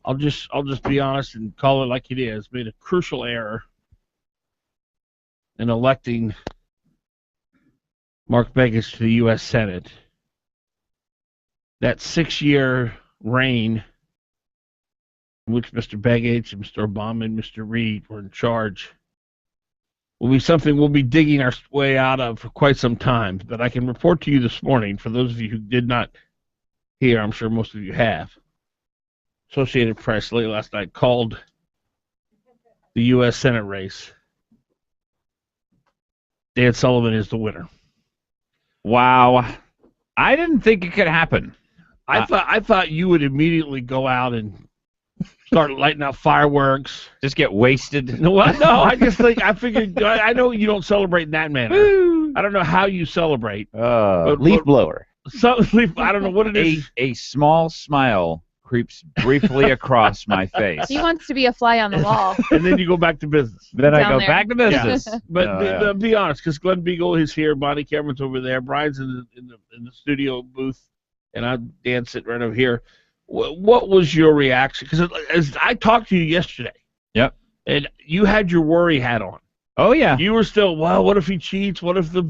I'll just be honest and call it like it is. Made a crucial error in electing Mark Begich to the U.S. Senate. That 6-year reign in which Mr. Begich and Mr. Obama and Mr. Reid were in charge will be something we'll be digging our way out of for quite some time. But I can report to you this morning, for those of you who did not hear, I'm sure most of you have, Associated Press late last night called the U.S. Senate race. Dan Sullivan is the winner. Wow. I didn't think it could happen. I thought you would immediately go out and start lighting up fireworks. Just get wasted. No, I figured, I know you don't celebrate in that manner. Woo. I don't know how you celebrate. Leaf blower. I don't know what it is. A small smile creeps briefly across my face. He wants to be a fly on the wall. And then you go back to business. Then I Down go there. back to business. But be honest, because Glen Biegel is here, Bonnie Cameron's over there, Brian's in the studio booth, and Dan sitting right over here. What was your reaction? Because as I talked to you yesterday, yep, and you had your worry hat on. Oh yeah, you were still, well, what if he cheats? What if the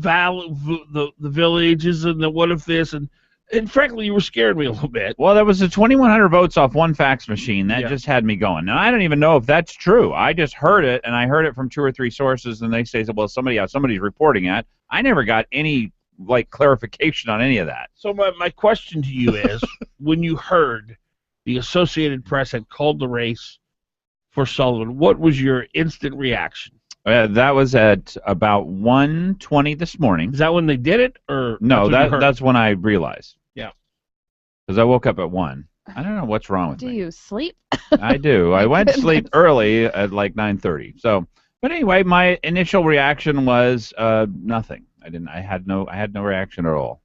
villages and the what if this and frankly, you were scaring me a little bit. Well, there was a 2,100 votes off one fax machine that just had me going. Now I don't even know if that's true. I just heard it, and I heard it from 2 or 3 sources, and they say, well, somebody's reporting it. I never got any clarification on any of that. So my question to you is, when you heard the Associated Press had called the race for Sullivan, what was your instant reaction? That was at about 1:20 this morning. Is that when they did it, or no? That's when I realized. Yeah. Because I woke up at 1. I don't know what's wrong with me. Do you sleep? I do. I went to sleep early at like 9:30. So, but anyway, my initial reaction was nothing. I had no reaction at all.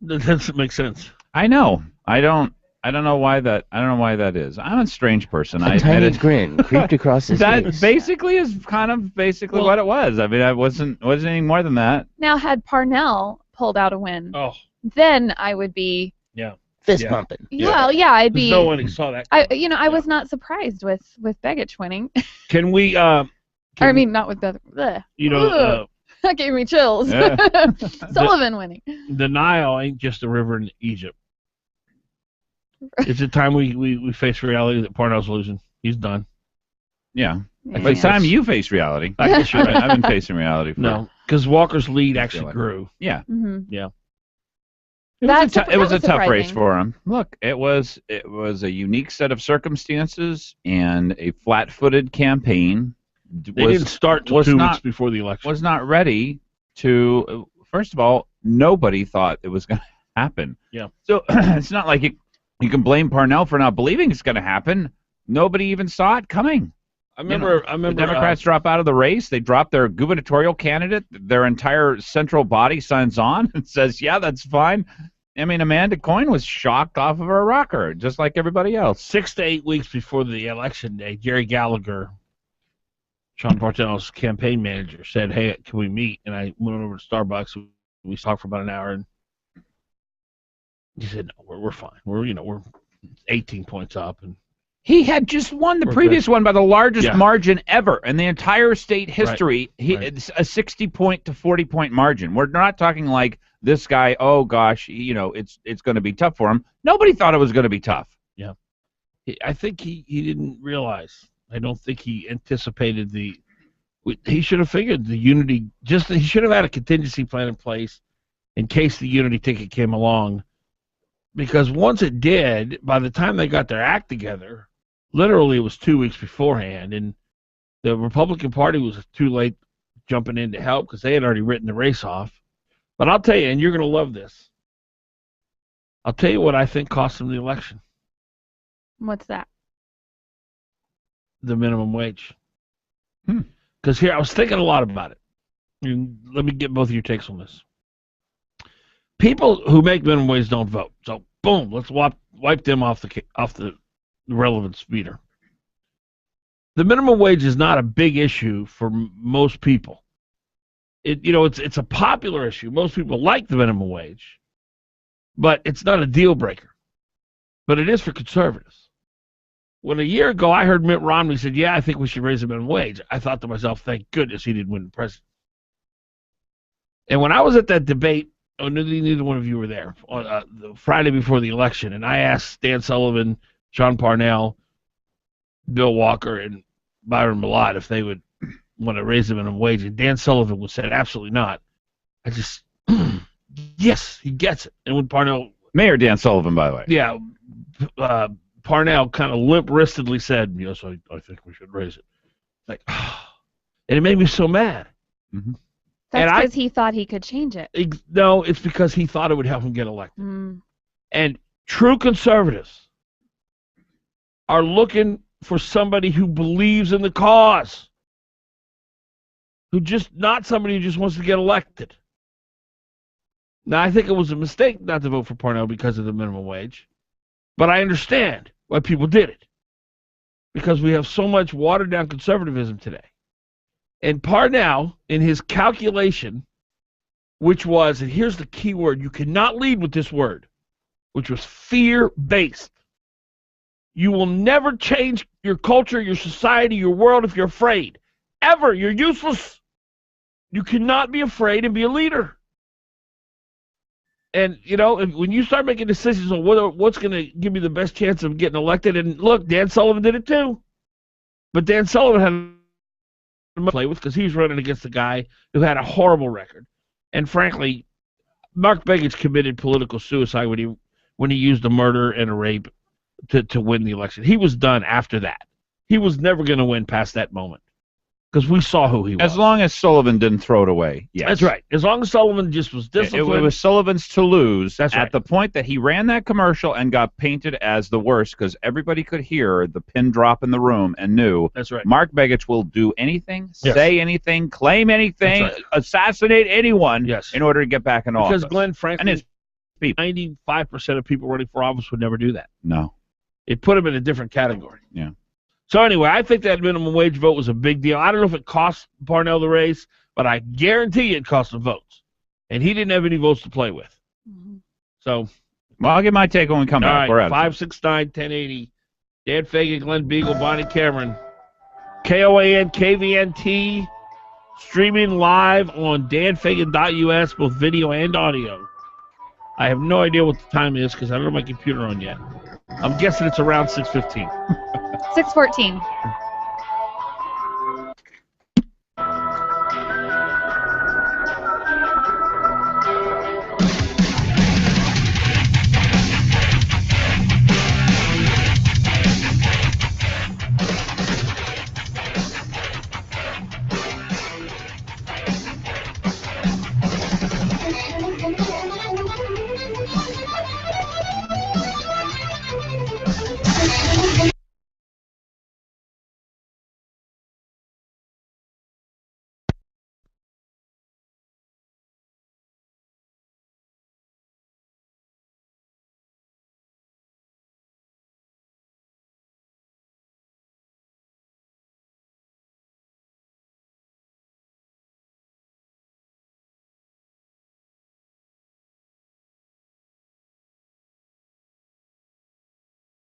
That doesn't make sense. I know. I don't know why that. I don't know why that is. I'm a strange person. A tiny grin creeped across his face. That basically is kind of what it was. I mean, I wasn't any more than that. Now, had Parnell pulled out a win, then I would be fist pumping. Well, yeah, I'd be. No one saw that. I was not surprised with Begich winning. Can we? I mean, not with Begich. That gave me chills. Yeah. Sullivan winning. The Nile ain't just a river in Egypt. It's a time we face reality that Parnell's losing. He's done. Yeah. By the time you face reality. I guess you're right. I've been facing reality for No, because Walker's lead actually grew. Yeah. Mm-hmm. Yeah. It was a tough race for him. Look, it was a unique set of circumstances and a flat-footed campaign. They didn't start till 2 weeks before the election. Was not ready to. First of all, nobody thought it was going to happen. Yeah. So it's not like you can blame Parnell for not believing it's going to happen. Nobody even saw it coming. I remember the Democrats drop out of the race. They drop their gubernatorial candidate. Their entire central body signs on and says, "Yeah, that's fine." I mean, Amanda Coyne was shocked off of her rocker, just like everybody else. 6 to 8 weeks before the election day, Jerry Gallagher, Sean Parnell's campaign manager, said, "Hey, can we meet?" And I went over to Starbucks. We talked for about an hour, and he said, "No, we're fine. We're 18 points up." And he had just won the previous one by the largest margin ever in the entire state history. It's a 60-point to 40-point margin. We're not talking like this guy. Oh gosh, it's going to be tough for him. Nobody thought it was going to be tough. Yeah, I think he didn't realize. I don't think he anticipated he should have figured the unity. He should have had a contingency plan in place in case the unity ticket came along. Because once it did, by the time they got their act together, literally it was 2 weeks beforehand, and the Republican Party was too late jumping in to help because they had already written the race off. But I'll tell you, and you're going to love this, I'll tell you what I think cost them the election. What's that? The minimum wage. Because here, I was thinking a lot about it. And let me get both of your takes on this. People who make minimum wage don't vote. So, boom, let's wipe them off the relevance meter. The minimum wage is not a big issue for most people. It's a popular issue. Most people like the minimum wage, but it's not a deal breaker. but it is for conservatives. When a year ago I heard Mitt Romney said, yeah, I think we should raise the minimum wage, I thought to myself, thank goodness he didn't win the presidency. And when I was at that debate, neither one of you were there, on the Friday before the election, and I asked Dan Sullivan, Sean Parnell, Bill Walker, and Byron Millott if they would want to raise the minimum wage, and Dan Sullivan would say absolutely not. I just, yes, he gets it. And when Parnell... Mayor Dan Sullivan, by the way. Yeah, Parnell kind of limp-wristedly said, yes, I think we should raise it. Like, and it made me so mad. Mm-hmm. That's because he thought he could change it. No, it's because he thought it would help him get elected. Mm. And true conservatives are looking for somebody who believes in the cause, not somebody who just wants to get elected. Now, I think it was a mistake not to vote for Parnell because of the minimum wage, but I understand why people did it, because we have so much watered-down conservatism today. And Parnell, in his calculation, which was, and here's the key word, you cannot lead with this word, which was fear-based. You will never change your culture, your society, your world if you're afraid. Ever. You're useless. You cannot be afraid and be a leader. And, when you start making decisions on what's going to give you the best chance of getting elected, and look, Dan Sullivan did it too. But Dan Sullivan had to play with because he was running against a guy who had a horrible record. And frankly, Mark Begich committed political suicide when he used a murder and a rape to win the election. He was done after that. He was never going to win past that moment because we saw who he was. As long as Sullivan didn't throw it away. Yes. That's right. As long as Sullivan just was disciplined. It was Sullivan's to lose. That's right. At the point that he ran that commercial and got painted as the worst because everybody could hear the pin drop in the room and knew. That's right. Mark Begich will do anything, say anything, claim anything, right. Assassinate anyone in order to get back in office. Because Glenn, frankly, 95% of people running for office would never do that. No. It put him in a different category. Yeah. So anyway, I think that minimum wage vote was a big deal. I don't know if it cost Parnell the race, but I guarantee you it cost him votes. And he didn't have any votes to play with. Mm-hmm. So, well, I'll get my take when we come back. All right, 569-1080. Dan Fagan, Glen Biegel, Bonnie Cameron. KOAN, KVNT, streaming live on danfagan.us, both video and audio. I have no idea what the time is because I don't have my computer on yet. I'm guessing it's around 6:15. 6:14.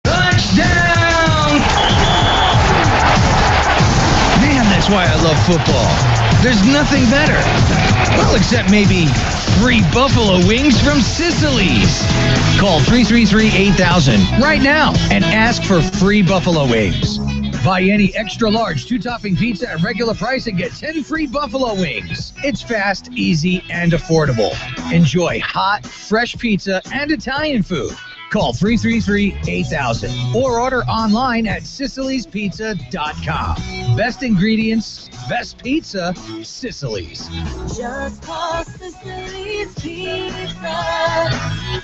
Touchdown! Man, that's why I love football. There's nothing better. Well, except maybe free buffalo wings from Sicily's. Call 333-8000 right now and ask for free buffalo wings. Buy any extra large 2-topping pizza at regular price and get 10 free buffalo wings. It's fast, easy, and affordable. Enjoy hot, fresh pizza and Italian food. Call 333-8000 or order online at SicilysPizza.com. Best ingredients, best pizza, Sicily's. Just call Sicily's Pizza.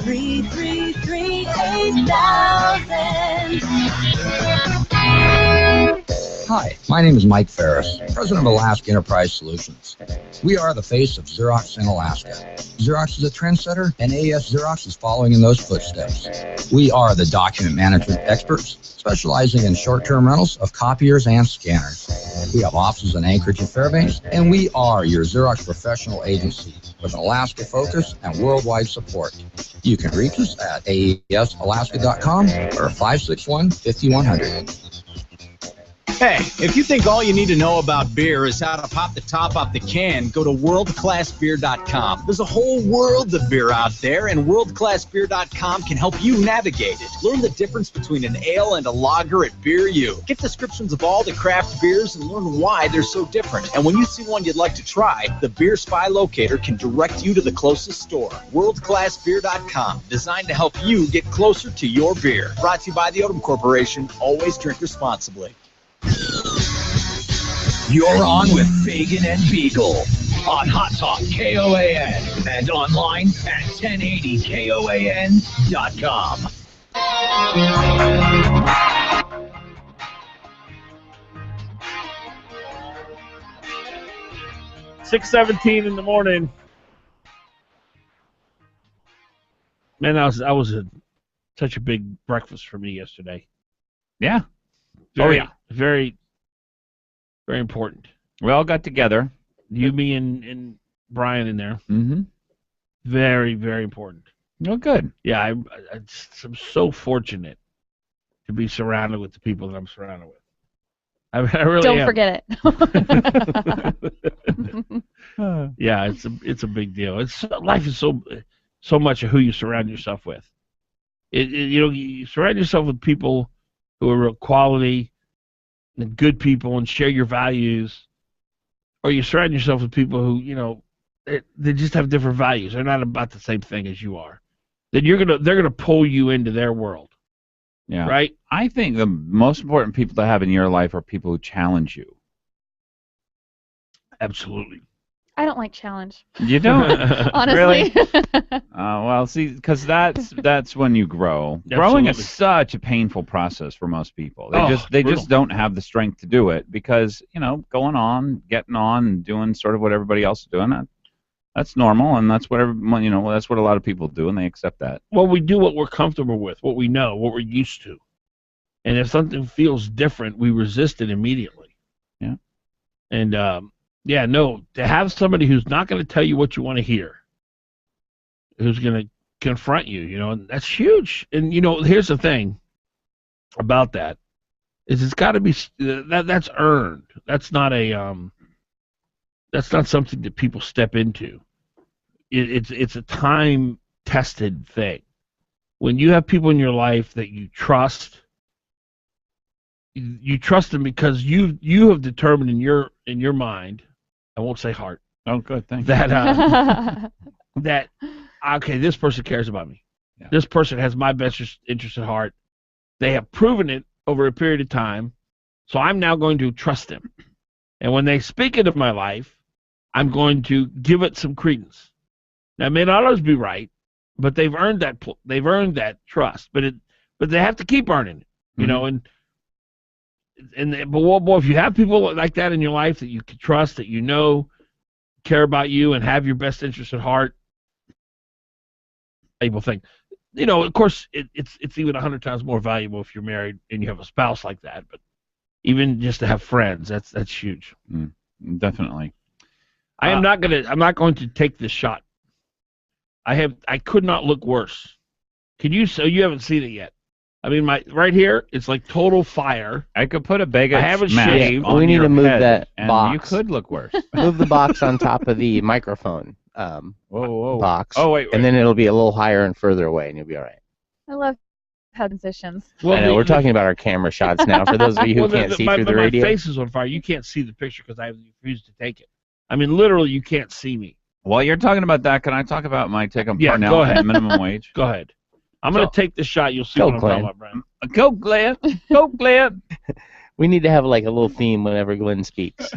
333-8000. Hi, my name is Mike Ferris, president of Alaska Enterprise Solutions. We are the face of Xerox in Alaska. Xerox is a trendsetter, and AES Xerox is following in those footsteps. We are the document management experts, specializing in short-term rentals of copiers and scanners. We have offices in Anchorage and Fairbanks, and we are your Xerox professional agency with an Alaska focus and worldwide support. You can reach us at aesalaska.com or 561-5100. Hey, if you think all you need to know about beer is how to pop the top off the can, go to worldclassbeer.com. There's a whole world of beer out there, and worldclassbeer.com can help you navigate it. Learn the difference between an ale and a lager at Beer U. Get descriptions of all the craft beers and learn why they're so different. And when you see one you'd like to try, the Beer Spy Locator can direct you to the closest store. Worldclassbeer.com, designed to help you get closer to your beer. Brought to you by the Odom Corporation. Always drink responsibly. You're on with Fagan and Biegel on Hot Talk KOAN and online at 1080KOAN.com. 6:17 in the morning. Man, that was such a big breakfast for me yesterday. Yeah. Very, very, very important. We all got together. You, me, and Brian in there. Mm-hmm. Very, very important. Oh, good. Yeah, I'm so fortunate to be surrounded with the people that I'm surrounded with. I really Don't am. forget it. Yeah, it's a big deal. Life is so much of who you surround yourself with. You surround yourself with people who are real quality and good people and share your values, or you surround yourself with people who they just have different values. They're not about the same thing as you are. Then they're gonna pull you into their world. Yeah. Right? I think the most important people to have in your life are people who challenge you. Absolutely. I don't like challenge. You don't? Honestly. Really? Well, see, because that's when you grow. Absolutely. Growing is such a painful process for most people. They just don't have the strength to do it because, going on, getting on, and doing sort of what everybody else is doing, that's normal, and that's what that's what a lot of people do, and they accept that. Well, we do what we're comfortable with, what we know, what we're used to. And if something feels different, we resist it immediately. Yeah. And, to have somebody who's not going to tell you what you want to hear, who's going to confront you, that's huge. And, here's the thing about that, is it's got to be, that's earned. That's not that's not something that people step into. It's a time-tested thing. When you have people in your life that you trust them because you have determined in your mind, I won't say heart. Oh, good, thanks. That okay, this person cares about me. Yeah. This person has my best interest at heart. They have proven it over a period of time, so I'm now going to trust them. And when they speak into my life, I'm going to give it some credence. Now, it may not always be right, but they've earned that. They've earned that trust. But they have to keep earning it, Mm-hmm. But if you have people like that in your life that you can trust, that care about you and have your best interest at heart, people think, of course, it's even 100 times more valuable if you're married and you have a spouse like that. But even just to have friends, that's huge. Definitely. I'm not going to take this shot. I could not look worse. So you haven't seen it yet. I mean, right here, it's like total fire. I could put a Baguette I haven't smash shaved. on We need your to move head, that and box. you could look worse. Move the box on top of the microphone Whoa. box. Oh, wait. And then it'll be a little higher and further away, and you'll be all right. I love transitions. I know, we're talking about our camera shots now. For those of you who can't see through the radio. My face is on fire. You can't see the picture because I refused to take it. I mean, literally, you can't see me. While you're talking about that, can I talk about my take on Yeah, Parnell go ahead. and minimum wage? Go ahead. I'm going to take the shot. You'll see Go, what I'm Glenn. talking about, Brian. Go, Glenn. Go, Glenn. We need to have like a little theme whenever Glenn speaks.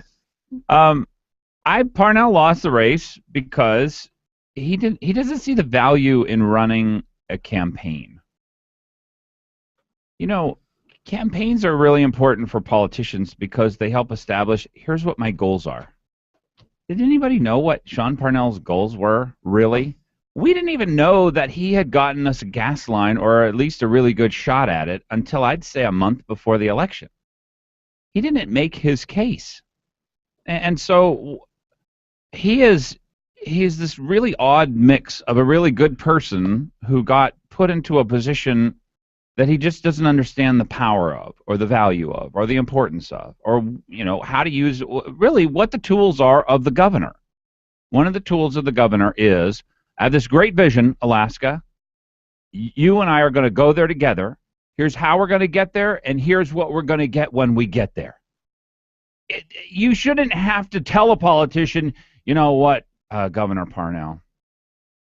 Parnell lost the race because he doesn't see the value in running a campaign. Campaigns are really important for politicians because they help establish, here's what my goals are. Did anybody know what Sean Parnell's goals were, really? We didn't even know that he had gotten us a gas line or at least a really good shot at it until I'd say a month before the election. He didn't make his case. And so he is he's this really odd mix of a really good person who got put into a position that he just doesn't understand the power of, or the value of, or the importance of, or, you know, how to use, really what the tools are of the governor. One of the tools of the governor is, I have this great vision, Alaska. You and I are going to go there together. Here's how we're going to get there, and here's what we're going to get when we get there. You shouldn't have to tell a politician, you know what, Governor Parnell,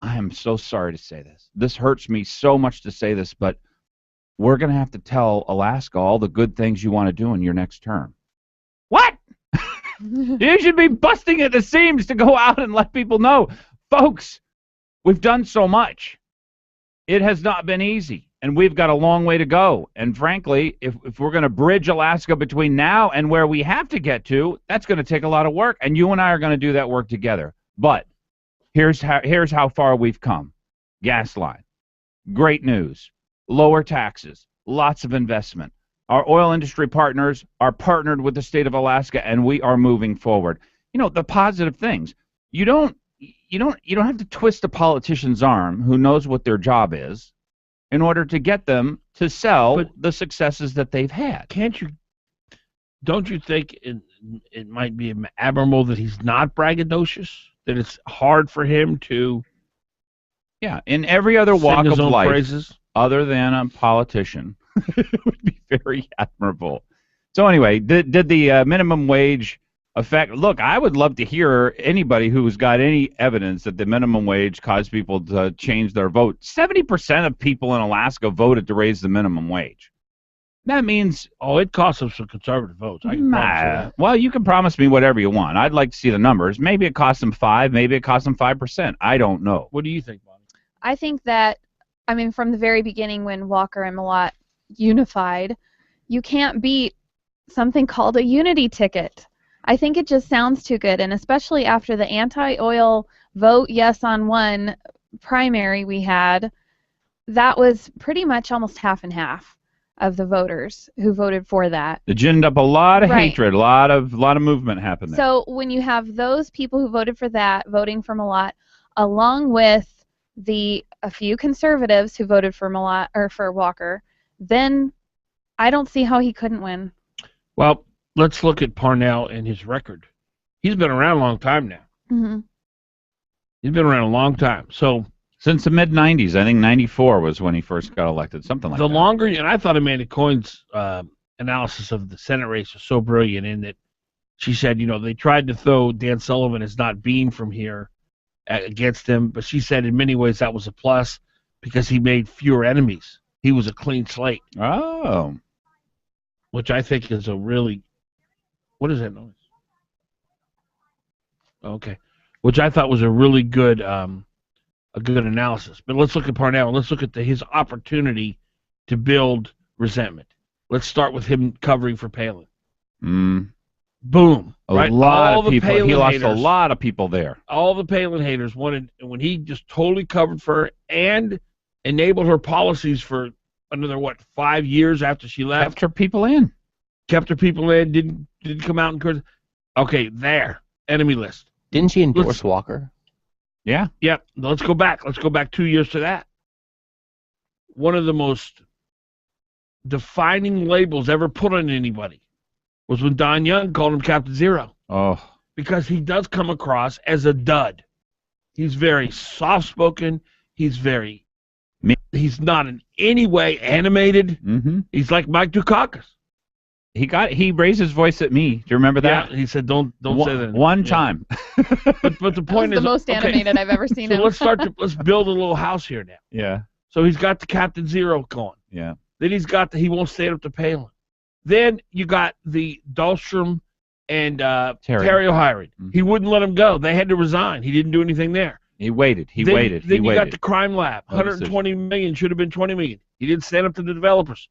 I am so sorry to say this. This hurts me so much to say this, but we're going to have to tell Alaska all the good things you want to do in your next term. What? You should be busting at the seams to go out and let people know. Folks, we've done so much. It has not been easy, and we've got a long way to go. And frankly, if we're going to bridge Alaska between now and where we have to get to, that's going to take a lot of work, and you and I are going to do that work together. But here's how far we've come. Gas line. Great news. Lower taxes, lots of investment. Our oil industry partners are partnered with the state of Alaska, and we are moving forward. You know, the positive things. You don't have to twist a politician's arm who knows what their job is in order to get them to sell the successes that they've had. Don't you think it might be admirable that he's not braggadocious? That it's hard for him to in every other walk of life. Praises? Other than a politician, it would be very admirable. So anyway, did the minimum wage affect? Look, I would love to hear anybody who's got any evidence that the minimum wage caused people to change their vote. 70% of people in Alaska voted to raise the minimum wage. That means it cost them some conservative votes. I can promise you that. Well, you can promise me whatever you want. I'd like to see the numbers. Maybe it cost them 5. Maybe it cost them 5%. I don't know. What do you think, Bonnie? I think that, I mean, from the very beginning when Walker and Mlott unified, you can't beat something called a unity ticket. I think it just sounds too good, and especially after the anti-oil vote yes on one primary we had, that was pretty much almost half and half of the voters who voted for that. It ginned up a lot of hatred, a lot of movement happened there. So when you have those people who voted for that voting for Mlott, along with a few conservatives who voted for Mlott or for Walker, then I don't see how he couldn't win. Well, let's look at Parnell and his record. He's been around a long time now. Mm-hmm. He's been around a long time. So since the mid-'90s, I think 94 was when he first got elected, something like that. The longer, and I thought Amanda Coyne's analysis of the Senate race was so brilliant in that she said, you know, they tried to throw Dan Sullivan as not being from here against him, but she said in many ways that was a plus because he made fewer enemies. He was a clean slate. Oh. Which I think is a really... What is that noise? Okay. Which I thought was a really good analysis. But let's look at Parnell, and let's look at his opportunity to build resentment. Let's start with him covering for Palin. Boom. A lot of people. He lost a lot of people there. All the Palin haters wanted, when he just totally covered for her and enabled her policies for another, 5 years after she left. Kept her people in. Didn't come out and encourage. Okay, there. Enemy list. Didn't she endorse Walker? Yeah. Yeah. Let's go back. Let's go back 2 years to that. One of the most defining labels ever put on anybody was when Don Young called him Captain Zero. Oh. Because he does come across as a dud. He's very soft-spoken. He's not in any way animated. Mm-hmm. He's like Mike Dukakis. He raised his voice at me. Do you remember that? Yeah, he said, "Don't say that." One time. But the point is, the most animated I've ever seen him. Let's build a little house here now. Yeah. So he's got the Captain Zero going. Yeah. Then he's got he won't stand up to Palin. Then you got the Dahlstrom and Terry O'Hara. Mm-hmm. He wouldn't let him go. They had to resign. He didn't do anything there. He waited. Then you got the crime lab. $120 million should have been $20 million. He didn't stand up to the developers.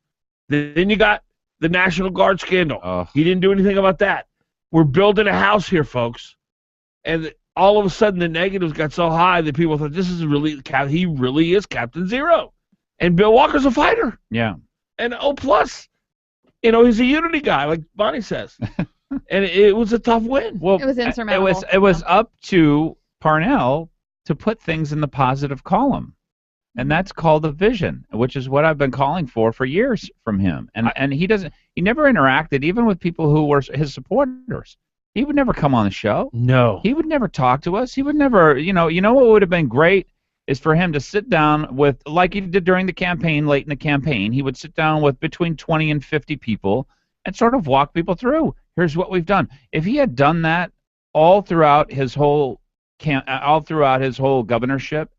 Then you got the National Guard scandal. Oh. He didn't do anything about that. We're building a house here, folks. And all of a sudden the negatives got so high that people thought he really is Captain Zero. And Bill Walker's a fighter. Yeah. And plus, he's a unity guy, like Bonnie says. And it was a tough win. Well, it was insurmountable. It was up to Parnell to put things in the positive column. And that's called a vision, which is what I've been calling for years from him. And he never interacted even with people who were his supporters. He would never come on the show. No. He would never talk to us. He would never, you know what would have been great is for him to sit down with, like he did during the campaign, late in the campaign, he would sit down with between 20 and 50 people and sort of walk people through. Here's what we've done. If he had done that all throughout his whole governorship,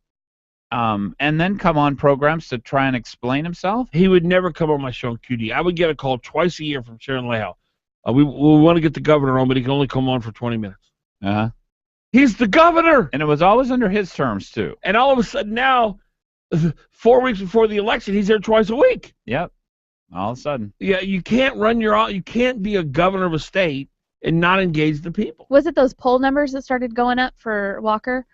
and then come on programs to try and explain himself, he would never come on my show on QD. I would get a call twice a year from Sharon Lehow. We want to get the governor on, but he can only come on for 20 minutes. Uh-huh. He's the governor! And it was always under his terms, too. And all of a sudden now, 4 weeks before the election, he's there twice a week. Yep. All of a sudden. Yeah, you can't you can't be a governor of a state and not engage the people. Was it those poll numbers that started going up for Walker?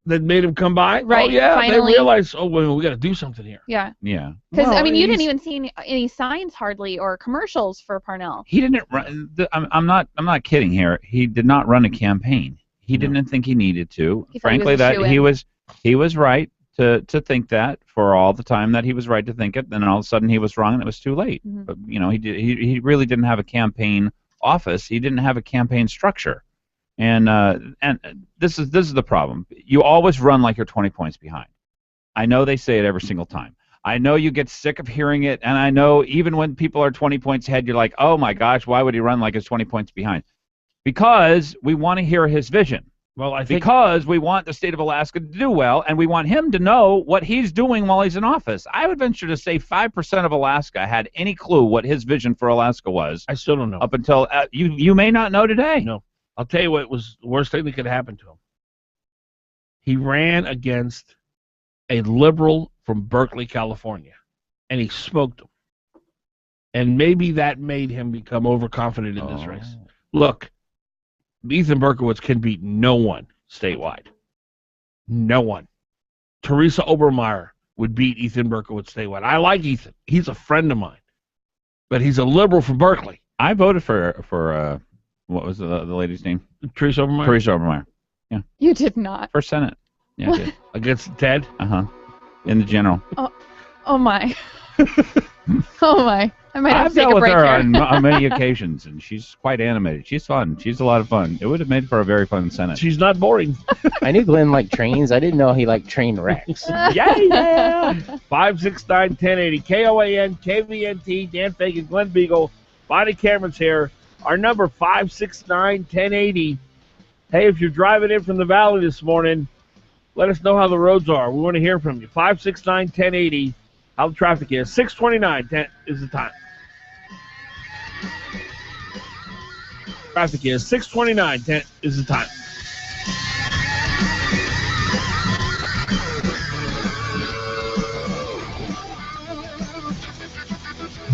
That made him come by? Right, Oh, yeah, finally. they realized, well, we got to do something here. Yeah. Yeah. Because, Well, you didn't even see any signs hardly or commercials for Parnell. He didn't run. I'm not kidding here. He did not run a campaign. He didn't think he needed to. He thought he Frankly, was a that shoo-in. he was right to think that for all the time that he was right to think it. Then all of a sudden he was wrong and it was too late. Mm-hmm. But he really didn't have a campaign office. He didn't have a campaign structure. And this is the problem. You always run like you're 20 points behind. I know they say it every single time. I know you get sick of hearing it, and I know even when people are 20 points ahead, you're like, oh my gosh, why would he run like he's 20 points behind? Because we want to hear his vision. Well, I think Because we want the state of Alaska to do well, and we want him to know what he's doing while he's in office. I would venture to say 5% of Alaska had any clue what his vision for Alaska was. I still don't know. Up until you may not know today. No. I'll tell you what was the worst thing that could happen to him. He ran against a liberal from Berkeley, California, and he smoked him. And maybe that made him become overconfident in this race. Look, Ethan Berkowitz can beat no one statewide. No one. Teresa Obermeyer would beat Ethan Berkowitz statewide. I like Ethan. He's a friend of mine. But he's a liberal from Berkeley. I voted for what was the lady's name? Teresa Obermeyer? Teresa Obermeyer. Yeah. You did not. For Senate. Yeah, I did. Against Ted? Uh-huh. In the general. Oh my. Oh my. I might have I've to take dealt a with break her here. on many occasions, and she's quite animated. She's fun. She's a lot of fun. It would have made for a very fun Senate. She's not boring. I knew Glenn liked trains. I didn't know he liked train wrecks. Yeah. 569-1080. KOAN, KVNT, Dan Fagan, Glen Biegel, Bonnie Cameron's here. Our number 569-1080. Hey, if you're driving in from the valley this morning, let us know how the roads are. We want to hear from you. 569-1080. How the traffic is. 6:29 is the time. Traffic is 6:29 is the time.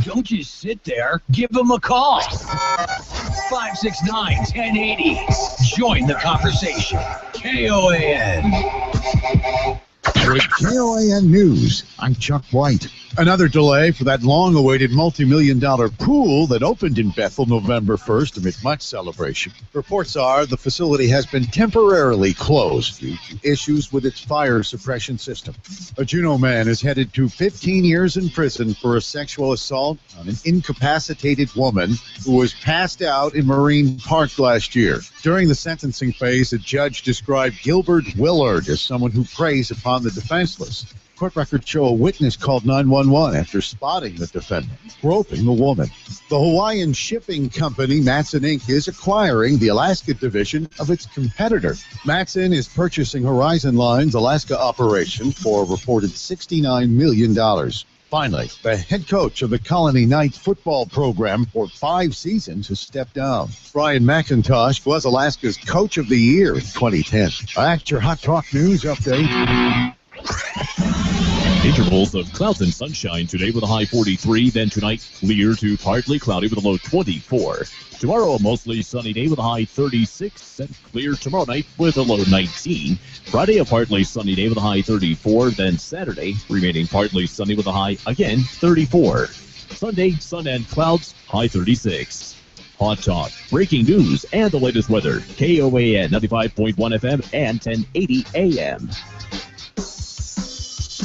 Don't just sit there. Give them a call. 569-1080. Join the conversation. KOAN. With KOAN News, I'm Chuck White. Another delay for that long-awaited multi-million-dollar pool that opened in Bethel November 1st amid much celebration. Reports are the facility has been temporarily closed due to issues with its fire suppression system. A Juneau man is headed to 15 years in prison for a sexual assault on an incapacitated woman who was passed out in Marine Park last year. During the sentencing phase, a judge described Gilbert Willard as someone who preys upon the defenseless. Court records show a witness called 911 after spotting the defendant groping the woman. The Hawaiian shipping company Matson Inc. is acquiring the Alaska division of its competitor. Matson is purchasing Horizon Line's Alaska operation for a reported $69 million. Finally, the head coach of the Colony Knights football program for 5 seasons has stepped down. Brian McIntosh was Alaska's Coach of the Year in 2010. That's your Hot Talk News update. Intervals of clouds and sunshine today with a high 43. Then tonight, clear to partly cloudy with a low 24. Tomorrow, a mostly sunny day with a high 36. And clear tomorrow night with a low 19. Friday, a partly sunny day with a high 34. Then Saturday, remaining partly sunny with a high, again, 34. Sunday, sun and clouds, high 36. Hot talk, breaking news, and the latest weather. KOAN 95.1 FM and 1080 AM.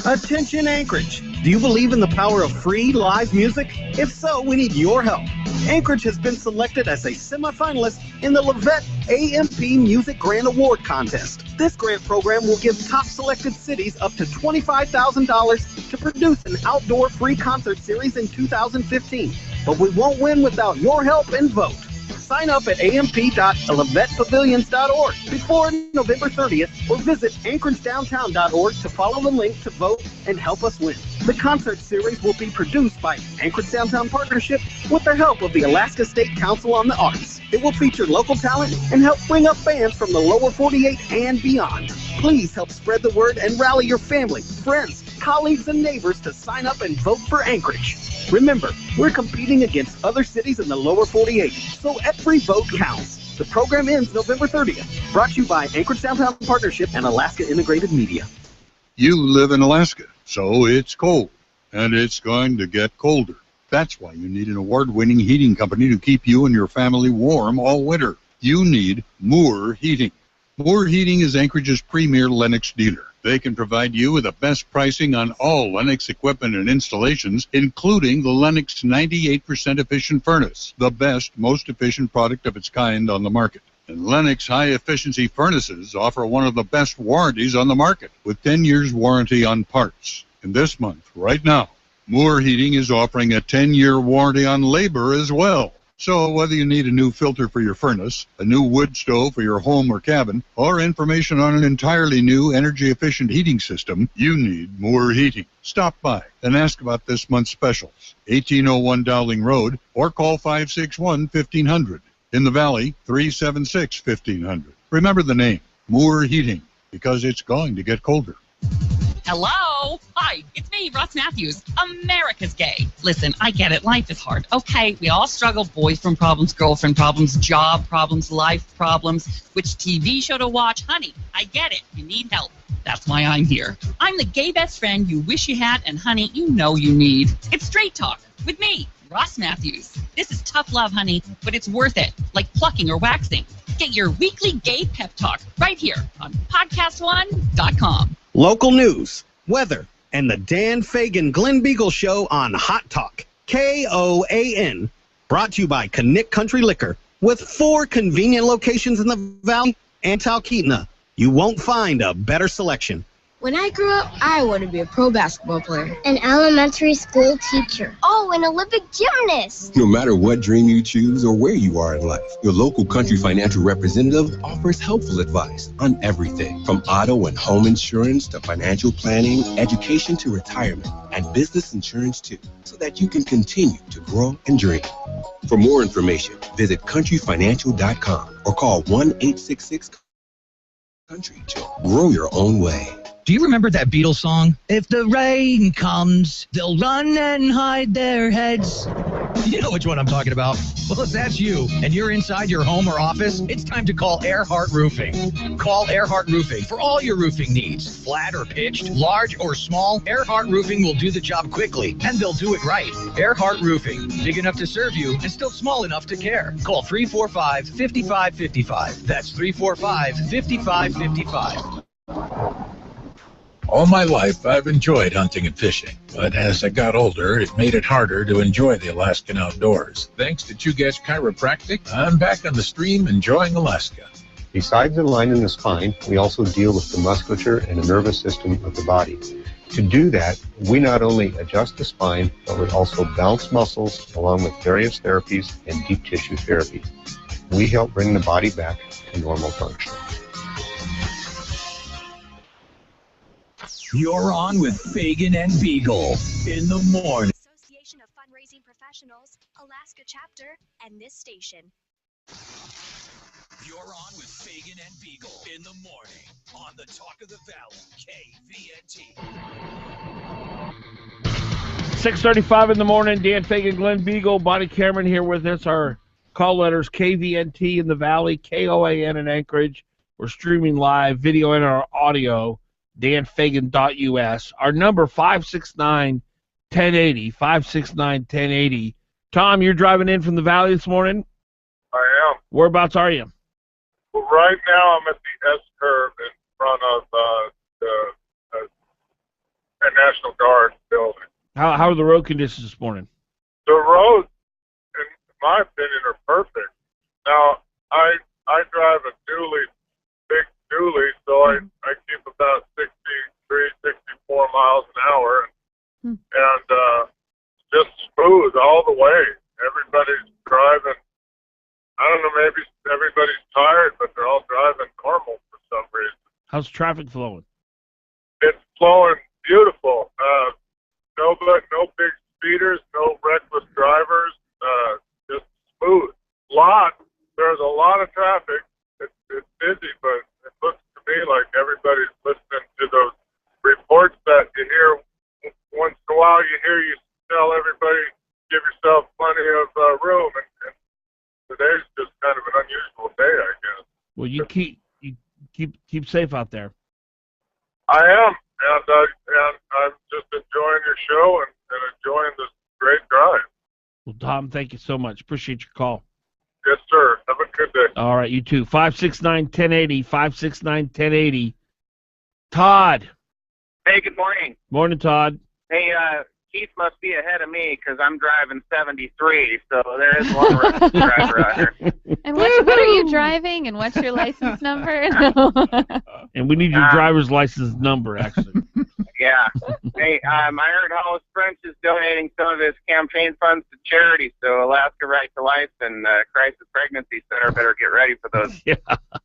Attention Anchorage! Do you believe in the power of free live music? If so, we need your help. Anchorage has been selected as a semifinalist in the Levette AMP Music Grant Award Contest. This grant program will give top selected cities up to $25,000 to produce an outdoor free concert series in 2015. But we won't win without your help and vote. Sign up at amp.levettepavilions.org before November 30th or visit anchoragedowntown.org to follow the link to vote and help us win. The concert series will be produced by Anchorage Downtown Partnership with the help of the Alaska State Council on the Arts. It will feature local talent and help bring up bands from the lower 48 and beyond. Please help spread the word and rally your family, friends, colleagues, and neighbors to sign up and vote for Anchorage. Remember, we're competing against other cities in the lower 48, so every vote counts. The program ends November 30th. Brought to you by Anchorage Downtown Partnership and Alaska Integrated Media. You live in Alaska, so it's cold, and it's going to get colder. That's why you need an award-winning heating company to keep you and your family warm all winter. You need Moore Heating. Moore Heating is Anchorage's premier Lennox dealer. They can provide you with the best pricing on all Lennox equipment and installations, including the Lennox 98% efficient furnace, the best, most efficient product of its kind on the market. And Lennox high-efficiency furnaces offer one of the best warranties on the market, with 10 years warranty on parts. And this month, right now, Moore Heating is offering a 10-year warranty on labor as well. So whether you need a new filter for your furnace, a new wood stove for your home or cabin, or information on an entirely new energy-efficient heating system, you need Moore Heating. Stop by and ask about this month's specials. 1801 Dowling Road, or call 561-1500. In the Valley, 376-1500. Remember the name, Moore Heating, because it's going to get colder. Hello? Hi, it's me, Ross Matthews, America's Gay. Listen, I get it. Life is hard. Okay, we all struggle. Boyfriend problems, girlfriend problems, job problems, life problems. Which TV show to watch? Honey, I get it. You need help. That's why I'm here. I'm the gay best friend you wish you had, and honey, you know you need. It's Straight Talk with me, Ross Matthews. This is tough love, honey, but it's worth it, like plucking or waxing. Get your weekly gay pep talk right here on podcast1.com. Local news, weather, and the Dan Fagan Glen Biegel Show on Hot Talk. KOAN. Brought to you by Connect Country Liquor. With 4 convenient locations in the Valley and Talkeetna, you won't find a better selection. When I grew up, I wanted to be a pro basketball player. An elementary school teacher. Oh, an Olympic gymnast. No matter what dream you choose or where you are in life, your local Country Financial representative offers helpful advice on everything from auto and home insurance to financial planning, education to retirement, and business insurance too, so that you can continue to grow and dream. For more information, visit countryfinancial.com or call 1-866-COUNTRY to grow your own way. Do you remember that Beatles song? If the rain comes, they'll run and hide their heads. You know which one I'm talking about. Well, if that's you and you're inside your home or office, it's time to call Earhart Roofing. Call Earhart Roofing for all your roofing needs. Flat or pitched, large or small, Earhart Roofing will do the job quickly, and they'll do it right. Earhart Roofing, big enough to serve you and still small enough to care. Call 345-5555. That's 345-5555. All my life, I've enjoyed hunting and fishing, but as I got older, it made it harder to enjoy the Alaskan outdoors. Thanks to Chugash Chiropractic, I'm back on the stream enjoying Alaska. Besides aligning the spine, we also deal with the musculature and the nervous system of the body. To do that, we not only adjust the spine, but we also balance muscles along with various therapies and deep tissue therapy. We help bring the body back to normal function. You're on with Fagan and Biegel in the morning. Association of Fundraising Professionals, Alaska Chapter, and this station. You're on with Fagan and Biegel in the morning on the Talk of the Valley, KVNT. 6:35 in the morning. Dan Fagan, Glen Biegel, Bonnie Cameron here with us. Our call letters KVNT in the Valley, KOAN in Anchorage. We're streaming live, video and our audio. danfagan.us. Our number 569-1080, 569-1080. Tom, you're driving in from the Valley this morning? Whereabouts are you? Well, right now I'm at the S curve in front of the National Guard building. How are the road conditions this morning? The roads, in my opinion, are perfect. Now, I drive a big dually, so I keep about 63, 64 miles an hour, and just smooth all the way. Everybody's driving. I don't know, maybe everybody's tired, but they're all driving normal for some reason. How's traffic flowing? It's flowing beautiful. No big speeders, no reckless drivers. Just smooth. There's a lot of traffic. It's busy, but it looks to me like everybody's listening to those reports that you hear once in a while. You tell everybody, give yourself plenty of room, and today's just kind of an unusual day, I guess. Well, you keep safe out there. I am, and I'm just enjoying your show and enjoying this great drive. Well, Tom, thank you so much. Appreciate your call. Yes, sir. Have a good day. All right, you too. 569-1080, 569-1080. Todd. Hey, good morning. Morning, Todd. Hey, Keith must be ahead of me because I'm driving 73, so there is one reckless driver out here. And what are you driving, and what's your license number? And we need your driver's license number, actually. Yeah. Hey, I heard Hollis French is donating some of his campaign funds to charity, so Alaska Right to Life and Crisis Pregnancy Center better get ready for those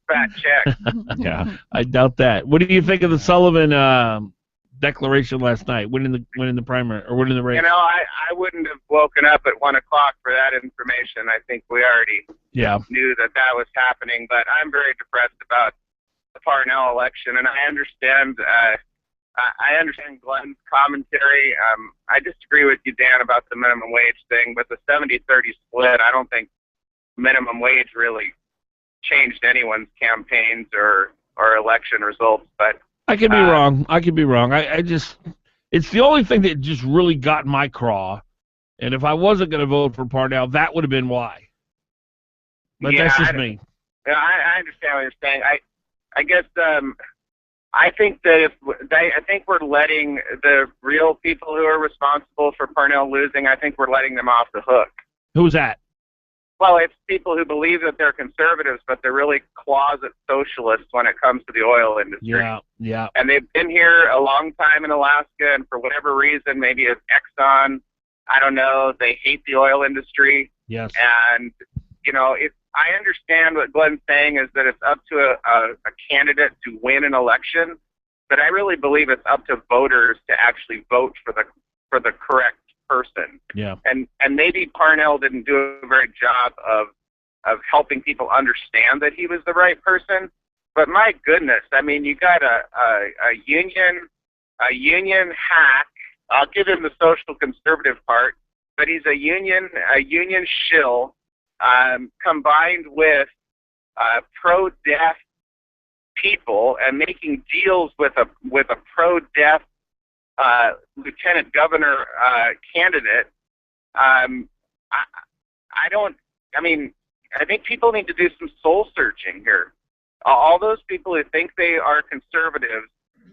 fat checks. Yeah, I doubt that. What do you think of the Sullivan declaration last night, winning the primary or winning the race? You know, I wouldn't have woken up at 1 o'clock for that information. I think we already knew that was happening, but I'm very depressed about the Parnell election, and I understand Glenn's commentary. I disagree with you, Dan, about the minimum wage thing, but the 70-30 split, I don't think minimum wage really changed anyone's campaigns or election results, but I could be wrong. I just, it's the only thing that just really got my craw. And if I wasn't going to vote for Parnell, that would have been why. But that's just me. Yeah, I understand what you're saying. I guess I think that I think we're letting the real people who are responsible for Parnell losing, I think we're letting them off the hook. Who's that? Well, it's people who believe that they're conservatives, but they're really closet socialists when it comes to the oil industry. Yeah. And they've been here a long time in Alaska, and for whatever reason, maybe it's Exxon, I don't know, they hate the oil industry. Yes. And, you know, I understand what Glenn's saying is that it's up to a candidate to win an election, but I really believe it's up to voters to actually vote for the correct person. Yeah. And maybe Parnell didn't do a very job of helping people understand that he was the right person. But my goodness, I mean, you got a union hack. I'll give him the social conservative part, but he's a union shill, combined with pro-death people and making deals with a pro-death lieutenant governor candidate. I think people need to do some soul searching here. All those people who think they are conservatives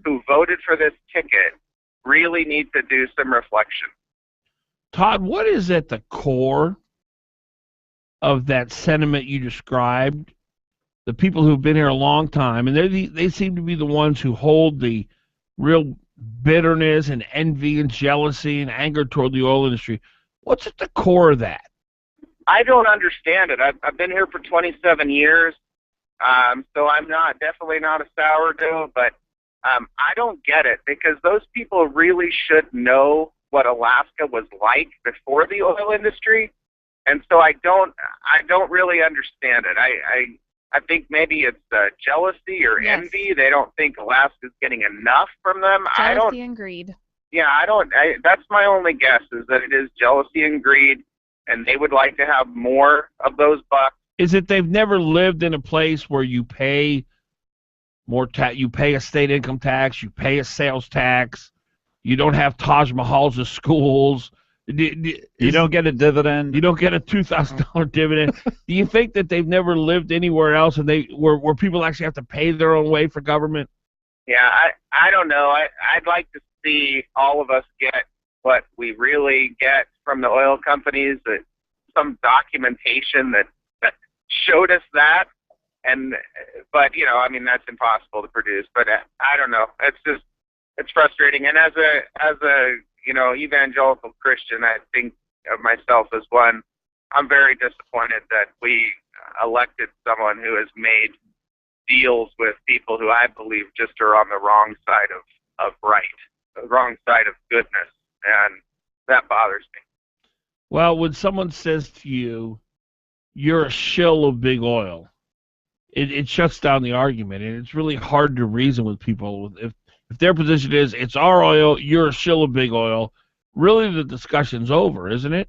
who voted for this ticket really need to do some reflection. Todd, what is at the core of that sentiment you described? The people who've been here a long time, and they seem to be the ones who hold the real bitterness and envy and jealousy and anger toward the oil industry. What's at the core of that? I don't understand it. I've been here for 27 years, so I'm definitely not a sourdough, but I don't get it, because those people really should know what Alaska was like before the oil industry, and so I don't really understand it. I think maybe it's jealousy or envy. They don't think Alaska's getting enough from them. Jealousy and greed. Yeah, that's my only guess, is that it is jealousy and greed, and they would like to have more of those bucks. Is it they've never lived in a place where you pay more tax, you pay a state income tax, you pay a sales tax, you don't have Taj Mahals as schools, You don't get a dividend. You don't get a $2,000 dividend. Do you think that they've never lived anywhere else, and where people actually have to pay their own way for government? Yeah, I don't know. I'd like to see all of us get what we really get from the oil companies, some documentation that showed us that. But I mean, that's impossible to produce. But I don't know. It's frustrating. And as a evangelical Christian, I think of myself as one. I'm very disappointed that we elected someone who has made deals with people who I believe just are on the wrong side of right, the wrong side of goodness, and that bothers me. Well, when someone says to you, "You're a shill of big oil," it shuts down the argument, and it's really hard to reason with people. If their position is, it's our oil, you're a shill of big oil, really the discussion's over, isn't it?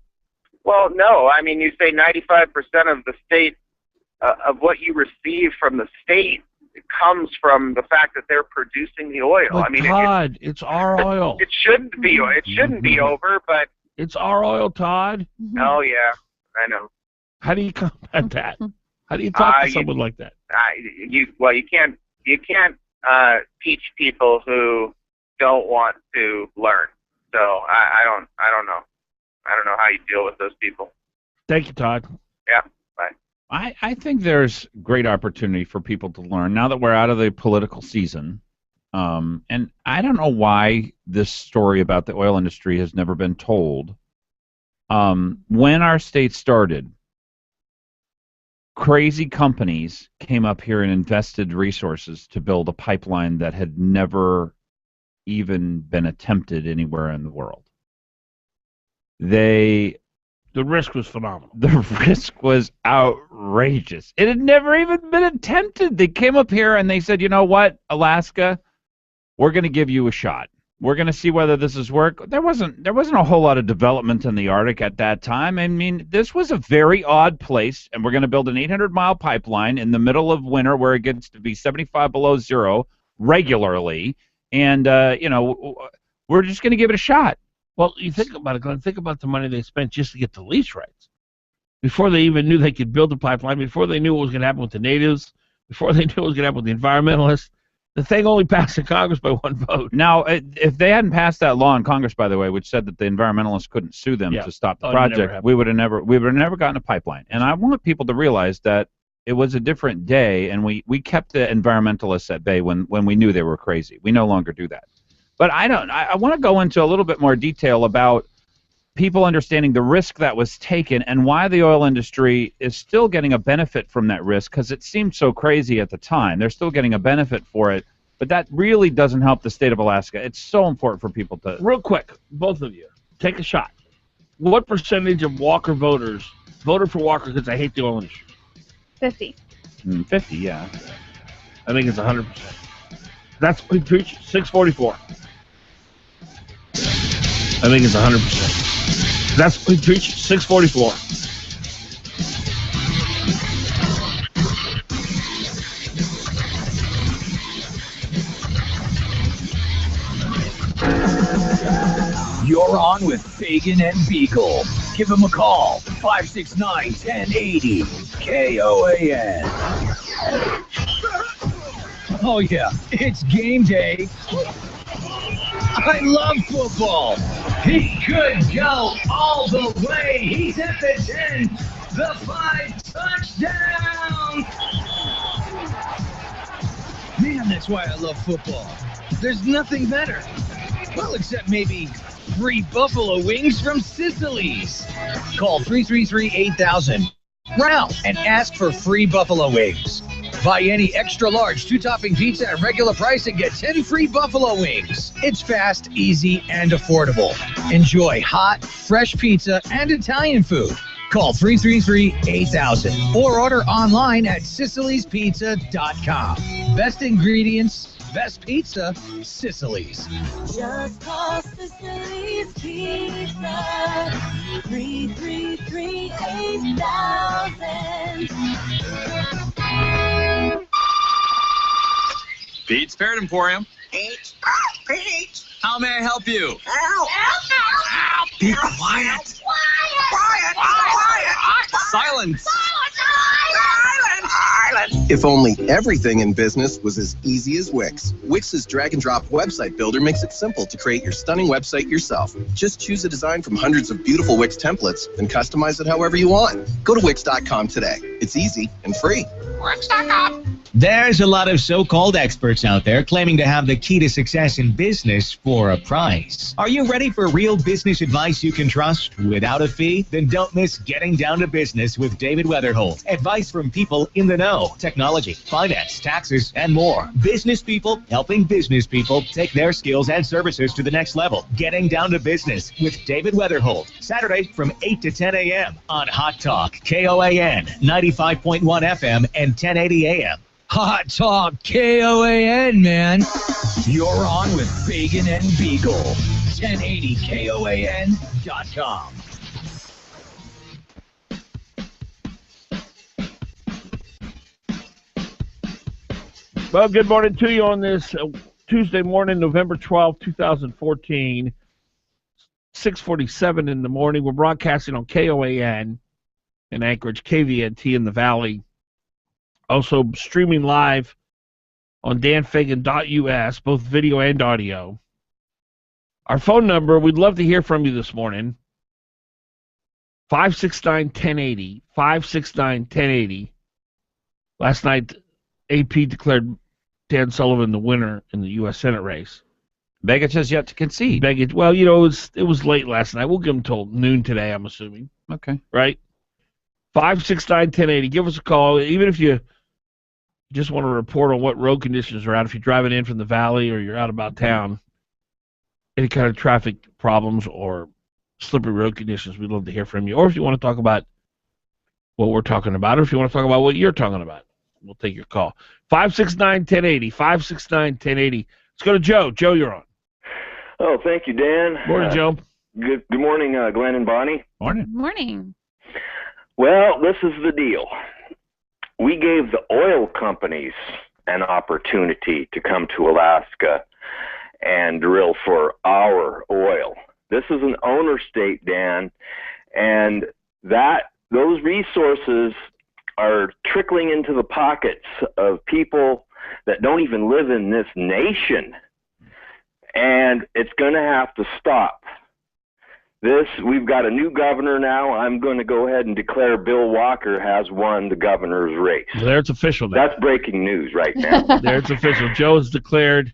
Well, no. I mean, you say 95% of the state, of what you receive from the state, comes from the fact that they're producing the oil. But I mean, Todd, it's our oil. It shouldn't be. It shouldn't be over, but it's our oil, Todd. Oh yeah, I know. How do you combat that? How do you talk to someone like that? You can't teach people who don't want to learn. So I don't know. I don't know how you deal with those people. Thank you, Todd. Yeah. Bye. I think there's great opportunity for people to learn now that we're out of the political season. And I don't know why this story about the oil industry has never been told. When our state started, crazy companies came up here and invested resources to build a pipeline that had never even been attempted anywhere in the world. The risk was phenomenal. The risk was outrageous. It had never even been attempted. They came up here and they said, "You know what, Alaska, we're going to give you a shot. We're going to see whether this is work." There wasn't a whole lot of development in the Arctic at that time. I mean, this was a very odd place, and we're going to build an 800-mile pipeline in the middle of winter where it gets to be 75 below zero regularly, and we're just going to give it a shot. Well, you think about it, Glenn. Think about the money they spent just to get the lease rights. Before they even knew they could build the pipeline, before they knew what was going to happen with the natives, before they knew what was going to happen with the environmentalists, the thing only passed in Congress by one vote. Now, if they hadn't passed that law in Congress, by the way, which said that the environmentalists couldn't sue them to stop the project, we would have never gotten a pipeline. And I want people to realize that it was a different day, and we kept the environmentalists at bay when we knew they were crazy. We no longer do that. But I want to go into a little bit more detail about people understanding the risk that was taken and why the oil industry is still getting a benefit from that risk, because it seemed so crazy at the time. They're still getting a benefit for it, but that really doesn't help the state of Alaska. It's so important for people to... Real quick, both of you, take a shot. What percentage of Walker voters voted for Walker because they hate the oil industry? 50. 50, yeah. I think it's 100%. That's what we preach. 644. I think it's 100%. That's what we preach. 644. You're on with Fagan and Biegel. Give him a call. 569-1080. KOAN. Oh, yeah. It's game day. I love football. He could go all the way. He's at the 10. The 5 touchdown. Man, that's why I love football. There's nothing better. Well, except maybe free buffalo wings from Sicily's. Call 333-8000 now and ask for free buffalo wings. Buy any extra large 2-topping pizza at regular price and get 10 free buffalo wings. It's fast, easy, and affordable. Enjoy hot, fresh pizza and Italian food. Call 333-8000 or order online at sicilyspizza.com. Best ingredients, best pizza, Sicily's. Just call Sicily's Pizza. 333-8000. Pete's Parrot Emporium. Pete? Pete? How may I help you? Help! Help! Be quiet. Quiet. Silence. If only everything in business was as easy as Wix. Wix's drag-and-drop website builder makes it simple to create your stunning website yourself. Just choose a design from hundreds of beautiful Wix templates and customize it however you want. Go to Wix.com today. It's easy and free. Wix.com. There's a lot of so-called experts out there claiming to have the key to success in business for a price. Are you ready for real business advice you can trust without a fee? Then don't miss Getting Down to Business with David Weatherholt. Advice from people in the know. Technology, finance, taxes, and more. Business people helping business people take their skills and services to the next level. Getting Down to Business with David Weatherholt. Saturday from 8 to 10 a.m. on Hot Talk, KOAN, 95.1 FM and 1080 a.m. Hot Talk, KOAN, man. You're on with Fagan and Biegel. 1080KOAN.com. Well, good morning to you on this Tuesday morning, November 12th, 2014, 6:47 in the morning. We're broadcasting on KOAN in Anchorage, KVNT in the Valley. Also streaming live on danfagan.us, both video and audio. Our phone number, we'd love to hear from you this morning, 569-1080, 569-1080. Last night, AP declared Dan Sullivan the winner in the U.S. Senate race. Begich has yet to concede. Begich, well, you know, it was late last night. We'll give him till noon today, I'm assuming. Okay. Right? 569-1080. Give us a call. Even if you just want to report on what road conditions are out, if you're driving in from the valley or you're out about town, any kind of traffic problems or slippery road conditions, we'd love to hear from you. Or if you want to talk about what we're talking about, or if you want to talk about what you're talking about, we'll take your call. 569-1080, 569-1080. Let's go to Joe. Joe, you're on. Oh, thank you, Dan. Morning, Joe. Good morning, Glenn and Bonnie. Morning. Morning. Well, this is the deal. We gave the oil companies an opportunity to come to Alaska and drill for our oil. This is an owner state, Dan, and those resources are trickling into the pockets of people that don't even live in this nation, and it's going to have to stop. We've got a new governor now. I'm going to go ahead and declare Bill Walker has won the governor's race. Well, there it's official now. That's breaking news right now. There it's official. Joe has declared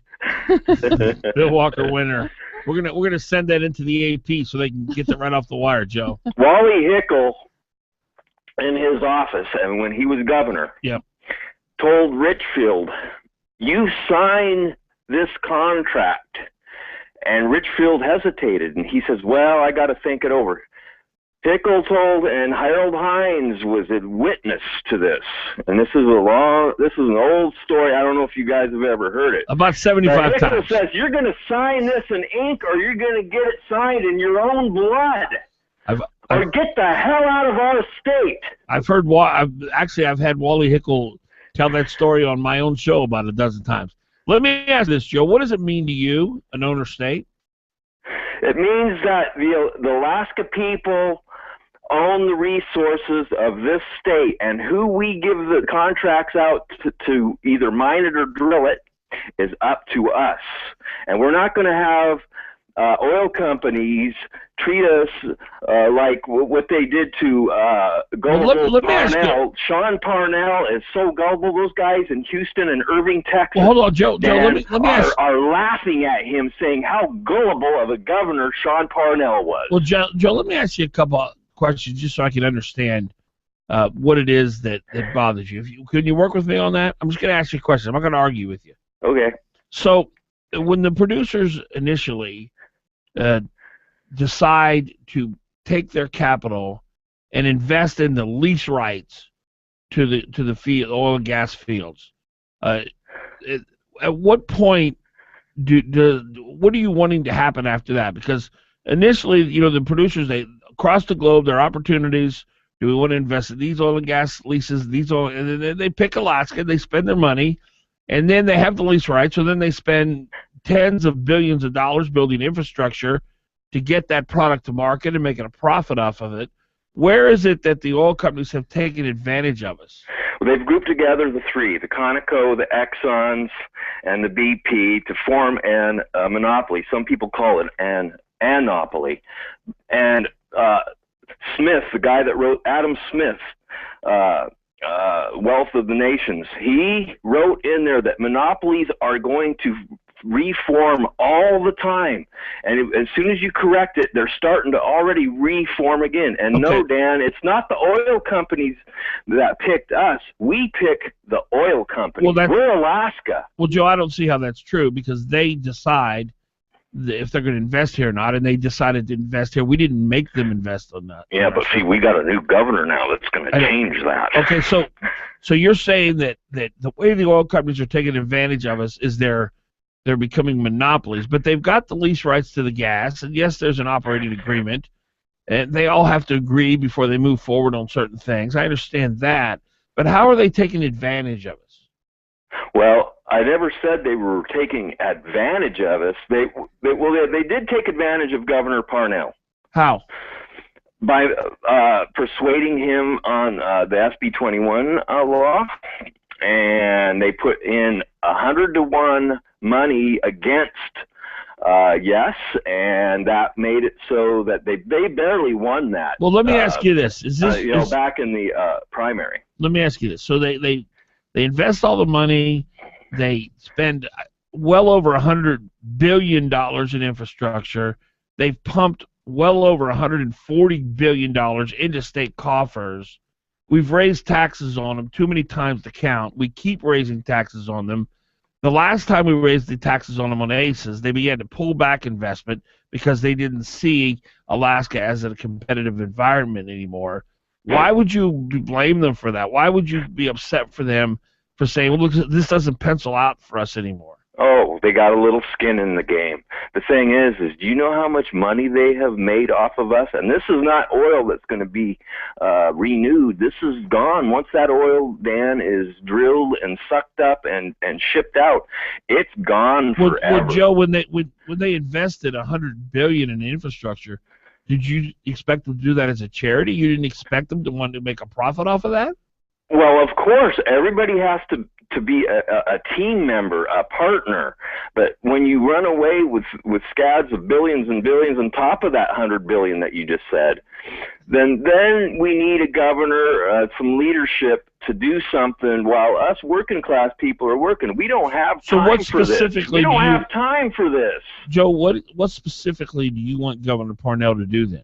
Bill Walker winner. We're gonna send that into the AP so they can get that right off the wire, Joe. Wally Hickel, in his office, and when he was governor, told Richfield, "You sign this contract." And Richfield hesitated, and he says, "Well, I got to think it over." Hickel told, and Harold Hines was a witness to this. And this is an old story. I don't know if you guys have ever heard it. About 75 Hickel times. says, "You're going to sign this in ink, or you're going to get it signed in your own blood. Or get the hell out of our state." I've had Wally Hickel tell that story on my own show about a dozen times. Let me ask this, Joe. What does it mean to you, an owner state? It means that the Alaska people own the resources of this state, and who we give the contracts out to either mine it or drill it is up to us. And we're not going to have oil companies treat us like what they did to gullible Parnell. Sean Parnell is so gullible. Those guys in Houston and Irving, Texas, well, hold on, Joe. Let me ask. Are laughing at him, saying how gullible of a governor Sean Parnell was. Well, Joe, let me ask you a couple of questions just so I can understand what it is that bothers you. Can you work with me on that? I'm just going to ask you a question. I'm not going to argue with you. Okay. So when the producers initially decide to take their capital and invest in the lease rights to the field, oil and gas fields, at what point what are you wanting to happen after that? Because initially, the producers, they across the globe, there are opportunities. Do we want to invest in these oil and gas leases? And then they pick Alaska, they spend their money, and then they have the lease rights. So then they spend tens of billions of dollars building infrastructure. to get that product to market and making a profit off of it. Where is it that the oil companies have taken advantage of us? Well, they've grouped together the three, the Conoco, the Exxons, and the BP, to form a monopoly. Some people call it an anopoly. And Smith, the guy that wrote, Adam Smith, Wealth of the Nations, he wrote in there that monopolies are going to reform all the time, and as soon as you correct it, they're starting to already reform again. And no, Dan, it's not the oil companies that picked us. We pick the oil companies. Well, we're Alaska. Well, Joe, I don't see how that's true, because they decide if they're going to invest here or not, and they decided to invest here. We didn't make them invest on that. Yeah, but see, we got a new governor now that's going to change that. Okay, so you're saying that the way the oil companies are taking advantage of us is they're becoming monopolies, but they've got the lease rights to the gas, and yes, there's an operating agreement, and they all have to agree before they move forward on certain things. I understand that, but how are they taking advantage of us? Well, I never said they were taking advantage of us. They did take advantage of Governor Parnell. How? By persuading him on the SB 21 law, and they put in 100-to-1 money against yes, and that made it so that they barely won that. Well, let me ask you this: is this back in the primary? Let me ask you this: so they invest all the money, they spend well over $100 billion in infrastructure, they've pumped well over $140 billion into state coffers. We've raised taxes on them too many times to count. We keep raising taxes on them. The last time we raised the taxes on them on ACEs, they began to pull back investment because they didn't see Alaska as a competitive environment anymore. Why would you blame them for that? Why would you be upset for them for saying, well, look, this doesn't pencil out for us anymore? Oh, they got a little skin in the game. The thing is do you know how much money they have made off of us? And this is not oil that's going to be renewed. This is gone. Once that oil, Dan, is drilled and sucked up and shipped out, it's gone forever. Well, Joe, when they invested $100 billion in infrastructure, did you expect them to do that as a charity? You didn't expect them to want to make a profit off of that? Well, of course, everybody has to be a team member, a partner. But when you run away with scads of billions and billions on top of that $100 billion that you just said, then we need a governor, some leadership to do something while us working class people are working. We don't have time for this. We don't have time for this. Joe, what specifically do you want Governor Parnell to do then?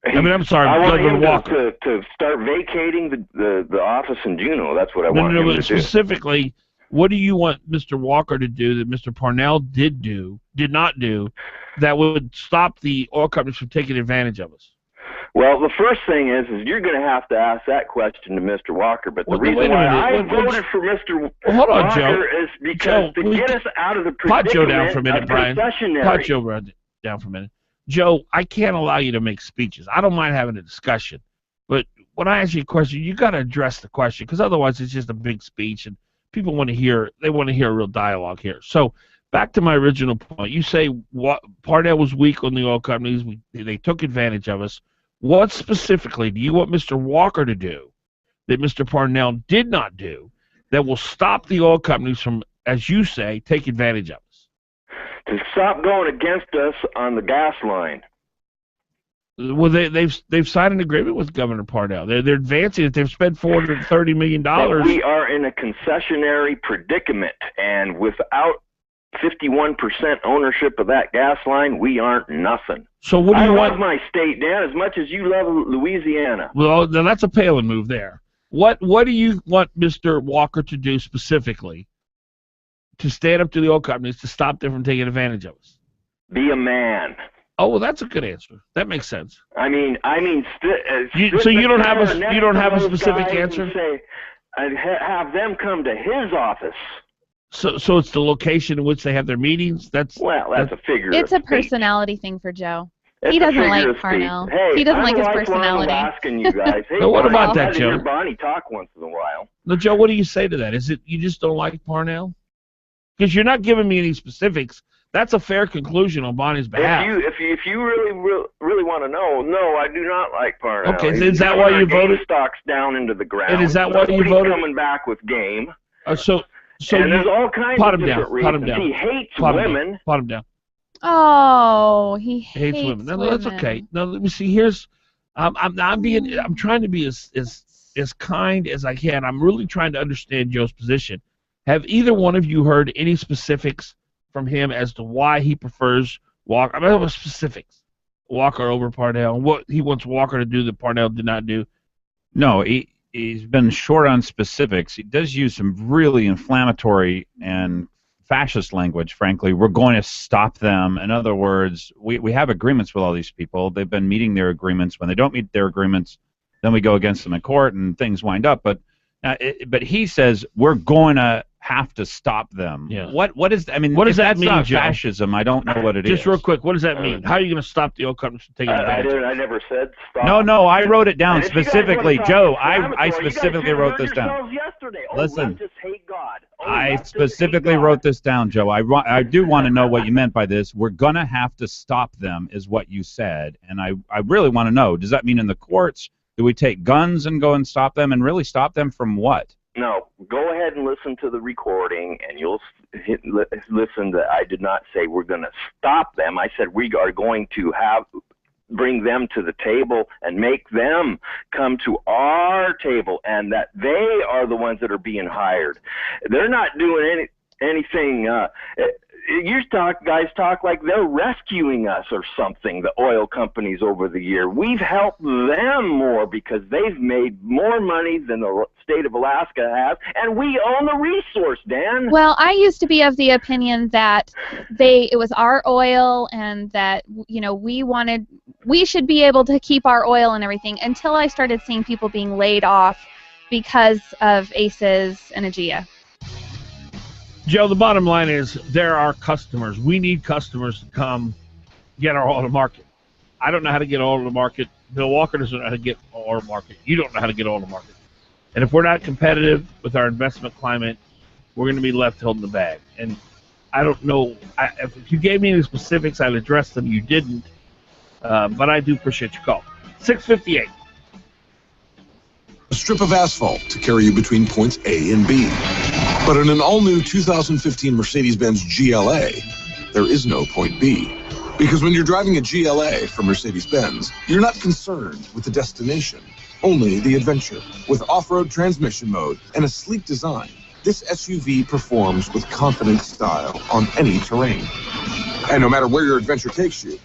I mean, I'm sorry, I want Governor him Walker. to start vacating the office in Juneau. That's what I want him to do. Specifically, what do you want Mr. Walker to do that Mr. Parnell did not do, that would stop the oil companies from taking advantage of us? Well, the first thing is you're going to have to ask that question to Mr. Walker. But the reason why I voted for Mr. Walker is because to get us out of the predicament Pot Joe down for a minute, Brian. Pot Joe down for a minute. Joe, I can't allow you to make speeches. I don't mind having a discussion, but when I ask you a question, you got to address the question, because otherwise it's just a big speech, and people want to hear a real dialogue here. So back to my original point, you say Parnell was weak on the oil companies. They took advantage of us. What specifically do you want Mr. Walker to do that Mr. Parnell did not do that will stop the oil companies from, as you say, take advantage of us? To stop going against us on the gas line. Well, they've signed an agreement with Governor Parnell. They're advancing it. They've spent $430 million. But we are in a concessionary predicament, and without 51% ownership of that gas line, we aren't nothing. So what do you want? I love my state, Dan, as much as you love Louisiana. Well, then that's a Palin move there. What do you want Mr. Walker to do specifically to stand up to the oil companies to stop them from taking advantage of us? Be a man. Oh, well, that's a good answer. That makes sense. I mean, so you don't have a specific answer? Say, have them come to his office. So it's the location in which they have their meetings. That's a figure. It's a personality thing for Joe. He doesn't like Parnell. Hey, he doesn't like his personality. I'm asking you guys. Hey, now, what about that, Joe? I hear Bonnie talk once in a while. Now, Joe, what do you say to that? Is it you just don't like Parnell? Because you're not giving me any specifics, That's a fair conclusion on Bonnie's behalf. If you really want to know, no, I do not like Parnell. Okay, is that why you voted? Stocks down into the ground. And is that why you voted? Coming back with game. So and there's all kinds of different reasons. Pot him down. He hates Pot women. Pot him down. Oh, he hates women. No, that's okay. Now let me see. Here's, I'm trying to be as kind as I can. I'm really trying to understand Joe's position. Have either one of you heard any specifics from him as to why he prefers Walker? I mean, what specifics? Walker over Parnell, and what he wants Walker to do that Parnell did not do. No, he's been short on specifics. He does use some really inflammatory and fascist language, frankly. We're going to stop them. In other words, we have agreements with all these people. They've been meeting their agreements. When they don't meet their agreements, then we go against them in court and things wind up. But he says we're going to have to stop them. Yeah. What is? I mean, what does that mean, not Joe? Fascism. I don't know what it is. Just real quick, what does that mean? How are you going to stop the oil companies from taking advantage? I never said stop. No, I wrote it down And if you guys specifically, wanna Joe. talk I inflammatory, specifically you guys wrote this hurt down. yourselves yesterday. Listen. Leftists hate God. I specifically wrote this down, Joe. I do want to know what you meant by this. We're going to have to stop them, is what you said. And I really want to know, does that mean in the courts? Do we take guns and go and stop them? And really stop them from what? No, go ahead and listen to the recording, and you'll listen that I did not say we're going to stop them. I said we are going to bring them to the table and make them come to our table, and that they are the ones that are being hired. They're not doing anything. You guys talk like they're rescuing us or something, the oil companies over the year. We've helped them more because they've made more money than the state of Alaska has, and we own the resource, Dan. Well, I used to be of the opinion that it was our oil and that, you know, we should be able to keep our oil and everything, until I started seeing people being laid off because of ACES and AGEA. Joe, the bottom line is there are customers. We need customers to come get our oil to market. I don't know how to get oil to market. Bill Walker doesn't know how to get oil to market. You don't know how to get oil to market. And if we're not competitive with our investment climate, we're going to be left holding the bag. And I don't know. If you gave me any specifics, I'd address them. You didn't. But I do appreciate your call. 658. A strip of asphalt to carry you between points A and B. But in an all-new 2015 Mercedes-Benz GLA, there is no point B. Because when you're driving a GLA from Mercedes-Benz, you're not concerned with the destination, only the adventure. With off-road transmission mode and a sleek design, this SUV performs with confident style on any terrain. And no matter where your adventure takes you,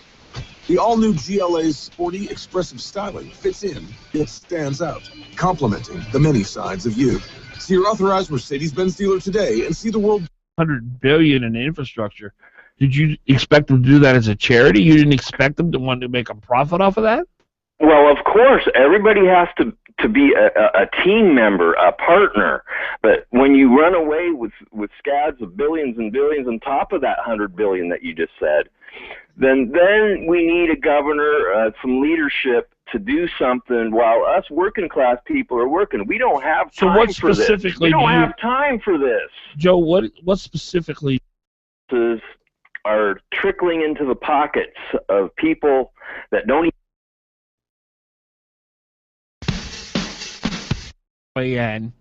the all-new GLA's sporty, expressive styling fits in, yet stands out, complementing the many sides of you. See your authorized Mercedes-Benz dealer today and see the world. $100 billion in infrastructure. Did you expect them to do that as a charity? You didn't expect them to want to make a profit off of that? Well, of course, everybody has to be a team member, a partner. But when you run away with scads of billions and billions on top of that $100 billion that you just said, then we need a governor, some leadership to do something while us working class people are working. We don't have time what for this. specifically We don't have time for this. Joe, what specifically are trickling into the pockets of people that don't KOAN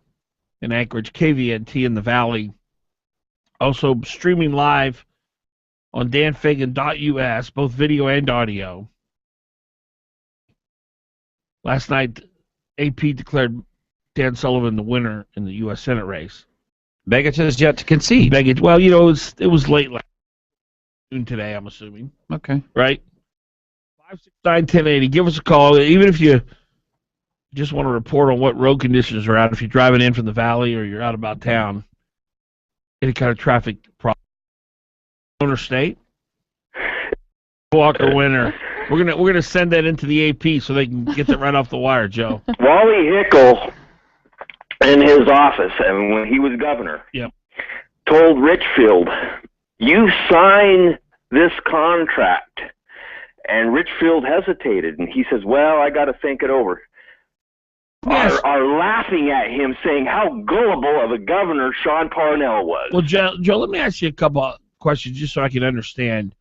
in Anchorage, KVNT in the Valley. Also streaming live on danfagan.us, both video and audio. Last night, AP declared Dan Sullivan the winner in the U.S. Senate race. Begich has yet to concede. Begich, well, you know, it was late last noon today, I'm assuming. Okay. Right? 569-1080. Give us a call. Even if you just want to report on what road conditions are out, if you're driving in from the valley or you're out about town, any kind of traffic problem. Interstate. Walker winner. We're gonna send that into the AP so they can get that right off the wire, Joe. Wally Hickel in his office, and when he was governor, told Richfield, "You sign this contract." And Richfield hesitated, and he says, "Well, I got to think it over." Yes. Are laughing at him, saying how gullible of a governor Sean Parnell was. Well, Joe, let me ask you a couple questions just so I can understand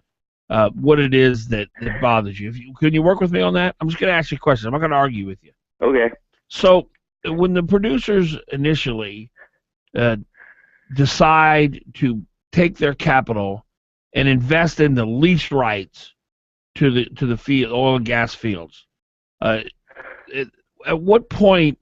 what it is that bothers you. Can you work with me on that? I'm just going to ask you questions. I'm not going to argue with you. Okay. So when the producers initially decide to take their capital and invest in the lease rights to the field, oil and gas fields, at what point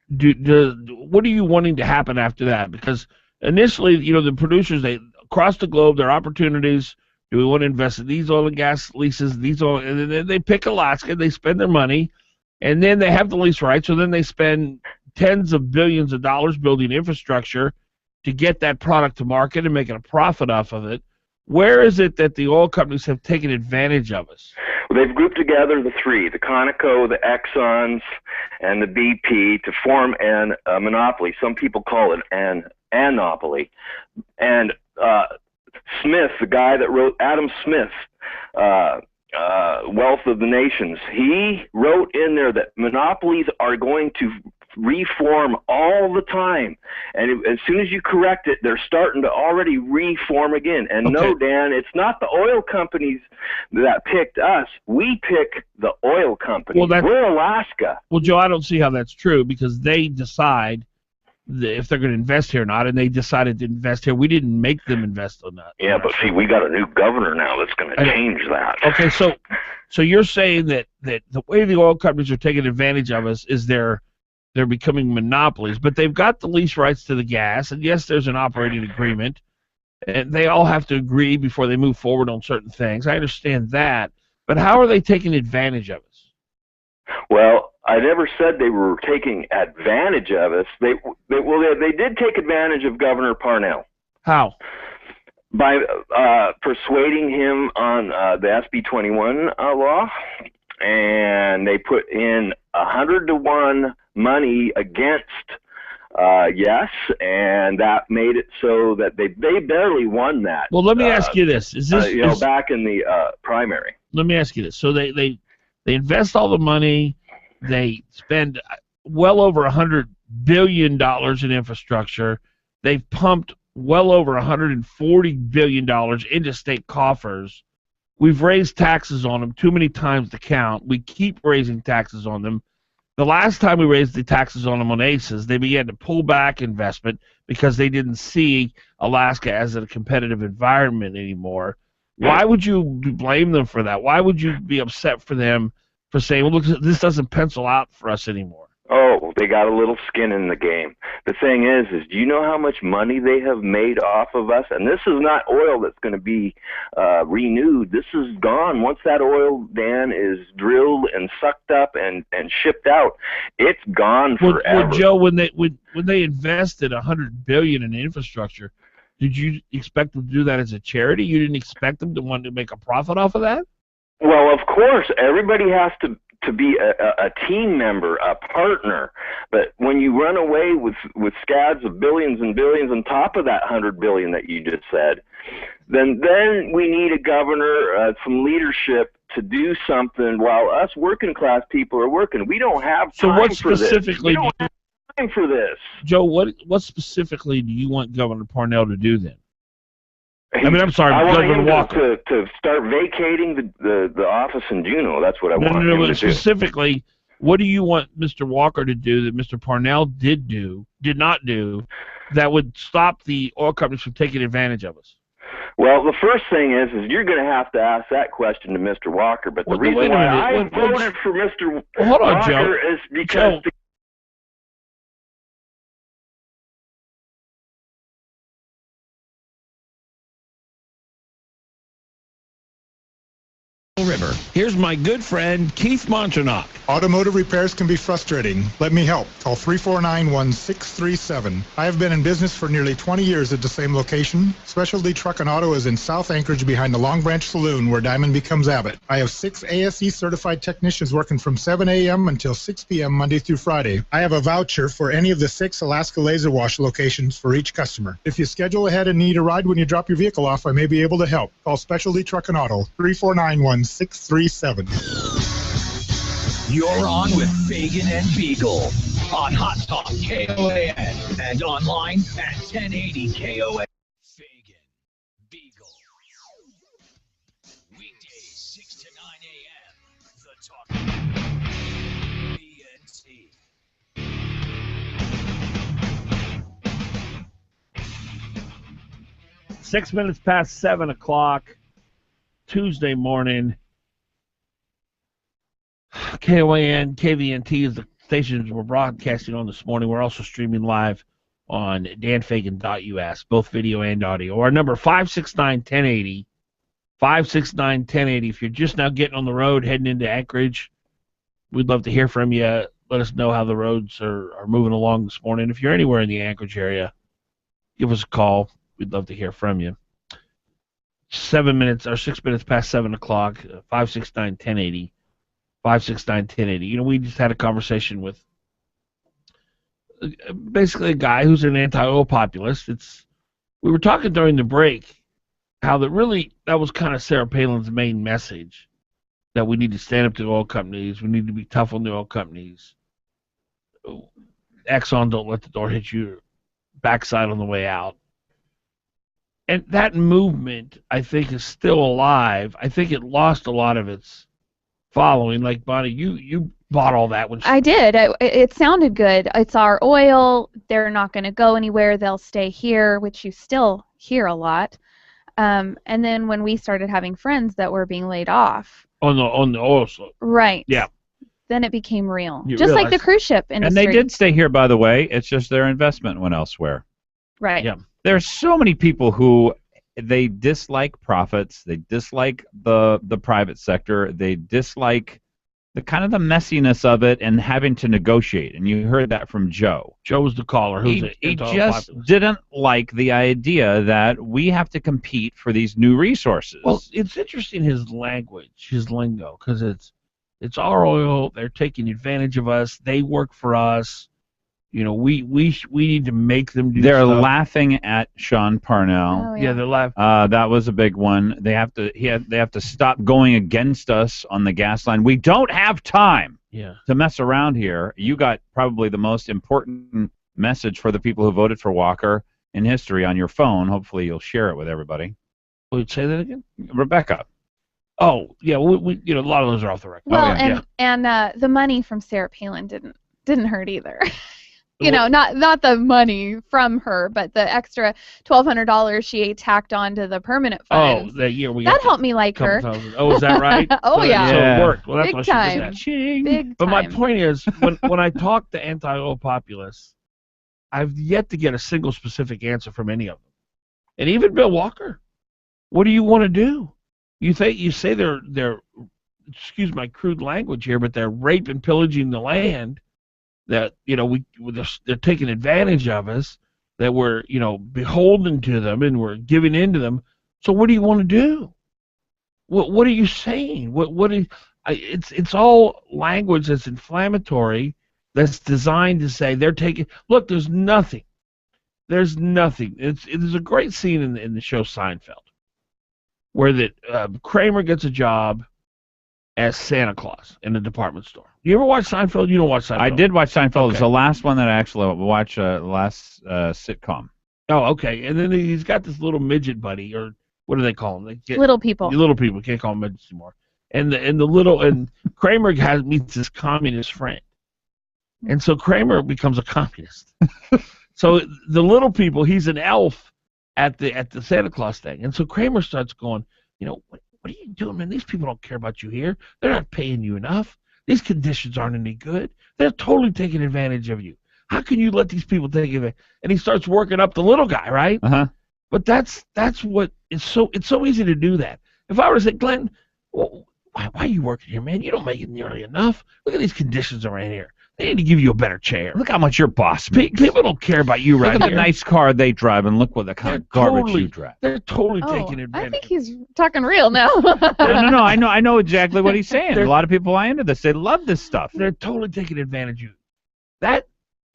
what are you wanting to happen after that? Because initially, the producers, across the globe, their opportunities. Do we want to invest in these oil and gas leases? And then they pick Alaska. They spend their money, and then they have the lease rights. So then they spend tens of billions of dollars building infrastructure to get that product to market and making a profit off of it. Where is it that the oil companies have taken advantage of us? Well, they've grouped together the three, the Conoco, the Exxons, and the BP to form a monopoly. Some people call it an anopoly. And Smith, the guy that wrote Adam Smith, Wealth of the Nations, he wrote in there that monopolies are going to reform all the time, and as soon as you correct it, they're starting to already reform again. And Okay. No, Dan, it's not the oil companies that picked us. We pick the oil companies. We're Alaska. Well, Joe, I don't see how that's true because they decide if they're going to invest here or not, and they decided to invest here. We didn't make them invest on that. Yeah, but see, we got a new governor now that's going to change that. Okay, so you're saying that the way the oil companies are taking advantage of us is they're becoming monopolies, but they've got the lease rights to the gas, and yes, there's an operating agreement, and they all have to agree before they move forward on certain things. I understand that, but how are they taking advantage of us? Well, I never said they were taking advantage of us. They did take advantage of Governor Parnell. How? By persuading him on the SB 21 law, and they put in 100-to-1 money against yes, and that made it so that they barely won that. Well, let me ask you this: Is this back in the primary? Let me ask you this: So they invest all the money, they spend well over $100 billion in infrastructure. They've pumped well over $140 billion into state coffers. We've raised taxes on them too many times to count. We keep raising taxes on them. The last time we raised the taxes on them on ACEs, they began to pull back investment because they didn't see Alaska as a competitive environment anymore. Why would you blame them for that? Why would you be upset for them for saying, well, look, this doesn't pencil out for us anymore? Oh, they got a little skin in the game. The thing is do you know how much money they have made off of us? And this is not oil that's going to be renewed. This is gone. Once that oil, Dan, is drilled and sucked up and shipped out, it's gone forever. Well, Joe, when they invested $100 billion in infrastructure, did you expect them to do that as a charity? You didn't expect them to want to make a profit off of that? Well, of course, everybody has to be a team member, a partner. But when you run away with scads of billions and billions on top of that $100 billion that you just said, then we need a governor, some leadership to do something while us working class people are working. We don't have time for this. We don't have time for this. Joe, what specifically do you want Governor Parnell to do then? I mean, I'm sorry, I want Governor him Walker. to start vacating the office in Juneau. That's what I want him to do. Specifically, what do you want Mr. Walker to do that Mr. Parnell did not do, that would stop the oil companies from taking advantage of us? Well, the first thing is you're going to have to ask that question to Mr. Walker. But the reason why I voted for Mr. Walker is because River. Here's my good friend Keith Montronock. Automotive repairs can be frustrating. Let me help. Call 349-1637. I have been in business for nearly 20 years at the same location. Specialty Truck and Auto is in South Anchorage behind the Long Branch Saloon where Diamond becomes Abbott. I have 6 ASE certified technicians working from 7 a.m. until 6 p.m. Monday through Friday. I have a voucher for any of the 6 Alaska Laser Wash locations for each customer. If you schedule ahead and need a ride when you drop your vehicle off, I may be able to help. Call Specialty Truck and Auto 349-1637. You're on with Fagan and Biegel on Hot Talk KOAN and online at 1080 KOAN. Fagan Biegel. 6 minutes past 7 o'clock, Tuesday morning. KOAN, KVNT is the stations we're broadcasting on this morning. We're also streaming live on danfagan.us, both video and audio. Our number 569-1080, 569-1080. If you're just now getting on the road heading into Anchorage, we'd love to hear from you. Let us know how the roads are moving along this morning. If you're anywhere in the Anchorage area, give us a call. We'd love to hear from you. 6 minutes past 7 o'clock, 569-1080, 569-1080. You know, we just had a conversation with basically a guy who's an anti-oil populist. We were talking during the break how that was kind of Sarah Palin's main message, that we need to stand up to the oil companies. We need to be tough on the oil companies. Exxon, don't let the door hit your backside on the way out. And that movement, I think, is still alive. I think it lost a lot of its following. Like, Bonnie, you bought all that. I did. It sounded good. It's our oil. They're not going to go anywhere. They'll stay here, which you still hear a lot. And then when we started having friends that were being laid off. On the oil slope. Right. Yeah. Then it became real. You just realize, like the cruise ship industry. And they did stay here, by the way. It's just their investment went elsewhere. Right. Yeah. There's so many people who they dislike profits. They dislike the private sector. They dislike the kind of the messiness of it and having to negotiate. And you heard that from Joe. Joe was the caller. He just didn't like the idea that we have to compete for these new resources. Well, it's interesting, his language, his lingo, because it's our oil. They're taking advantage of us. They work for us. You know, we need to make them do They're stuff. laughing at Sean Parnell. Oh, Yeah, they're laughing. That was a big one. They have to stop going against us on the gas line. We don't have time to mess around here. You got probably the most important message for the people who voted for Walker in history on your phone. Hopefully you'll share it with everybody. Will you say that again? Rebecca. Oh, yeah, we a lot of those are off the record. Well, and the money from Sarah Palin didn't hurt either. You know, not the money from her, but the extra $1,200 she tacked onto the permanent funds. Oh, that year that helped me like her. Oh, is that right? Oh, so, yeah. So it worked. Well, that's Big why time. she did that. Big But my time. point is, when I talk to anti-oil populists, I've yet to get a single specific answer from any of them. And even Bill Walker, what do you want to do? You say they're excuse my crude language here, but they're rape and pillaging the land. That, you know, they're taking advantage of us, that we're, you know, beholden to them and we're giving in to them. So what do you want to do? What are you saying? It's all language that's inflammatory, that's designed to say they're taking. Look, there's nothing. There's nothing. There's a great scene in the show Seinfeld, where that Kramer gets a job as Santa Claus in a department store. You ever watch Seinfeld? You don't watch Seinfeld? I did watch Seinfeld. Okay. It was the last one that I actually watched, last sitcom. Oh, okay. And then he's got this little midget buddy, or what do they call them? Little people. Little people. Can't call them midgets anymore. And Kramer meets this communist friend. And so Kramer becomes a communist. So the little people, he's an elf at the Santa Claus thing. And so Kramer starts going, you know, what are you doing, man? These people don't care about you here. They're not paying you enough. These conditions aren't any good. They're totally taking advantage of you. How can you let these people take advantage? And he starts working up the little guy, right? Uh-huh. But that's what it's so easy to do that. If I were to say, Glenn, well, why are you working here, man? You don't make it nearly enough. Look at these conditions around here. They need to give you a better chair. Look how much your boss makes. People don't care about you right Look at here. the nice car they drive, and look what the kind of garbage you drive. They're totally taking I advantage. think he's talking real now. No. I know exactly what he's saying. A lot of people buy into this. They love this stuff. They're totally taking advantage of you.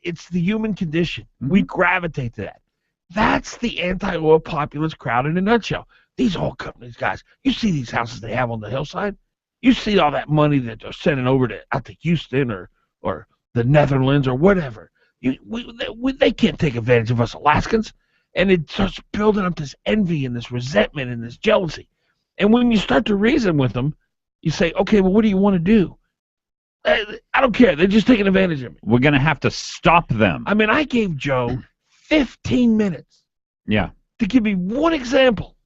It's the human condition. We gravitate to that. That's the anti-oil populist crowd in a nutshell. These oil companies, guys, you see these houses they have on the hillside? You see all that money that they're sending over out to Houston or the Netherlands or whatever. They can't take advantage of us Alaskans. And it starts building up this envy and this resentment and this jealousy. And when you start to reason with them, you say, okay, well, what do you want to do? I don't care. They're just taking advantage of me. We're going to have to stop them. I mean, I gave Joe 15 minutes. Yeah. to give me one example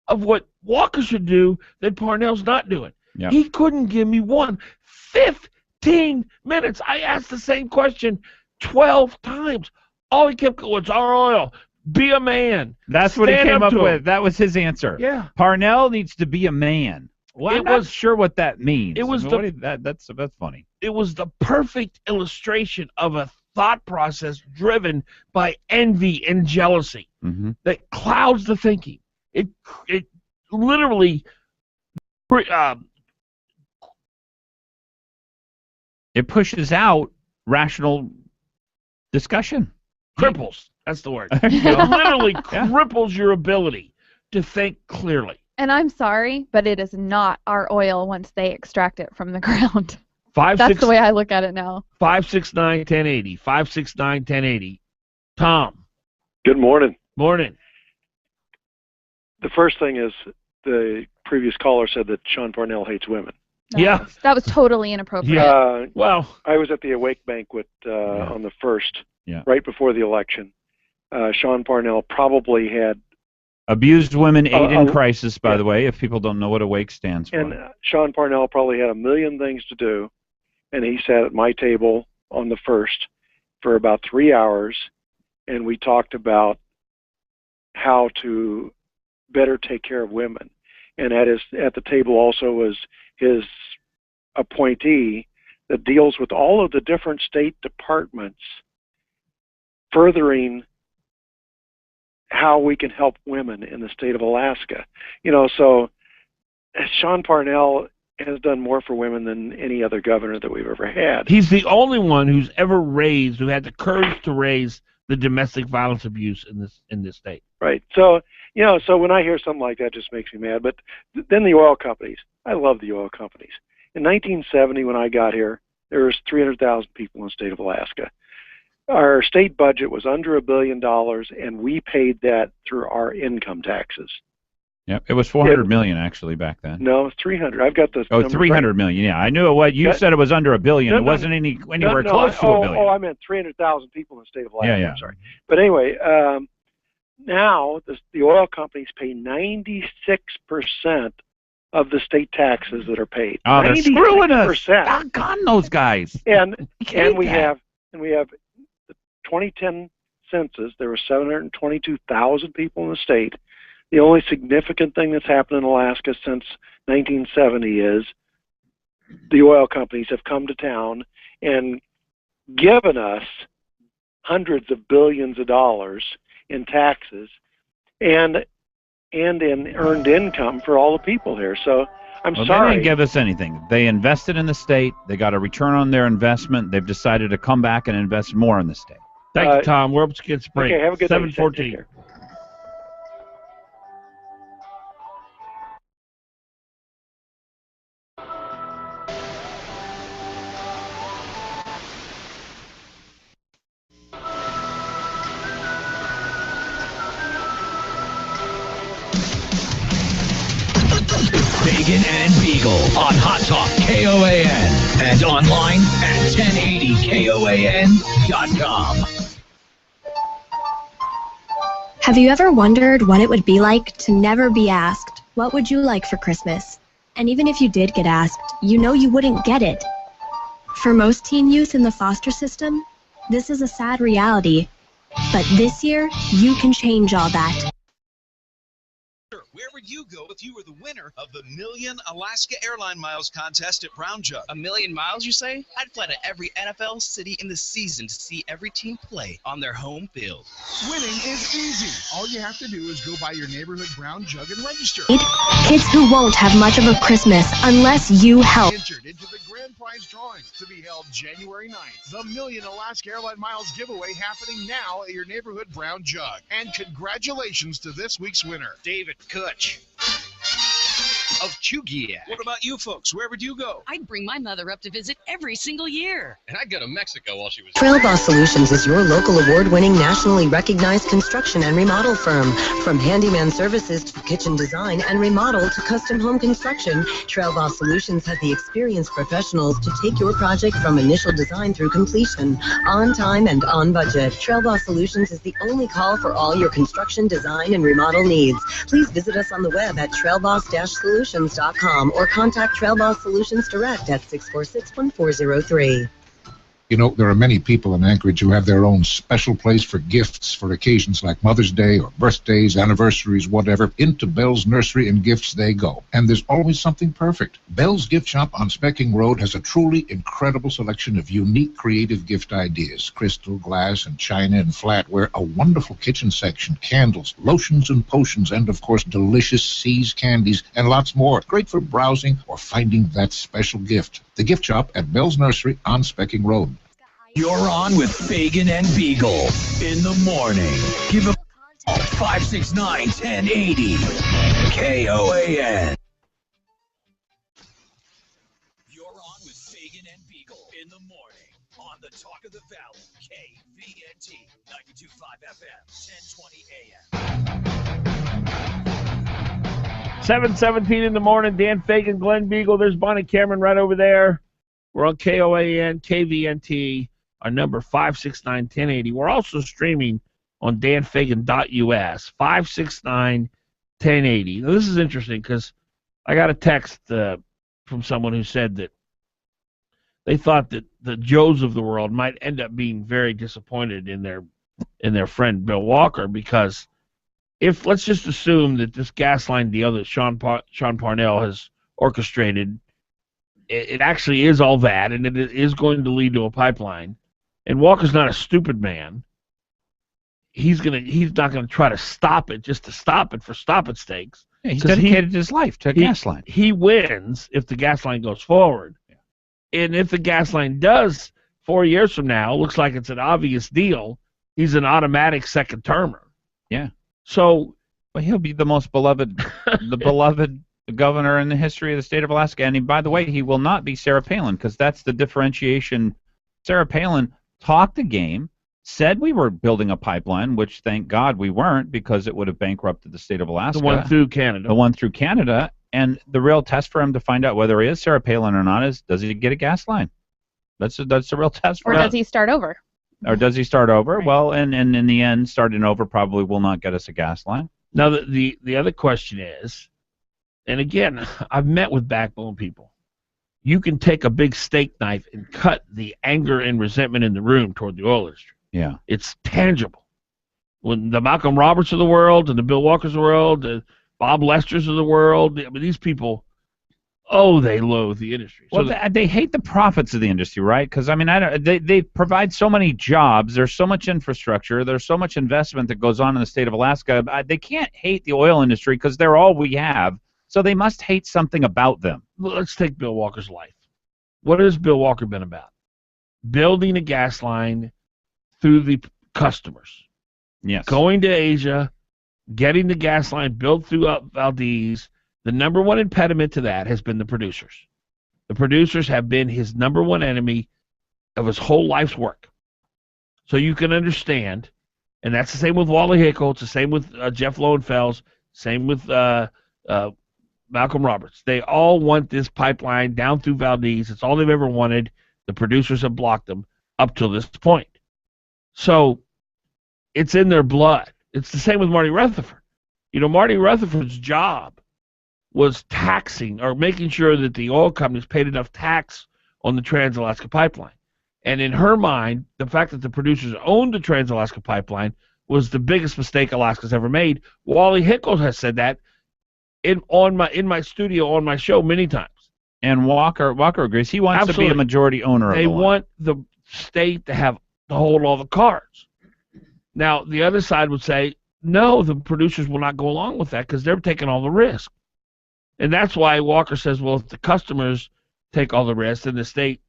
of what Walker should do that Parnell's not doing. Yep. He couldn't give me one. 15 minutes. I asked the same question 12 times. All he kept going, it's our oil. Be a man. That's what he Stand came up to with. him. That was his answer. Yeah. Parnell needs to be a man. Well, I'm not sure what that means. It was that's funny. It was the perfect illustration of a thought process driven by envy and jealousy that clouds the thinking. It literally it pushes out rational discussion. Cripples. That's the word. It literally cripples your ability to think clearly. And I'm sorry, but it is not our oil once they extract it from the ground. That's the way I look at it now. 569-1080. 569-1080. Tom. Good morning. Morning. The first thing is the previous caller said that Sean Parnell hates women. No, yeah. That was totally inappropriate. Well, I was at the Awake banquet on the 1st, right before the election. Sean Parnell probably had abused women aid in crisis, by the way, if people don't know what Awake stands for. And Sean Parnell probably had a million things to do, and he sat at my table on the 1st for about 3 hours, and we talked about how to better take care of women. And at the table also was his appointee that deals with all of the different state departments furthering how we can help women in the state of Alaska. So Sean Parnell has done more for women than any other governor that we've ever had. He's the only one who had the courage to raise the domestic violence abuse in this state. Right. So, so when I hear something like that, it just makes me mad. But then the oil companies. I love the oil companies. In 1970, when I got here, there was 300,000 people in the state of Alaska. Our state budget was under $1 billion, and we paid that through our income taxes. Yep, it was 400 million actually back then. No, 300. I've got the 300 million. Yeah, I knew it. You said it was under $1 billion. It wasn't anywhere close to $1 billion. Oh, I meant 300,000 people in the state of Alaska. Yeah. I'm sorry. But anyway, now the oil companies pay 96% of the state taxes that are paid. Oh, they're screwing us. 96%. Doggone those guys. And we have the 2010 census. There were 722,000 people in the state. The only significant thing that's happened in Alaska since 1970 is the oil companies have come to town and given us hundreds of billions of dollars in taxes and in earned income for all the people here. So I'm sorry. They didn't give us anything. They invested in the state. They got a return on their investment. They've decided to come back and invest more in the state. Thank you, Tom. We're up against break. Okay, have a good day. 7:14. Fagan and Biegel on Hot Talk KOAN and online at 1080KOAN.com. Have you ever wondered what it would be like to never be asked, what would you like for Christmas? And even if you did get asked, you know you wouldn't get it. For most teen youth in the foster system, this is a sad reality. But this year, you can change all that. Where would you go if you were the winner of the Million Alaska Airline Miles contest at Brown Jug? A million miles, you say? I'd fly to every NFL city in the season to see every team play on their home field. Winning is easy. All you have to do is go by your neighborhood Brown Jug and register. Kids who won't have much of a Christmas unless you help. Entered into the grand prize drawing to be held January 9th. The Million Alaska Airline Miles giveaway happening now at your neighborhood Brown Jug. And congratulations to this week's winner, David Kutch. of Chugia. What about you folks? Where would you go? I'd bring my mother up to visit every single year. And I'd go to Mexico while she was Trail Boss Solutions is your local award-winning, nationally recognized construction and remodel firm. From handyman services to kitchen design and remodel to custom home construction, Trail Boss Solutions has the experienced professionals to take your project from initial design through completion, on time and on budget. Trail Boss Solutions is the only call for all your construction, design, and remodel needs. Please visit us on the web at trailboss-solutions.com or contact Trail Boss Solutions Direct at 646-1403. You know, there are many people in Anchorage who have their own special place for gifts for occasions like Mother's Day or birthdays, anniversaries, whatever. Into Bell's Nursery and Gifts they go. And there's always something perfect. Bell's Gift Shop on Specking Road has a truly incredible selection of unique creative gift ideas. Crystal, glass, and china and flatware, a wonderful kitchen section, candles, lotions and potions, and of course delicious See's candies, and lots more. Great for browsing or finding that special gift. The Gift Shop at Bell's Nursery on Specking Road. You're on with Fagan and Biegel in the morning. Give them 569-1080. KOAN. You're on with Fagan and Biegel in the morning on the Talk of the Valley. KVNT 92.5 FM, 1020 AM. 7:17 in the morning. Dan Fagan, Glen Biegel. There's Bonnie Cameron right over there. We're on KOAN, KVNT. Our number 569-1080. We're also streaming on danfagan.us, 569-1080. Now, this is interesting because I got a text from someone who said that they thought that the Joes of the world might end up being very disappointed in their friend Bill Walker, because if, let's just assume that this gas line deal that Sean Parnell has orchestrated, it actually is all that, and it is going to lead to a pipeline. And Walker's not a stupid man. He's not gonna try to stop it just to stop it for stopping stakes. Yeah, he's dedicated his life to a gas line. He wins if the gas line goes forward. Yeah. And if the gas line does 4 years from now, looks like it's an obvious deal, he's an automatic second termer. Yeah. So, but he'll be the most beloved beloved governor in the history of the state of Alaska. And by the way, he will not be Sarah Palin, because that's the differentiation. Sarah Palin talked the game, said we were building a pipeline, which thank God we weren't, because it would have bankrupted the state of Alaska. The one through Canada. The one through Canada. And the real test for him to find out whether he is Sarah Palin or not is, does he get a gas line? That's the real test for him. Or does he start over? Or does he start over? Right. Well, and in the end, starting over probably will not get us a gas line. Now, the other question is, and again, I've met with backbone people. You can take a big steak knife and cut the anger and resentment in the room toward the oil industry. Yeah. It's tangible. When the Malcolm Roberts of the world and the Bill Walkers of the world, the Bob Lesters of the world, I mean, these people, they loathe the industry. Well, they hate the profits of the industry, right? Because, I mean, they provide so many jobs. There's so much infrastructure. There's so much investment that goes on in the state of Alaska. They can't hate the oil industry because they're all we have. So they must hate something about them. Let's take Bill Walker's life. What has Bill Walker been about? Building a gas line through the customers. Yes. Going to Asia, getting the gas line built through Valdez. The number one impediment to that has been the producers. The producers have been his number one enemy of his whole life's work. So you can understand, and that's the same with Wally Hickel. It's the same with Jeff Lowenfels. Same with Malcolm Roberts. They all want this pipeline down through Valdez. It's all they've ever wanted. The producers have blocked them up to this point. So it's in their blood. It's the same with Marty Rutherford. You know, Marty Rutherford's job was taxing or making sure that the oil companies paid enough tax on the Trans-Alaska Pipeline. And in her mind, the fact that the producers owned the Trans-Alaska Pipeline was the biggest mistake Alaska's ever made. Wally Hickel has said that in my studio on my show many times. And Walker agrees. He wants Absolutely. to be a majority owner of the line. They want the state to hold all the cards. Now, the other side would say, no, the producers will not go along with that because they're taking all the risk. And that's why Walker says, well, if the customers take all the risk, then the state,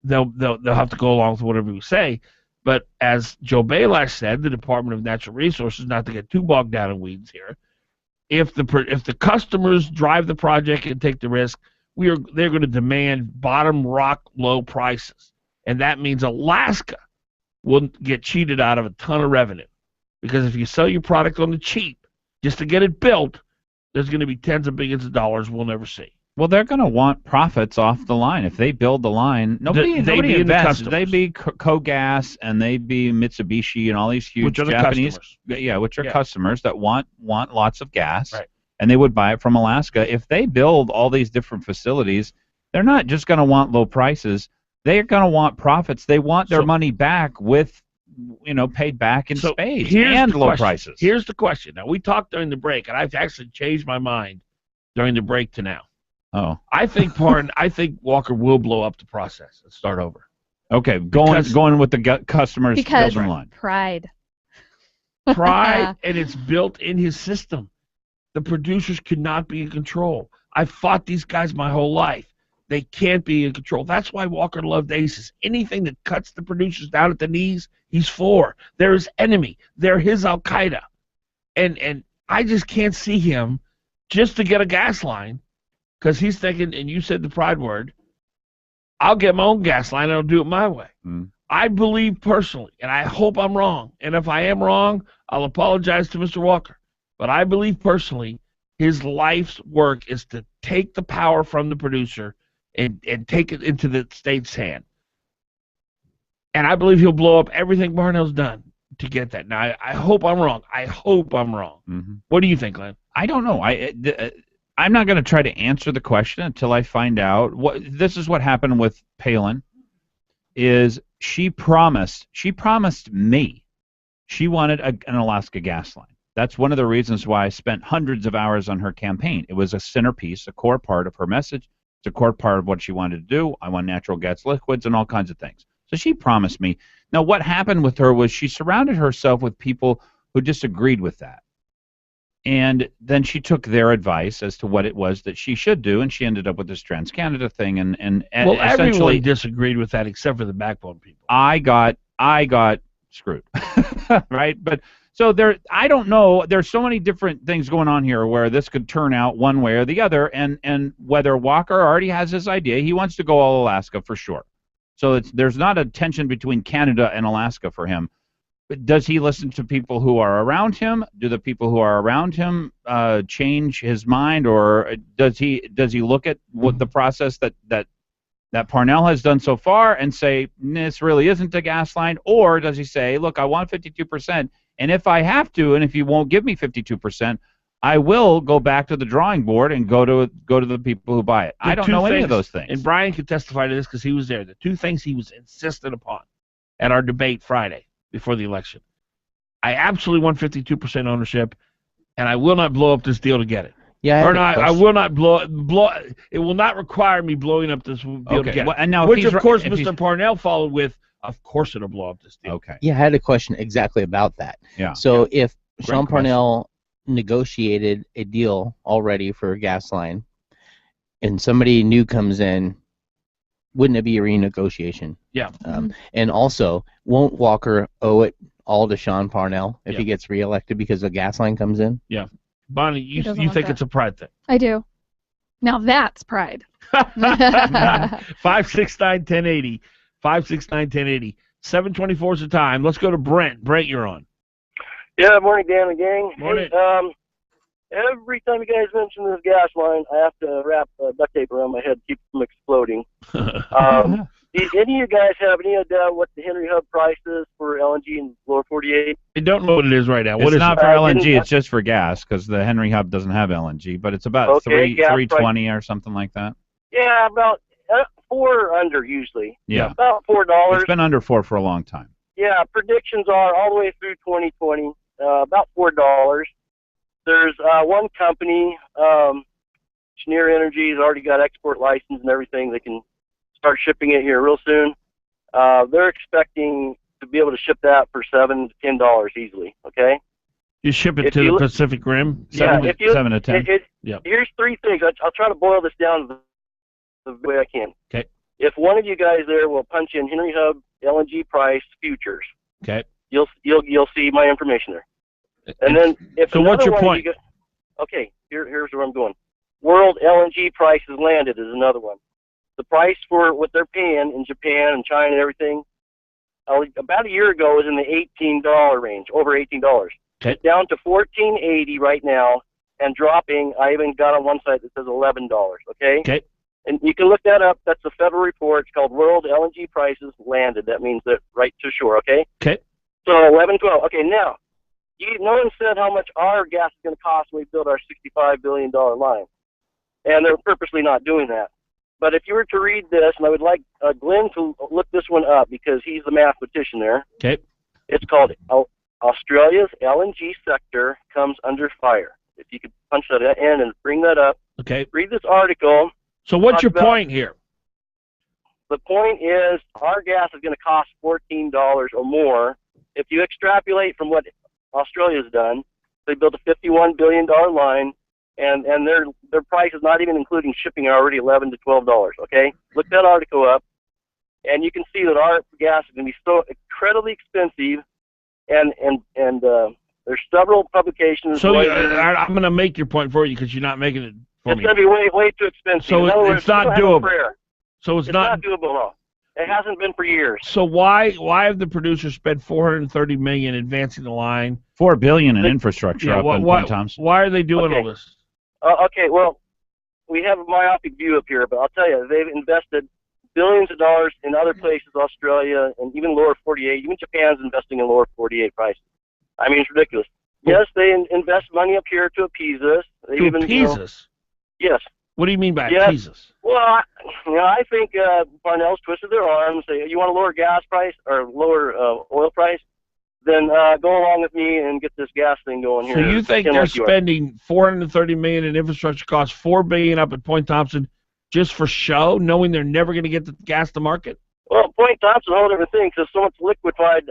they'll have to go along with whatever we say. But as Joe Balash said, the Department of Natural Resources, not to get too bogged down in weeds here, if the customers drive the project and take the risk, they're going to demand bottom rock low prices, and that means Alaska will get cheated out of a ton of revenue, because if you sell your product on the cheap just to get it built, there's going to be tens of billions of dollars we'll never see. Well, they're going to want profits off the line. If they build the line, nobody invests. They be KOGAS and they be Mitsubishi and all these huge Japanese, which are customers that want lots of gas, right. And they would buy it from Alaska. If they build all these different facilities, they're not just going to want low prices. They're going to want profits. They want their money back with, paid back in spades and low prices. Here's the question. Now, we talked during the break, and I've actually changed my mind during the break to now. Oh, I think Walker will blow up the process and start over. Okay, going with the customers building line. Pride, and it's built in his system. The producers cannot be in control. I've fought these guys my whole life. They can't be in control. That's why Walker loved aces. Anything that cuts the producers down at the knees, he's for. They're his enemy. They're his Al Qaeda, and I just can't see him just to get a gas line. Because he's thinking, and you said the pride word, I'll get my own gas line and I'll do it my way. I believe personally, and I hope I'm wrong, and if I am wrong, I'll apologize to Mr. Walker, but I believe personally his life's work is to take the power from the producer and take it into the state's hand. And I believe he'll blow up everything Barnell's done to get that. Now, I hope I'm wrong. Mm-hmm. What do you think, Glenn? I don't know. I'm not going to try to answer the question until I find out. This is what happened with Palin. Is she promised me she wanted an Alaska gas line. That's one of the reasons why I spent hundreds of hours on her campaign. It was a centerpiece, a core part of her message. It's a core part of what she wanted to do. I want natural gas liquids and all kinds of things. So she promised me. Now, what happened with her was she surrounded herself with people who disagreed with that. And then she took their advice as to what it was that she should do, and she ended up with this TransCanada thing. And well, essentially, everyone disagreed with that except for the backbone people. I got screwed, right? But so I don't know. There's so many different things going on here where this could turn out one way or the other. And whether Walker already has his idea, he wants to go all Alaska for sure. So there's not a tension between Canada and Alaska for him. But does he listen to people who are around him? Do the people who are around him change his mind, or does he look at what the process that Parnell has done so far and say this really isn't a gas line, or does he say, look, I want 52%, and if I have to, and if you won't give me 52%, I will go back to the drawing board and go to the people who buy it. I don't know any of those things. And Brian could testify to this because he was there. The two things he was insistent upon at our debate Friday before the election: I absolutely want 52% ownership, and I will not blow up this deal to get it. Yeah, I will not blow. It will not require me blowing up this deal to get it. And now, which of course Mr. Parnell followed with, of course it'll blow up this deal. Okay. Yeah, I had a question exactly about that. Yeah. So if Sean Parnell negotiated a deal already for a gas line, and somebody new comes in, wouldn't it be a renegotiation? Yeah. And also, won't Walker owe it all to Sean Parnell if he gets reelected because a gas line comes in? Yeah. Bonnie, you think it's a pride thing? I do. Now that's pride. 569-1080. 569-1080. 7:24 is the time. Let's go to Brent. Brent, you're on. Yeah, morning, Dan and gang. Morning. Hey, every time you guys mention this gas line, I have to wrap duct tape around my head to keep it from exploding. Do any of you guys have any idea what the Henry Hub price is for LNG in lower 48? I don't know what it is right now. It's not for LNG. It's just for gas because the Henry Hub doesn't have LNG, but it's about $3.20 or something like that. Yeah, about 4 under usually. Yeah. About $4. It's been under 4 for a long time. Yeah, predictions are all the way through 2020, about $4. There's one company, Cheniere Energy, has already got export license and everything. They can start shipping it here real soon. They're expecting to be able to ship that for $7 to $10 easily. Okay. You ship it to the Pacific Rim. 7 to 10. Here's 3 things. I'll try to boil this down the way I can. Okay. If one of you guys there will punch in Henry Hub LNG price futures, okay, you'll see my information there. And then if so what's your point? Okay, here's where I'm going. World LNG prices landed is another one. The price for what they're paying in Japan and China and everything, about a year ago was in the $18 range, over $18. Okay. It's down to $14.80 right now and dropping. I even got on one site that says $11. Okay. Okay. And you can look that up. That's a federal report. It's called World LNG Prices Landed. That means that right to shore. Okay. Okay. So 11, 12. Okay. Now, no one said how much our gas is going to cost when we build our $65 billion line, and they're purposely not doing that. But if you were to read this, and I would like Glenn to look this one up because he's the mathematician there. Okay. It's called Australia's LNG sector comes under fire. If you could punch that in and bring that up. Okay. Read this article. So what's your point here? The point is our gas is going to cost $14 or more. If you extrapolate from what Australia's done, they built a $51 billion line, and their price is not even including shipping are already $11 to $12. Okay, look that article up, and you can see that our gas is going to be so incredibly expensive, and there's several publications. So I'm going to make your point for you because you're not making it for me. It's going to be way too expensive. So it's not doable. So it's not doable. No. It hasn't been for years. So why have the producers spent $430 million advancing the line? $4 billion in infrastructure up in Point Thompson. Why are they doing all this? Okay, well, we have a myopic view up here, but I'll tell you, they've invested billions of dollars in other places, Australia and even lower 48. Even Japan's investing in lower 48 prices. I mean, it's ridiculous. Yes, they invest money up here to appease us. Appease us? Yes. What do you mean by appease us? Well, I think Parnell's twisted their arm and say, you want a lower gas price or lower oil price? Then go along with me and get this gas thing going here. So you think they're spending $430 million in infrastructure costs, $4 billion up at Point Thompson just for show, knowing they're never going to get the gas to market? Well, Point Thompson, a whole different thing, because so much liquefied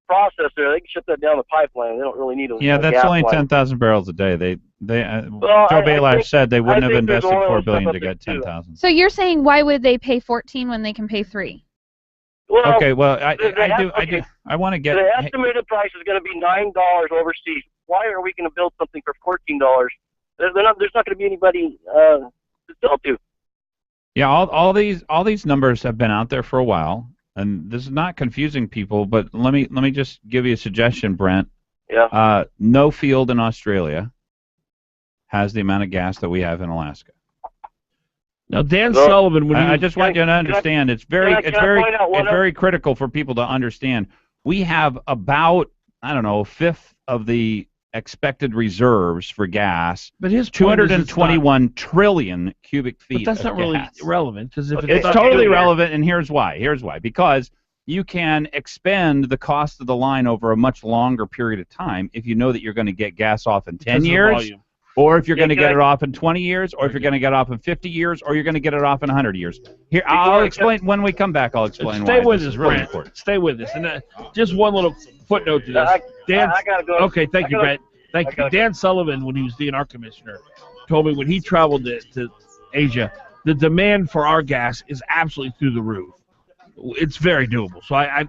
process there, they can ship that down the pipeline. They don't really need a that's gas only line. 10,000 barrels a day. Joe Balash said they wouldn't have invested $4 billion to get 10,000. So you're saying why would they pay 14 when they can pay 3? Well, okay, well, I want to get... The estimated price is going to be $9 overseas. Why are we going to build something for $14? There's not going to be anybody to sell to. Yeah, all these numbers have been out there for a while, and this is not confusing people. But let me just give you a suggestion, Brent. Yeah. No field in Australia has the amount of gas that we have in Alaska. Now, Dan Sullivan, I just want you to understand, it's very critical for people to understand. We have about, I don't know, a fifth of the expected reserves for gas. But his 221 trillion cubic feet. But that's not really relevant, because if it's totally relevant, and here's why. Because you can expend the cost of the line over a much longer period of time if you know that you're going to get gas off in 10 years. Or if you're going to get it off in 20 years, or if you're going to get it off in 50 years, or you're going to get it off in 100 years. Here, I'll explain when we come back. I'll explain why. Stay with us, really Brent. important. Stay with us. And just one little footnote to this. I gotta go. Okay, thank you, Brent. Thank you. Dan Sullivan, when he was DNR commissioner, told me when he traveled to Asia, the demand for our gas is absolutely through the roof. It's very doable. So I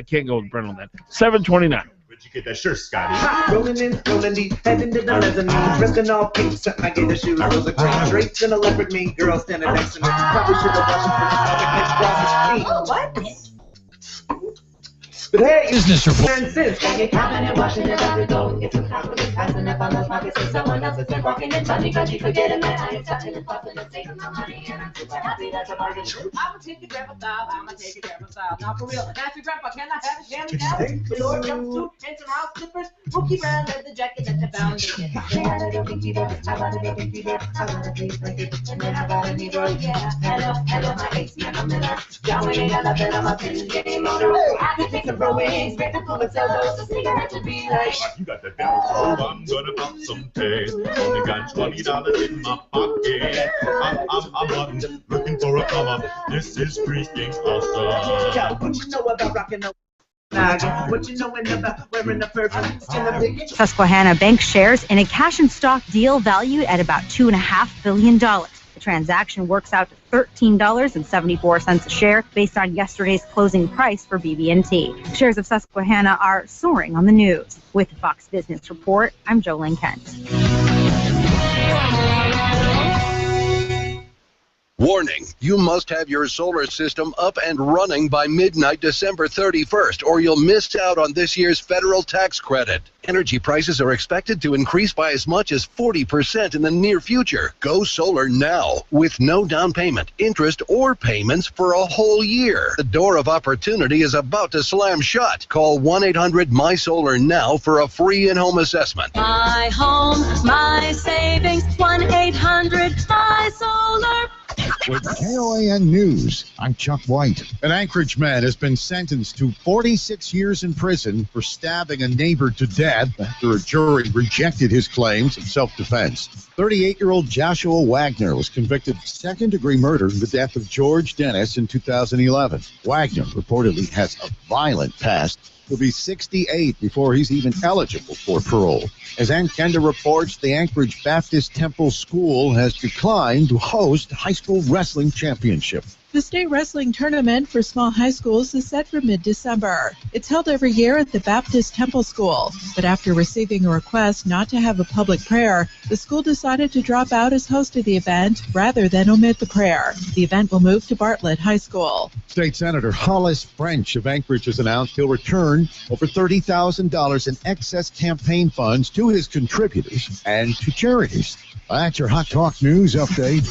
can't go with Brent on that. 729. Where'd you get that shirt, Scotty? Rolling in, rolling deep, heading to the mezzanine. Dressed in all pink, something I get the shoes. I was a green drapes and a leopard mean girl standing next to me. Probably should have washed it for the what? But hey, business report. When you're counting and washing it up, you go. It's a compliment, passing up on those pockets, and someone else has been walking and touching, cause you forget it, man. I am touching and puffing and saving my money, and I'm super happy that's a bargain. I'ma take your grandpa style, I'ma take your grandpa style. Now for real, nasty grandpa, can I have a jammy now? Velour jumpsuit and some house slippers, Mookie Brown leather jacket at the foundation. They had a little pinky dip, I got a little pinky dip, I got a face like it, and then I got a needle, yeah. Hello, my ace man, I'm in a John Wayne, I love that I'm a pin game on the road. I can take some wings, make the pull and sell those, a cigarette to be like. You got that down, so I'm gonna pop some taste. Only got $20 in my pocket. I'm hunting, looking for a come up. This is freaking awesome. Yo, what you know about rockin' a what you knowin' about wearing a perfume? Susquehanna Bank shares in a cash and stock deal valued at about $2.5 billion. The transaction works out to $13.74 a share based on yesterday's closing price for BB&T. Shares of Susquehanna are soaring on the news. With the Fox Business Report, I'm Jolene Kent. Warning, you must have your solar system up and running by midnight December 31st, or you'll miss out on this year's federal tax credit. Energy prices are expected to increase by as much as 40% in the near future. Go solar now with no down payment, interest, or payments for a whole year. The door of opportunity is about to slam shut. Call 1-800-MY-SOLAR now for a free in-home assessment. My home, my savings, 1-800-MY-SOLAR. With KOAN News, I'm Chuck White. An Anchorage man has been sentenced to 46 years in prison for stabbing a neighbor to death after a jury rejected his claims of self-defense. 38-year-old Joshua Wagner was convicted of second-degree murder in the death of George Dennis in 2011. Wagner reportedly has a violent past. He'll be 68 before he's even eligible for parole. As Ann Kenda reports, the Anchorage Baptist Temple School has declined to host high school wrestling championship. The state wrestling tournament for small high schools is set for mid-December. It's held every year at the Baptist Temple School, but after receiving a request not to have a public prayer, the school decided to drop out as host of the event rather than omit the prayer. The event will move to Bartlett High School. State Senator Hollis French of Anchorage has announced he'll return over $30,000 in excess campaign funds to his contributors and to charities. That's your Hot Talk News update.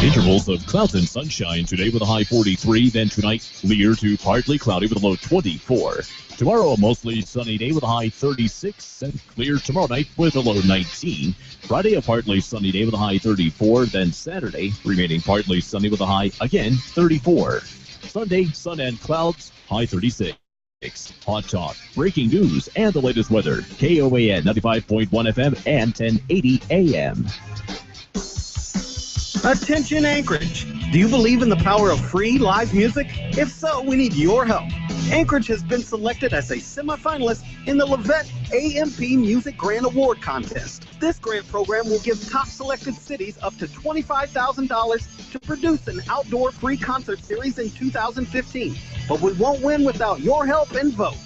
Intervals of clouds and sunshine today with a high 43. Then tonight, clear to partly cloudy with a low 24. Tomorrow, a mostly sunny day with a high 36. And clear tomorrow night with a low 19. Friday, a partly sunny day with a high 34. Then Saturday, remaining partly sunny with a high, again, 34. Sunday, sun and clouds, high 36. Hot Talk, breaking news, and the latest weather. KOAN 95.1 FM and 1080 AM. Attention Anchorage! Do you believe in the power of free live music? If so, we need your help. Anchorage has been selected as a semifinalist in the Levette AMP Music Grant Award Contest. This grant program will give top selected cities up to $25,000 to produce an outdoor free concert series in 2015. But we won't win without your help and vote.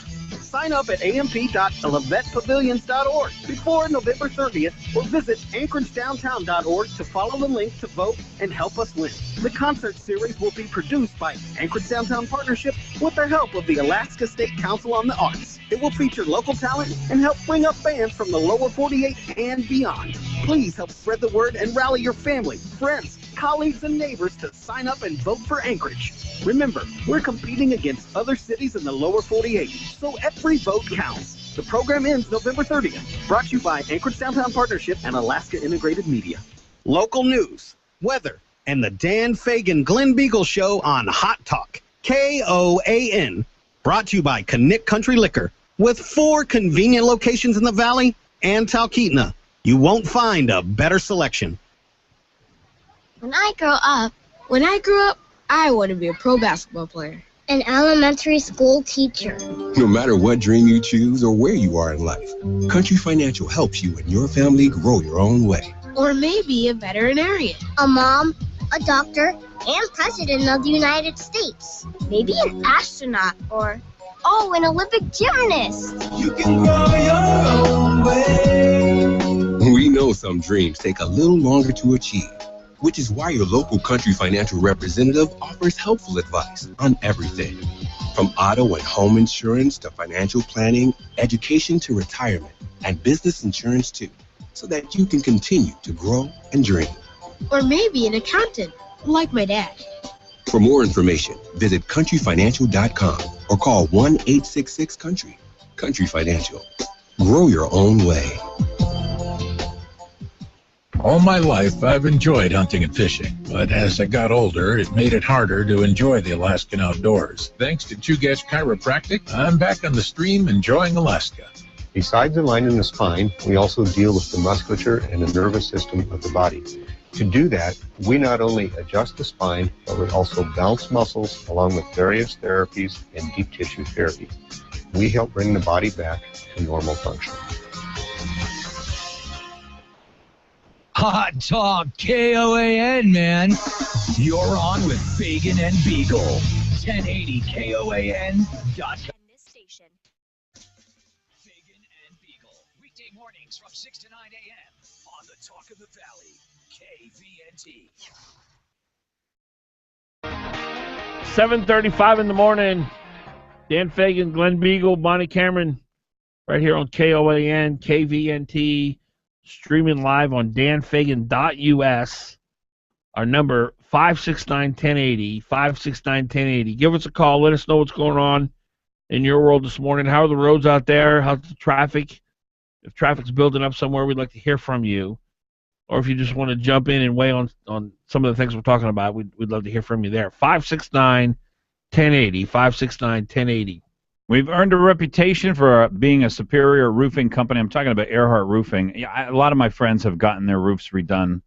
Sign up at amp.levettepavilions.org before November 30th or visit anchoragedowntown.org to follow the link to vote and help us win. The concert series will be produced by Anchorage Downtown Partnership with the help of the Alaska State Council on the Arts. It will feature local talent and help bring up bands from the lower 48 and beyond. Please help spread the word and rally your family, friends, colleagues, and neighbors to sign up and vote for Anchorage. Remember, we're competing against other cities in the lower 48, so every vote counts. The program ends November 30th. Brought to you by Anchorage Downtown Partnership and Alaska Integrated Media. Local news, weather, and the Dan Fagan Glen Biegel Show on Hot Talk. KOAN. Brought to you by Connect Country Liquor. With 4 convenient locations in the Valley and Talkeetna, you won't find a better selection. When I grew up, I want to be a pro basketball player. An elementary school teacher. No matter what dream you choose or where you are in life, Country Financial helps you and your family grow your own way. Or maybe a veterinarian. A mom, a doctor, and president of the United States. Maybe an astronaut or, an Olympic gymnast. You can grow your own way. We know some dreams take a little longer to achieve, which is why your local Country Financial representative offers helpful advice on everything, from auto and home insurance to financial planning, education to retirement, and business insurance too, so that you can continue to grow and dream. Or maybe an accountant, like my dad. For more information, visit countryfinancial.com or call 1-866-COUNTRY. Country Financial. Grow your own way. All my life, I've enjoyed hunting and fishing, but as I got older, it made it harder to enjoy the Alaskan outdoors. Thanks to Chugash Chiropractic, I'm back on the stream enjoying Alaska. Besides aligning the spine, we also deal with the musculature and the nervous system of the body. To do that, we not only adjust the spine, but we also balance muscles along with various therapies and deep tissue therapy. We help bring the body back to normal function. Hot Talk KOAN, man. You're on with Fagan and Biegel. 1080 KOAN.com. This station. Fagan and Biegel, weekday mornings from 6 to 9 a.m. on the Talk of the Valley, KVNT. 7:35 in the morning. Dan Fagan, Glen Biegel, Bonnie Cameron, right here on KOAN, KVNT, streaming live on danfagan.us. Our number, 569-1080, 569-1080. Give us a call. Let us know what's going on in your world this morning. How are the roads out there? How's the traffic? If traffic's building up somewhere, we'd like to hear from you. Or if you just want to jump in and weigh on some of the things we're talking about, we'd love to hear from you there. 569-1080, 569-1080. We've earned a reputation for being a superior roofing company. I'm talking about Earhart Roofing. Yeah, a lot of my friends have gotten their roofs redone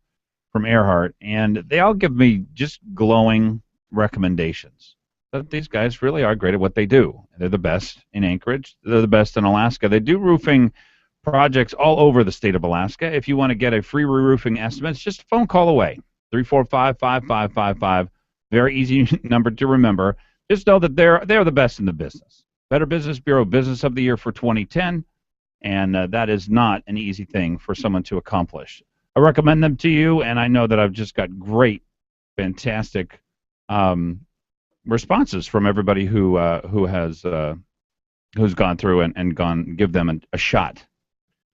from Earhart, and they all give me just glowing recommendations. But these guys really are great at what they do. They're the best in Anchorage. They're the best in Alaska. They do roofing projects all over the state of Alaska. If you want to get a free re-roofing estimate, it's just a phone call away. 345-5555. Very easy number to remember. Just know that they're the best in the business. Better Business Bureau Business of the Year for 2010, and that is not an easy thing for someone to accomplish. I recommend them to you, and I know that I've just got great, fantastic responses from everybody who's gone through and give them a shot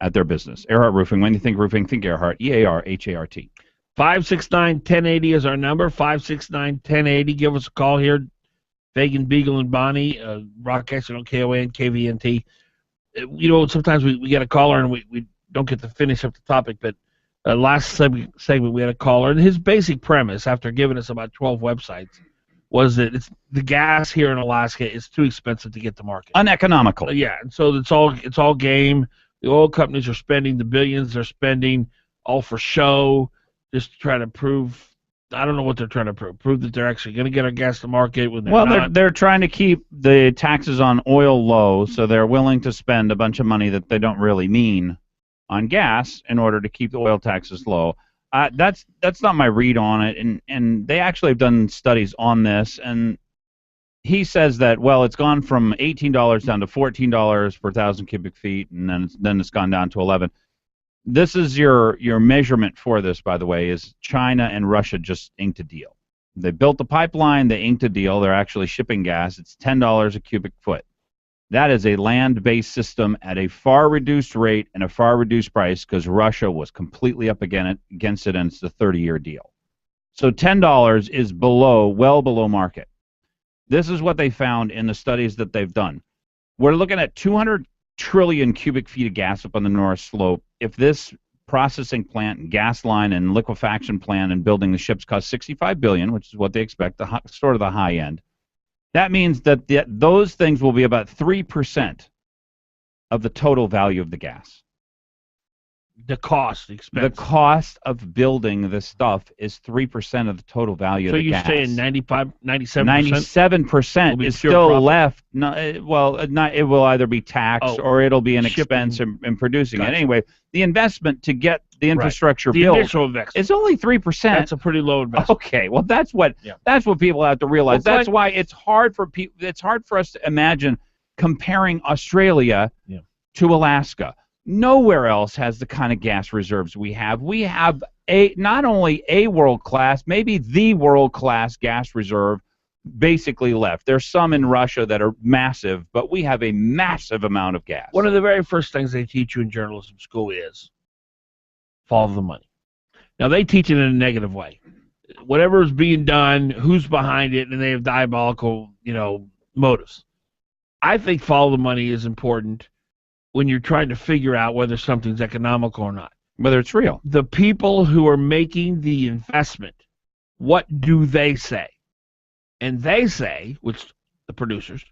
at their business. Earhart Roofing. When you think roofing, think Earhart. EARHART. 569-1080 is our number. 569-1080. Give us a call here. Fagan, Biegel, and Bonnie, broadcasting on KOAN, KVNT. You know, sometimes we get a caller and we don't get to finish up the topic, but last segment we had a caller, and his basic premise, after giving us about 12 websites, was that the gas here in Alaska is too expensive to get to market. Uneconomical. Yeah, and so it's all game. The oil companies are spending the billions they're spending all for show, just to try to prove. I don't know what they're trying to prove that they're actually going to get our gas to market when they're not. They're trying to keep the taxes on oil low, so they're willing to spend a bunch of money that they don't really mean on gas in order to keep the oil taxes low. That's not my read on it, and they actually have done studies on this, and he says that, well, it's gone from $18 down to $14 per 1,000 cubic feet, and then it's gone down to $11. This is your measurement for this, by the way, is China and Russia just inked a deal. They built the pipeline, they inked a deal, they're actually shipping gas. It's $10 a cubic foot. That is a land-based system at a far reduced rate and a far reduced price because Russia was completely up against it, and it's a 30-year deal. So $10 is well below market. This is what they found in the studies that they've done. We're looking at 200 trillion cubic feet of gas up on the North Slope. If this processing plant, gas line, and liquefaction plant and building the ships cost $65 billion, which is what they expect, sort of the high end, that means that those things will be about 3% of the total value of the gas. The cost, the expense. The cost of building this stuff is 3% of the total value of the gas. So you're saying 95, 97%? 97% is still left. It will either be taxed or it'll be an expense in producing it. Anyway, the investment to get the infrastructure built is only 3%. That's a pretty low investment. Okay, well that's what people have to realize. That's why it's hard for people. It's hard for us to imagine comparing Australia to Alaska. Nowhere else has the kind of gas reserves we have. We have not only a world-class, maybe the world-class gas reserve basically left. There's some in Russia that are massive, but we have a massive amount of gas. One of the very first things they teach you in journalism school is follow the money. Now, they teach it in a negative way. Whatever is being done, who's behind it, and they have diabolical, motives. I think follow the money is important when you're trying to figure out whether something's economical or not. Whether it's real. The people who are making the investment, what do they say? And they say, which the producers,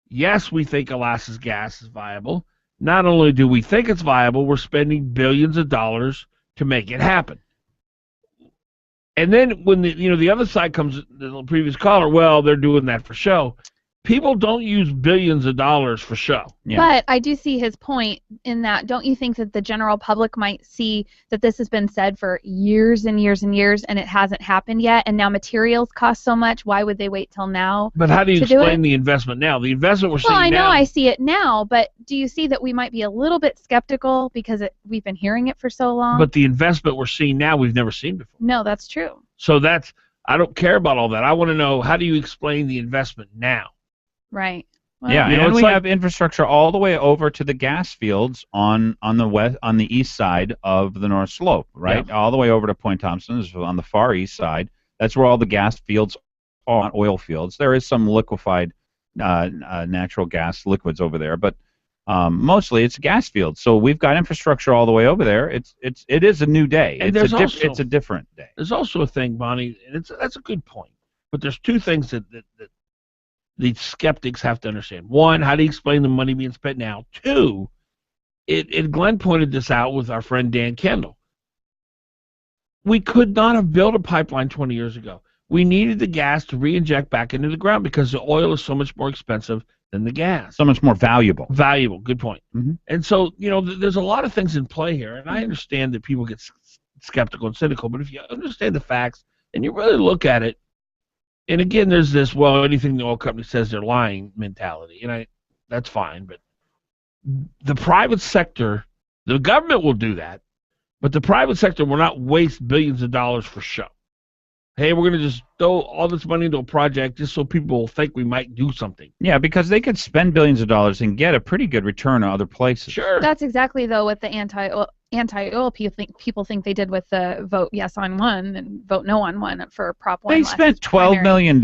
yes, we think Alaska's gas is viable. Not only do we think it's viable, we're spending billions of dollars to make it happen. And then when the other side comes, the previous caller, well, they're doing that for show. People don't use billions of dollars for show. Yeah. But I do see his point in that. Don't you think that the general public might see that this has been said for years and years and years and it hasn't happened yet, and now materials cost so much? Why would they wait till now? But how do you to do explain it? the investment now? The investment we're seeing Well, I know now. I see it now, but do you see that we might be a little bit skeptical because we've been hearing it for so long? But the investment we're seeing now, we've never seen before. No, that's true. So I don't care about all that. I want to know, how do you explain the investment now? Right. Well, Yeah, You know, and it's we like- have infrastructure all the way over to the gas fields on the east side of the North Slope, right? All the way over to Point Thompson is on the far east side. That's where all the gas fields are, on oil fields. There is some liquefied natural gas liquids over there, but mostly it's gas fields. So we've got infrastructure all the way over there. It is a new day. And It's a different day. There's also a thing, Bonnie, and that's a good point. But there's two things that the skeptics have to understand. One, how do you explain the money being spent now? Two, Glenn pointed this out with our friend Dan Kendall. We could not have built a pipeline 20 years ago. We needed the gas to re-inject back into the ground because the oil is so much more expensive than the gas. So much more valuable. Valuable, good point. Mm-hmm. And so, there's a lot of things in play here, and I understand that people get skeptical and cynical, but if you understand the facts and you really look at it, and again, there's this, well, anything the oil company says they're lying mentality, and that's fine, but the private sector, the government will do that, but the private sector will not waste billions of dollars for show. Hey, we're going to just throw all this money into a project just so people will think we might do something. Yeah, because they could spend billions of dollars and get a pretty good return on other places. Sure. That's exactly, though, what the anti-oil people think they did with the vote yes on one and vote no on one for Prop 1. They spent $12 million.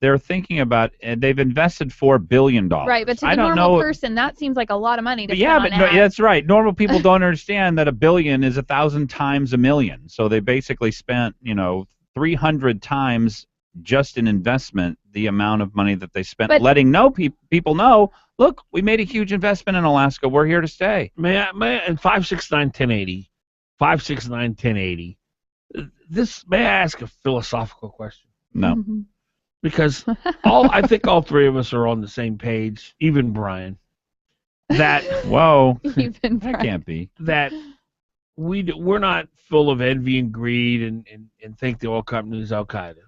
They're thinking about, and they've invested $4 billion. Right, but to the normal person, that seems like a lot of money to spend on ads. That's right. Normal people don't understand that $1 billion is 1,000 times $1 million. So they basically spent, 300 times just in investment the amount of money that they spent, letting people know, look, we made a huge investment in Alaska. We're here to stay. May I, and 569-1080, 569-1080. May I ask a philosophical question? No. Mm-hmm. Because I think all three of us are on the same page, even Brian. That whoa, even Brian. That can't be. That we're not full of envy and greed and think the oil company is Al Qaeda.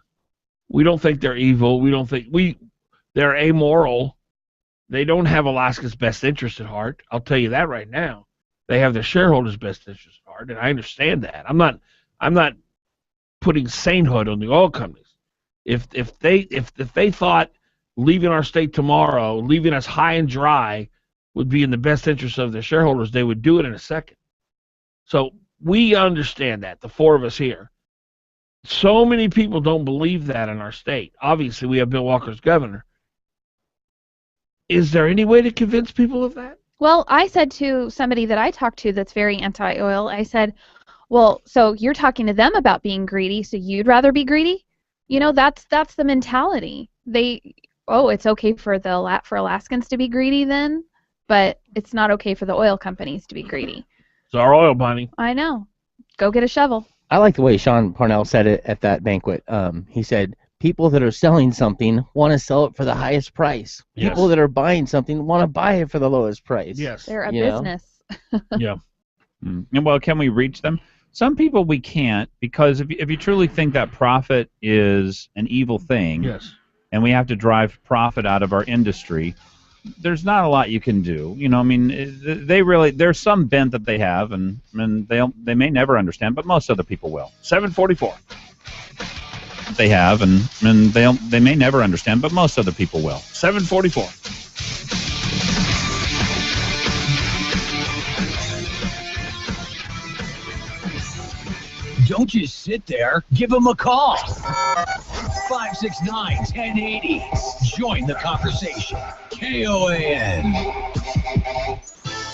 We don't think they're evil. We don't think they're amoral. They don't have Alaska's best interest at heart. I'll tell you that right now. They have their shareholders' best interest at heart, and I understand that. I'm not putting sainthood on the oil companies. If they thought leaving our state tomorrow, leaving us high and dry, would be in the best interest of their shareholders, they would do it in a second. So we understand that, the four of us here. So many people don't believe that in our state. Obviously, we have Bill Walker as governor. Is there any way to convince people of that? Well, I said to somebody that I talked to that's very anti-oil, I said, well, so you're talking to them about being greedy, so you'd rather be greedy? That's the mentality. It's okay for Alaskans to be greedy then, but it's not okay for the oil companies to be greedy. It's our oil, Bonnie. I know. Go get a shovel. I like the way Sean Parnell said it at that banquet. He said, people that are selling something want to sell it for the highest price. Yes. People that are buying something want to buy it for the lowest price. Yes. They're a business. Yeah. And well, can we reach them? Some people we can't, because if you truly think that profit is an evil thing, yes, and we have to drive profit out of our industry, there's not a lot you can do. There's some bent that they have, and they may never understand, but most other people will. 744. They have, and they may never understand, but most other people will. 744. Don't just sit there. Give them a call. 569-1080. Join the conversation. KOAN.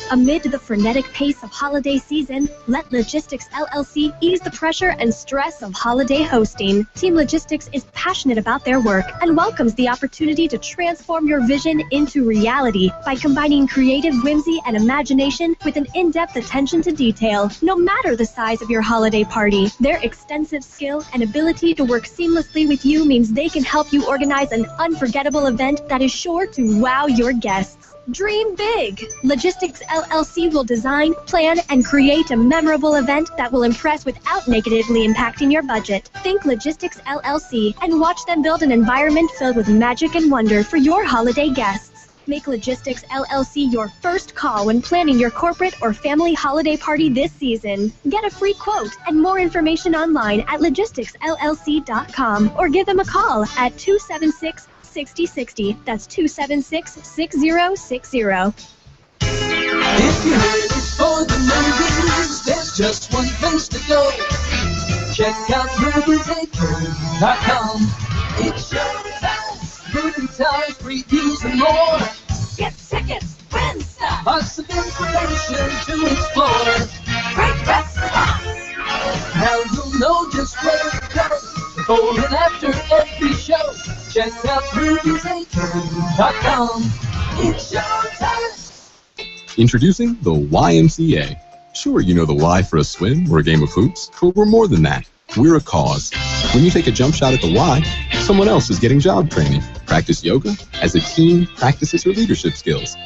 Amid the frenetic pace of holiday season, let Logistics LLC ease the pressure and stress of holiday hosting. Team Logistics is passionate about their work and welcomes the opportunity to transform your vision into reality by combining creative whimsy and imagination with an in-depth attention to detail. No matter the size of your holiday party, their extensive skill and ability to work seamlessly with you means they can help you organize an unforgettable event that is sure to wow your guests. Dream big! Logistics LLC will design, plan, and create a memorable event that will impress without negatively impacting your budget. Think Logistics LLC and watch them build an environment filled with magic and wonder for your holiday guests. Make Logistics LLC your first call when planning your corporate or family holiday party this season. Get a free quote and more information online at logisticsllc.com or give them a call at 276-6060. That's 276-6060. If you're ready for the movies, there's just one place to go. Check out moviesacre.com. It's showtime, movie time, previews and more. Get tickets, friends stuff, lots of information to explore. Great restaurants. Now you'll know just where to go. Before and after every show. Check out moviesacre.com. It's showtime. Introducing the YMCA. Sure, you know the Y for a swim or a game of hoops, but we're more than that. We're a cause. When you take a jump shot at the Y, someone else is getting job training. Practice yoga as a team practices her leadership skills.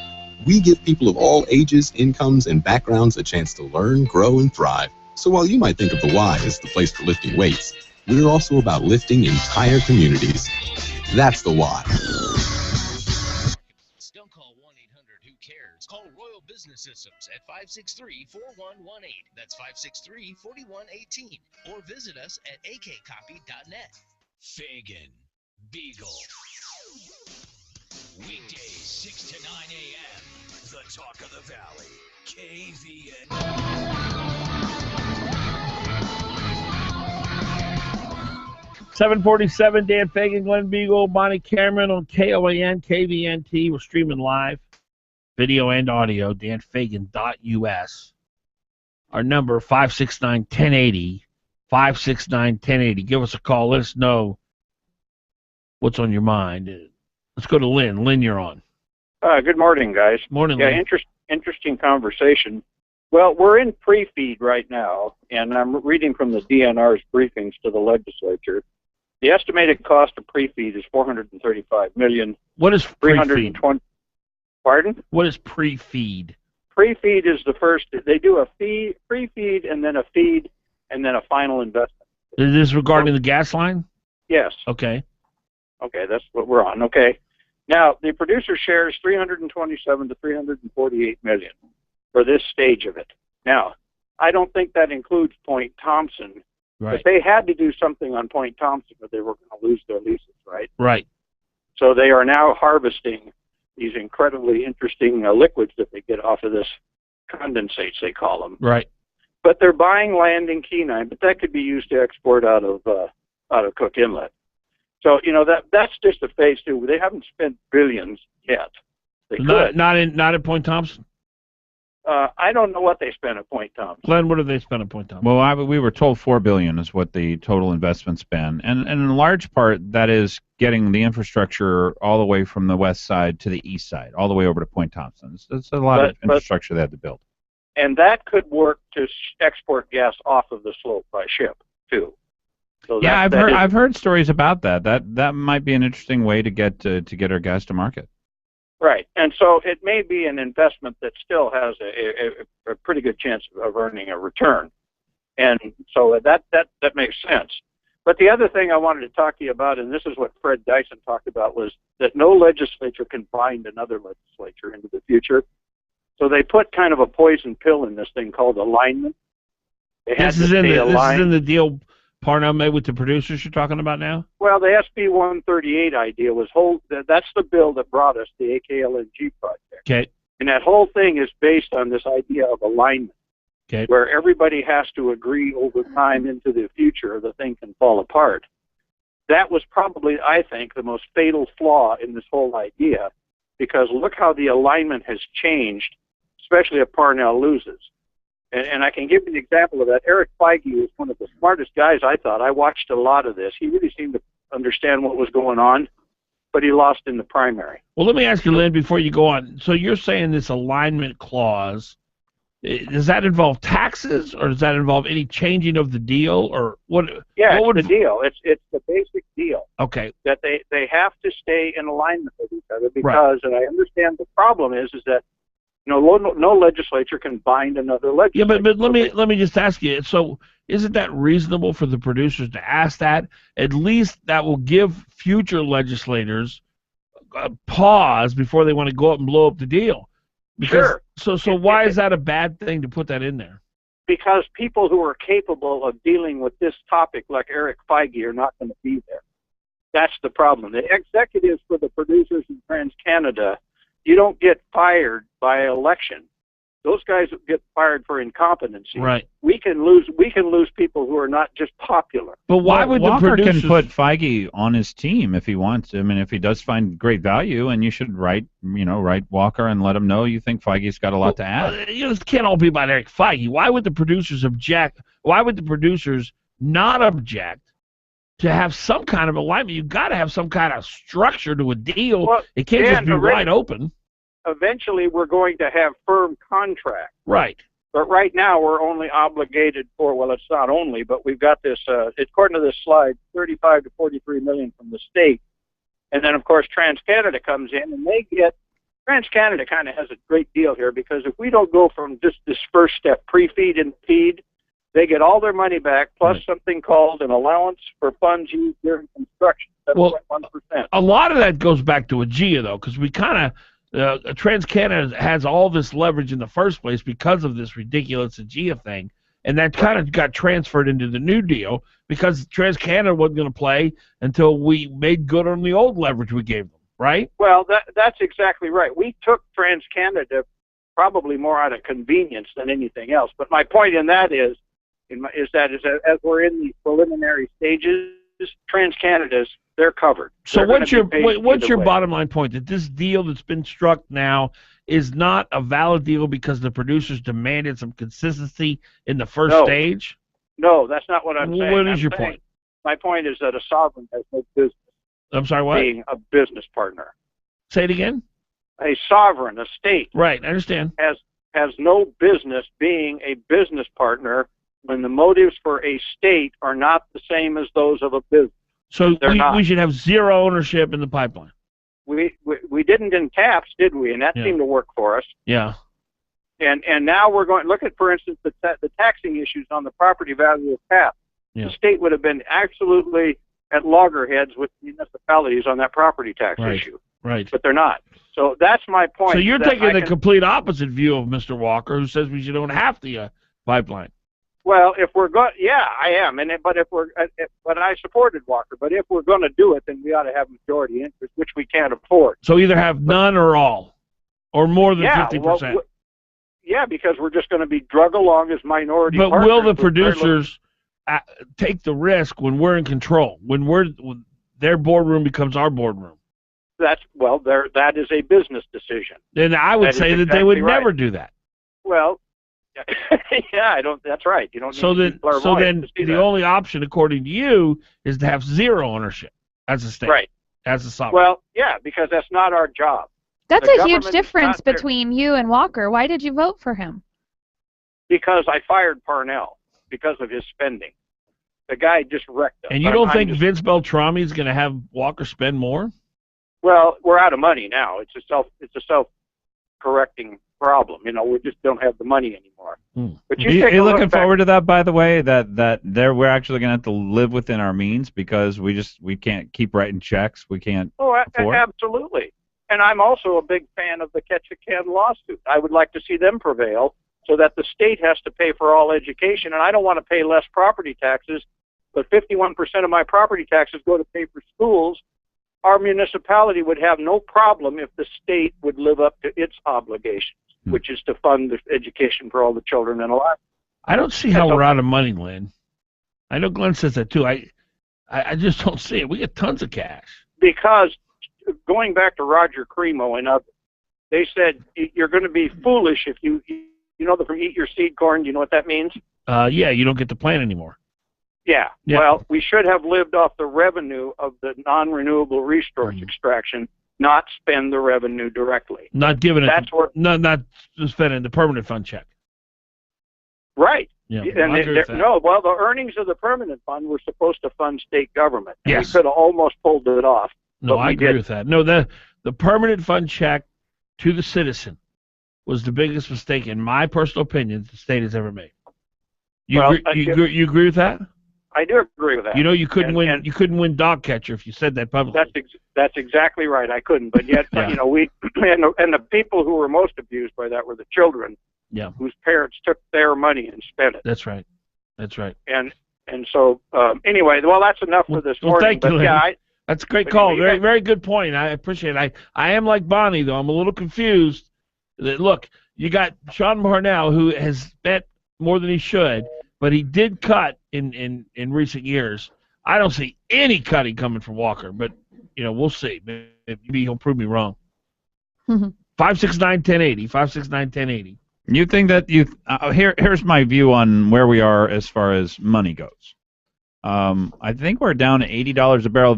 We give people of all ages, incomes, and backgrounds a chance to learn, grow, and thrive. So while you might think of the Y as the place for lifting weights, we're also about lifting entire communities. That's the Y. Don't call 1-800-WHO-CARES. Call Royal Business Systems at 563-4118. That's 563-4118. Or visit us at akcopy.net. Fagan Biegel. Weekdays 6 to 9 a.m. The Talk of the Valley. KVN. 747, Dan Fagan, Glen Biegel, Bonnie Cameron on KOAN, KVNT. We're streaming live, video and audio, danfagan.us. Our number, 569-1080, 569-1080. Give us a call. Let us know what's on your mind. Let's go to Lynn. Lynn, you're on. Good morning, guys. Morning, yeah, Lynn. Interesting conversation. Well, we're in pre-feed right now, and I'm reading from the DNR's briefings to the legislature. The estimated cost of pre-feed is $435 million. What is pre-feed? Pardon? What is pre-feed? Pre-feed is the first. They do a fee, pre-feed, and then a feed, and then a final investment. Is this regarding the gas line? Yes. Okay. Okay, that's what we're on. Okay. Now, the producer share is $327 to $348 million for this stage of it. Now, I don't think that includes Point Thompson. Right. But they had to do something on Point Thompson or they were going to lose their leases, right? Right. So they are now harvesting these incredibly interesting liquids that they get off of this condensates, they call them. Right. But they're buying land in Kenai, but that could be used to export out of Cook Inlet. So, you know, that's just a phase two. They haven't spent billions yet. They could. Not at Point Thompson? I don't know what they spent at Point Thompson. Glenn, what did they spend at Point Thompson? Well, we were told $4 billion is what the total investment's been, and in large part that is getting the infrastructure all the way from the west side to the east side, all the way over to Point Thompson. It's a lot of infrastructure they had to build. And that could work to export gas off of the slope by ship too. So yeah, I've heard stories about that. That might be an interesting way to get our gas to market. Right, and so it may be an investment that still has a pretty good chance of earning a return, and so that makes sense. But the other thing I wanted to talk to you about, and this is what Fred Dyson talked about, was that no legislature can bind another legislature into the future. So they put kind of a poison pill in this thing called alignment. This is in the deal Parnell made with the producers you're talking about now? Well, the SB 138 idea was that's the bill that brought us the AKLNG project. Okay. And that whole thing is based on this idea of alignment, okay, where everybody has to agree over time into the future or the thing can fall apart. That was probably, I think, the most fatal flaw in this whole idea, because look how the alignment has changed especially if Parnell loses. And I can give you an example of that. Eric Feige was one of the smartest guys, I thought. I watched a lot of this. He really seemed to understand what was going on, but he lost in the primary. Well, let me ask you, Lynn, before you go on. So you're saying this alignment clause, does that involve taxes, or does that involve any changing of the deal, or what? Yeah, what it's the deal. It's the basic deal. Okay. That they have to stay in alignment with each other because, and I understand the problem is that no legislature can bind another legislature. Yeah, but let me just ask you. So isn't that reasonable for the producers to ask that? At least that will give future legislators a pause before they want to go up and blow up the deal. Because, sure. So why is that a bad thing to put that in there? Because people who are capable of dealing with this topic, like Eric Feige, are not going to be there. That's the problem. The executives for the producers in TransCanada, you don't get fired by election. Those guys get fired for incompetency. Right. We can lose people who are not just popular. But why would Walker the producers can put Feige on his team if he wants? I mean, if he does find great value, and you should write Walker and let him know you think Feige's got a lot to add. It can't all be about Eric Feige. Why would the producers object? Why would the producers not object to have some kind of alignment? You've got to have some kind of structure to a deal. Well, it can't just be wide open. Eventually, we're going to have firm contracts. Right. But right now, we're only obligated for, well, it's not only, but we've got this, according to this slide, 35 to 43 million from the state. And then, of course, TransCanada comes in, and TransCanada kind of has a great deal here, because if we don't go from just this first step, pre-feed and feed, they get all their money back, plus something called an allowance for funds used during construction, 7.1%. A lot of that goes back to AGEA, though, because we kind of, TransCanada has all this leverage in the first place because of this ridiculous AGEA thing, and that kind of got transferred into the new deal because TransCanada wasn't going to play until we made good on the old leverage we gave them, right? Well, that's exactly right. We took TransCanada probably more out of convenience than anything else. But my point in that is that as we're in the preliminary stages, TransCanada's, they're covered. So what's your bottom line point? That this deal that's been struck now is not a valid deal because the producers demanded some consistency in the first stage? No, that's not what I'm saying. What is your point? My point is that a sovereign has no business. I'm sorry, what? Being a business partner. Say it again? A sovereign, a state. Right, I understand. Has no business being a business partner when the motives for a state are not the same as those of a business. So we should have zero ownership in the pipeline. We didn't in TAPS, did we? And that seemed to work for us. Yeah. And now we're going, look at, for instance, the taxing issues on the property value of TAPS. Yeah. The state would have been absolutely at loggerheads with municipalities on that property tax issue. Right. But they're not. So that's my point. So you're taking the complete opposite view of Mr. Walker, who says we don't have the pipeline. Well, if we're going, yeah, I am, but I supported Walker. But if we're going to do it, then we ought to have majority interest, which we can't afford. So either have none or all, or more than 50%. Well, yeah, because we're just going to be drug along as minority. But partners. will the producers take the risk when we're in control? When their boardroom becomes our boardroom? That is a business decision. Then I would say that they would never do that. Well. Yeah, I don't. That's right. You don't. So then the only option, according to you, is to have zero ownership as a state, right? As a sovereign. Well, yeah, because that's not our job. That's a huge difference between you and Walker. Why did you vote for him? Because I fired Parnell because of his spending. The guy just wrecked us. And you don't think Vince Beltrami is going to have Walker spend more? Well, we're out of money now. It's a self-correcting problem. We just don't have the money anymore. But you're looking forward to that, by the way, that we're actually going to have to live within our means because we can't keep writing checks. We can't afford. Absolutely. And I'm also a big fan of the Ketchikan lawsuit. I would like to see them prevail so that the state has to pay for all education. And I don't want to pay less property taxes, but 51% of my property taxes go to pay for schools. Our municipality would have no problem if the state would live up to its obligations, which is to fund the education for all the children in Alaska. I don't see how we're out of money, Glenn. I know Glenn says that too. I just don't see it. We get tons of cash. Because going back to Roger Cremo and others, they said you're going to be foolish if you know from eat your seed corn. Do you know what that means? Yeah, you don't get to plant anymore. Yeah. Well, we should have lived off the revenue of the non-renewable resource extraction, not spend the revenue directly. Not giving it. Not spending the permanent fund check. Right. Yeah. And the earnings of the permanent fund were supposed to fund state government. And Yes. we could have almost pulled it off. No, but I we agree didn't. with that. No, the permanent fund check to the citizen was the biggest mistake, in my personal opinion, the state has ever made. You agree with that? I do agree with that. You know, you couldn't win. You couldn't win dog catcher if you said that publicly. That's exactly right. I couldn't, but yet Yeah. we and the people who were most abused by that were the children. Yeah. Whose parents took their money and spent it. That's right. That's right. And so anyway, well, that's enough for this morning. Thank you, but yeah, Lenny. That's a great call. Very good point. I appreciate it. I am like Bonnie, though. I'm a little confused. Look, you got Sean Parnell, who has spent more than he should, but he did cut in recent years. I don't see any cutting coming from Walker, but we'll see. Maybe he'll prove me wrong. 569-1080. 569-1080. You think that here's my view on where we are as far as money goes. I think we're down to $80 a barrel.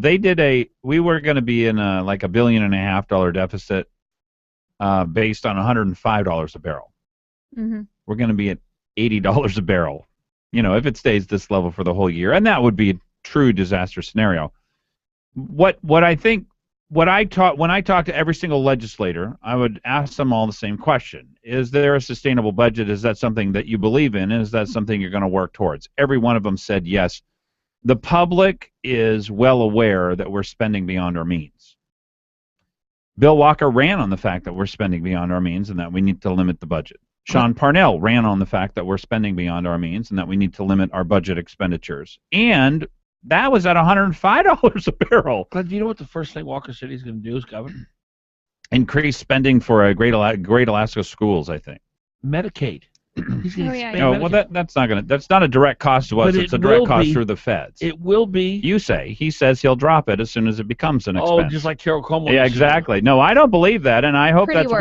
We were going to be in like $1.5 billion deficit based on $105 a barrel. Mm-hmm. We're going to be at $80 a barrel, if it stays this level for the whole year, and that would be a true disaster scenario. When I talk to every single legislator, I would ask them all the same question. Is there a sustainable budget? Is that something that you believe in? Is that something you're going to work towards? Every one of them said yes. The public is well aware that we're spending beyond our means. Bill Walker ran on the fact that we're spending beyond our means and that we need to limit the budget. Sean Parnell ran on the fact that we're spending beyond our means and that we need to limit our budget expenditures. And that was at $105 a barrel. But do you know what the first thing Walker said he's going to do as governor? Increase spending for Great Alaska schools, I think. Medicaid. He's going to expand Medicaid. That's not a direct cost to us. It's a direct cost through the feds. It will be. You say. He says he'll drop it as soon as it becomes an expense. Oh, just like Carol Como. Yeah, exactly. No, I don't believe that, and I hope that's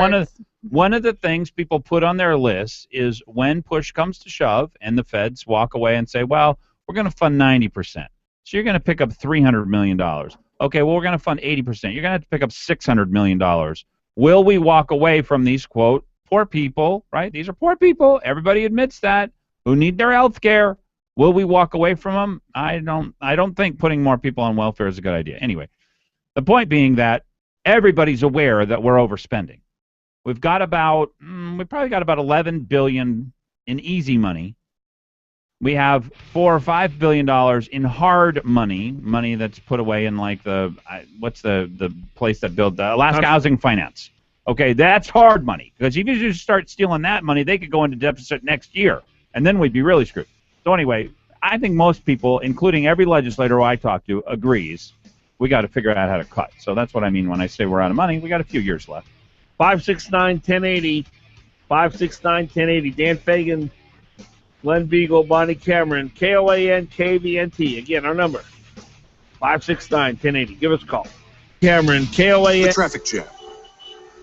one of the things people put on their list is when push comes to shove and the feds walk away and say, well, we're going to fund 90%. So you're going to pick up $300 million. Okay, well, we're going to fund 80%. You're going to have to pick up $600 million. Will we walk away from these, quote, poor people, right? These are poor people. Everybody admits that, who need their health care. Will we walk away from them? I don't think putting more people on welfare is a good idea. Anyway, the point being that everybody's aware that we're overspending. We've probably got about $11 billion in easy money. We have $4 or $5 billion in hard money that's put away in like what's the place that built Alaska Housing Finance. Okay, that's hard money because if you just start stealing that money, they could go into deficit next year, and then we'd be really screwed. So anyway, I think most people, including every legislator who I talk to, agrees we got to figure out how to cut. So that's what I mean when I say we're out of money. We got a few years left. 569-1080. 569-1080. Dan Fagan, Glen Biegel, Bonnie Cameron, KOAN, KVNT. Again, our number, 569-1080. Give us a call. Cameron, KOAN. The traffic jam.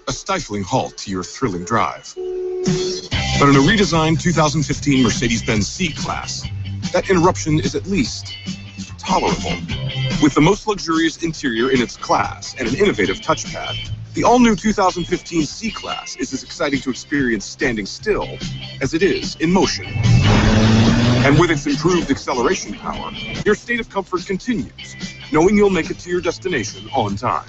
A stifling halt to your thrilling drive. But in a redesigned 2015 Mercedes-Benz C-Class, that interruption is at least tolerable. With the most luxurious interior in its class and an innovative touchpad, the all-new 2015 C-Class is as exciting to experience standing still as it is in motion. And with its improved acceleration power, your state of comfort continues, knowing you'll make it to your destination on time.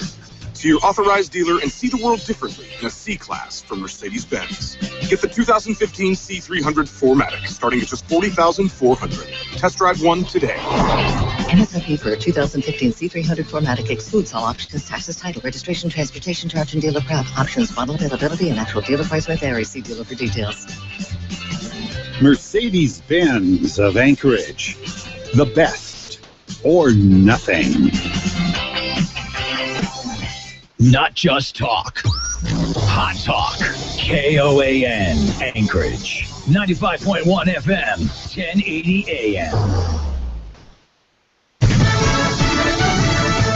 To your authorized dealer and see the world differently in a C-Class from Mercedes-Benz. Get the 2015 C300 4MATIC starting at just $40,400. Test drive one today. MSRP for a 2015 C300 4MATIC excludes all options, taxes, title, registration, transportation charge, and dealer prep. Options, model availability, and actual dealer price may vary. See dealer for details. Mercedes-Benz of Anchorage. The best or nothing. Not just talk. Hot talk. KOAN Anchorage. 95.1 FM. 1080 AM.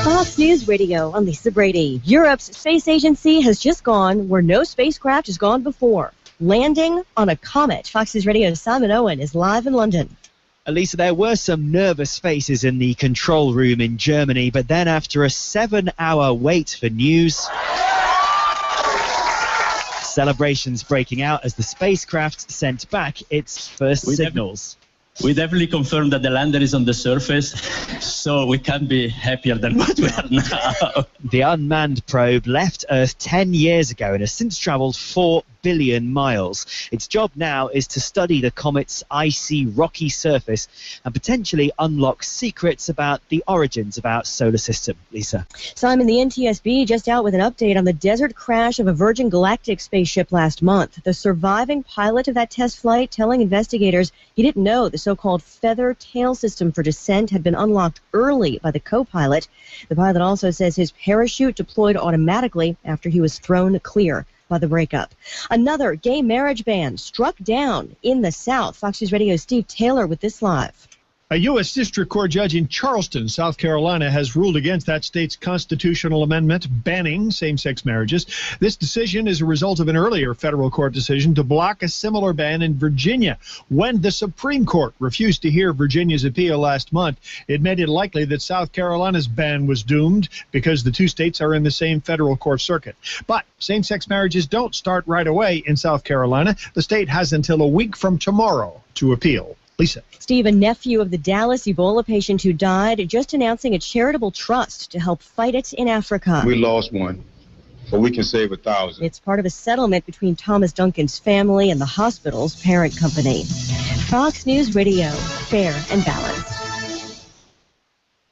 Fox News Radio, I'm Lisa Brady. Europe's space agency has just gone where no spacecraft has gone before, landing on a comet. Fox News Radio's Simon Owen is live in London. Elisa, there were some nervous faces in the control room in Germany, but then after a 7-hour wait for news, celebrations breaking out as the spacecraft sent back its first signals. We definitely confirmed that the lander is on the surface, so we can't be happier than what we are now. The unmanned probe left Earth 10 years ago and has since traveled 4 billion miles. Its job now is to study the comet's icy, rocky surface and potentially unlock secrets about the origins of our solar system. Lisa. Simon, the NTSB just out with an update on the desert crash of a Virgin Galactic spaceship last month. The surviving pilot of that test flight telling investigators he didn't know the so-called feather tail system for descent had been unlocked early by the co-pilot. The pilot also says his parachute deployed automatically after he was thrown clear by the breakup. Another gay marriage ban struck down in the South. Fox News Radio's Steve Taylor with this live. A U.S. District Court judge in Charleston, South Carolina, has ruled against that state's constitutional amendment banning same-sex marriages. This decision is a result of an earlier federal court decision to block a similar ban in Virginia. When the Supreme Court refused to hear Virginia's appeal last month, it made it likely that South Carolina's ban was doomed because the two states are in the same federal court circuit. But same-sex marriages don't start right away in South Carolina. The state has until a week from tomorrow to appeal. Lisa. Steve, a nephew of the Dallas Ebola patient who died, just announcing a charitable trust to help fight it in Africa. We lost one, but we can save 1,000. It's part of a settlement between Thomas Duncan's family and the hospital's parent company. Fox News Radio, fair and balanced.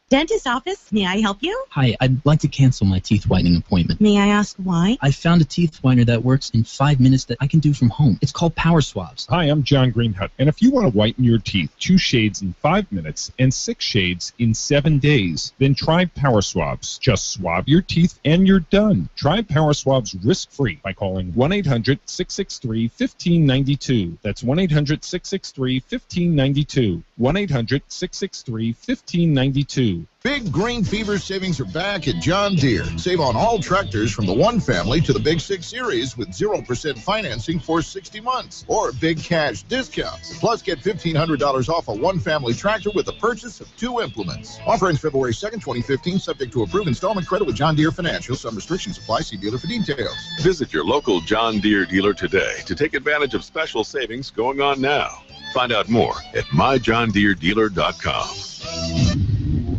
Dentist office, may I help you? Hi, I'd like to cancel my teeth whitening appointment. May I ask why? I found a teeth whitener that works in 5 minutes that I can do from home. It's called Power Swabs. Hi, I'm John Greenhut, and if you want to whiten your teeth 2 shades in 5 minutes and 6 shades in 7 days, then try Power Swabs. Just swab your teeth and you're done. Try Power Swabs risk-free by calling 1-800-663-1592. That's 1-800-663-1592. 1-800-663-1592. Big grain fever savings are back at John Deere. Save on all tractors from the 1 family to the Big 6 series with 0% financing for 60 months or big cash discounts. Plus, get $1,500 off a 1 family tractor with the purchase of 2 implements. Offer ends February 2nd, 2015, subject to approved installment credit with John Deere Financial. Some restrictions apply. See dealer for details. Visit your local John Deere dealer today to take advantage of special savings going on now. Find out more at myjohndeerdealer.com.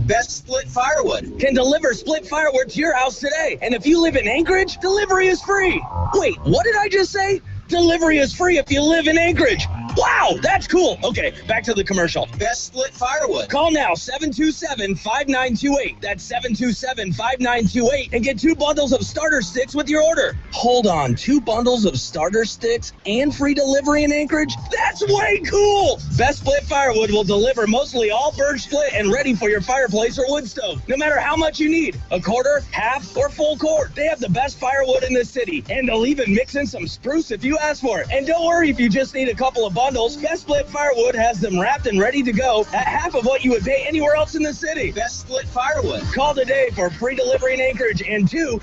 Best Split Firewood can deliver split firewood to your house today. And if you live in Anchorage, delivery is free. Wait, what did I just say? Delivery is free if you live in Anchorage. Wow, that's cool. Okay, back to the commercial. Best Split Firewood. Call now, 727-5928. That's 727-5928 and get 2 bundles of starter sticks with your order. Hold on, 2 bundles of starter sticks and free delivery in Anchorage? That's way cool. Best Split Firewood will deliver mostly all birch split and ready for your fireplace or wood stove, no matter how much you need. A quarter, half, or full cord. They have the best firewood in the city, and they'll even mix in some spruce if you ask for it. And don't worry if you just need a couple of bundles. Best Split Firewood has them wrapped and ready to go at half of what you would pay anywhere else in the city. Best Split Firewood. Call today for free delivery in Anchorage and 2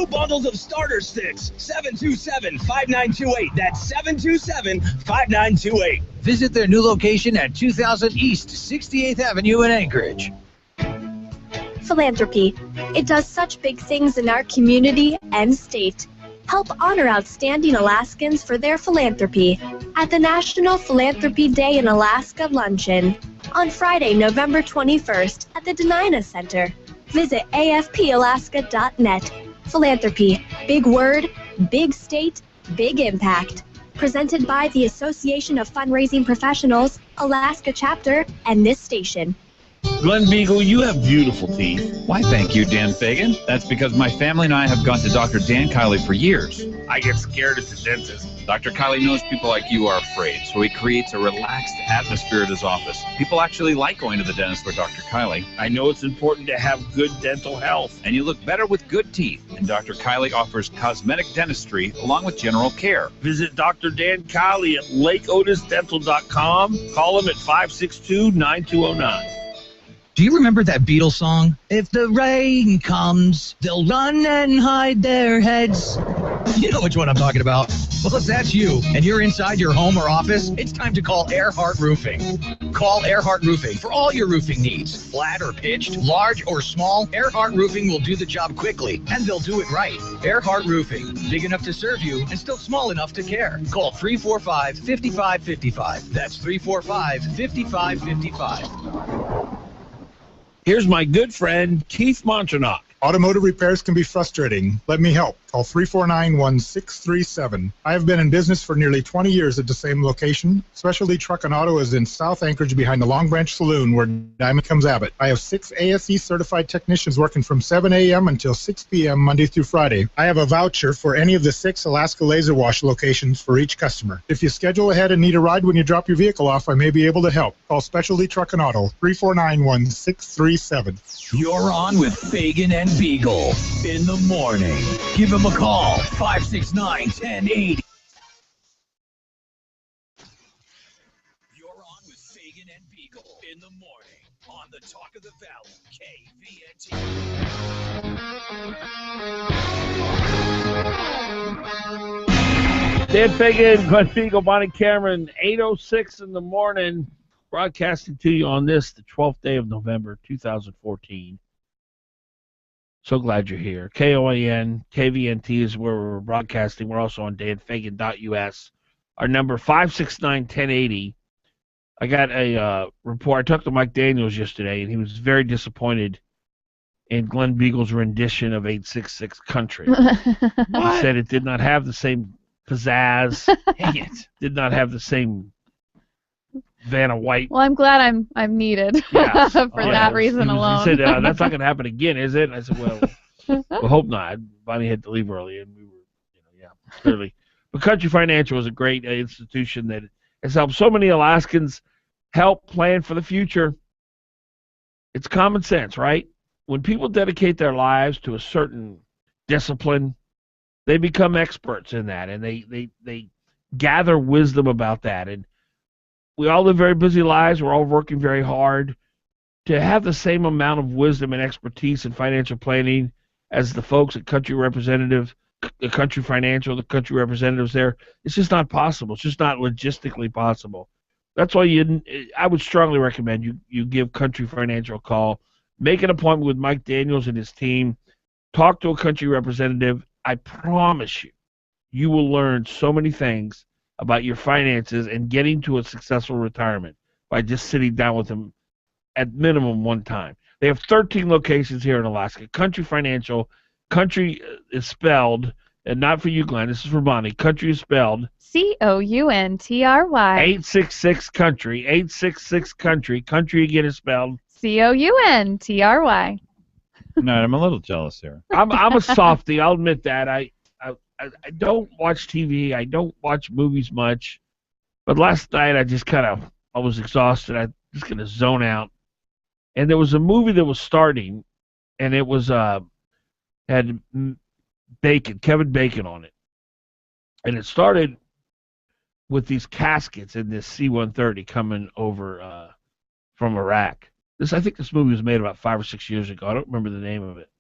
bundles of starter sticks. 727-5928. That's 727-5928. Visit their new location at 2000 East 68th Avenue in Anchorage. Philanthropy. It does such big things in our community and state. Help honor outstanding Alaskans for their philanthropy at the National Philanthropy Day in Alaska Luncheon on Friday, November 21st at the Denina Center. Visit afpalaska.net. Philanthropy. Big word, big state, big impact. Presented by the Association of Fundraising Professionals, Alaska Chapter, and this station. Glen Biegel, you have beautiful teeth. Why, thank you, Dan Fagan. That's because my family and I have gone to Dr. Dan Kiley for years. I get scared at the dentist. Dr. Kiley knows people like you are afraid, so he creates a relaxed atmosphere at his office. People actually like going to the dentist for Dr. Kiley. I know it's important to have good dental health. And you look better with good teeth. And Dr. Kiley offers cosmetic dentistry along with general care. Visit Dr. Dan Kiley at lakeotisdental.com. Call him at 562-9209. Do you remember that Beatles song? If the rain comes, they'll run and hide their heads. You know which one I'm talking about. Well, if that's you, and you're inside your home or office, it's time to call Earhart Roofing. Call Earhart Roofing for all your roofing needs. Flat or pitched, large or small, Earhart Roofing will do the job quickly, and they'll do it right. Earhart Roofing, big enough to serve you, and still small enough to care. Call 345-5555. That's 345-5555. Here's my good friend, Keith Montronock. Automotive repairs can be frustrating. Let me help. Call 349-1637. I have been in business for nearly 20 years at the same location. Specialty Truck and Auto is in South Anchorage behind the Long Branch Saloon where Diamond comes Abbott. I have 6 ASE certified technicians working from 7 a.m. until 6 p.m. Monday through Friday. I have a voucher for any of the 6 Alaska Laser Wash locations for each customer. If you schedule ahead and need a ride when you drop your vehicle off, I may be able to help. Call Specialty Truck and Auto, 349-1637. You're on with Fagan and Biegel in the morning. Give him a call, 569-1080. You're on with Fagan and Biegel in the morning on the Talk of the Valley, KVNT. Dan Fagan, Glen Biegel, Bonnie Cameron, 8:06 in the morning, broadcasting to you on this, the 12th day of November, 2014. So glad you're here. KOAN, KVNT is where we're broadcasting. We're also on danfagan.us. Our number, 569-1080. I got a report. I talked to Mike Daniels yesterday, and he was very disappointed in Glen Biegel's rendition of 866 Country. He said it did not have the same pizzazz. Did not have the same Vanna White. Well, I'm glad I'm needed for that reason alone. He said, that's not going to happen again, is it? And I said, well, we hope not. Bonnie had to leave early, and we were, clearly. But Country Financial is a great institution that has helped so many Alaskans help plan for the future. It's common sense, right? When people dedicate their lives to a certain discipline, they become experts in that, and they gather wisdom about that. And we all live very busy lives. We're all working very hard. To have the same amount of wisdom and expertise in financial planning as the folks at Country Representative, the Country Financial, the Country Representatives there, it's just not possible. It's just not logistically possible. That's why I would strongly recommend you give Country Financial a call. Make an appointment with Mike Daniels and his team. Talk to a Country Representative. I promise you will learn so many things about your finances and getting to a successful retirement by just sitting down with them at minimum one time. They have 13 locations here in Alaska. Country Financial, Country is spelled, and not for you, Glenn, this is for Bonnie. Country is spelled COUNTRY. 866 Country, 866 Country. Country again is spelled COUNTRY. No, I'm a little jealous here. I'm a softie, I'll admit that. I don't watch TV. I don't watch movies much. But last night I was exhausted. I just going to zone out. And there was a movie that was starting, and it was had Kevin Bacon on it. And it started with these caskets in this C-130 coming over from Iraq. I think this movie was made about 5 or 6 years ago. I don't remember the name of it.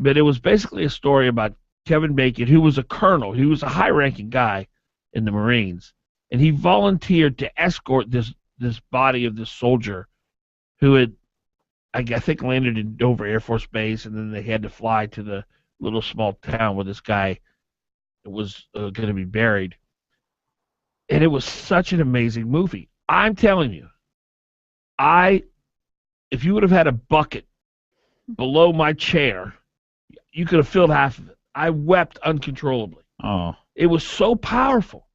But it was basically a story about Kevin Bacon, who was a colonel. He was a high-ranking guy in the Marines, and he volunteered to escort this body of this soldier who had, I think, landed in Dover Air Force Base, and then they had to fly to the little small town where this guy was going to be buried. And it was such an amazing movie. I'm telling you, if you would have had a bucket below my chair, you could have filled half of it. I wept uncontrollably. Oh. It was so powerful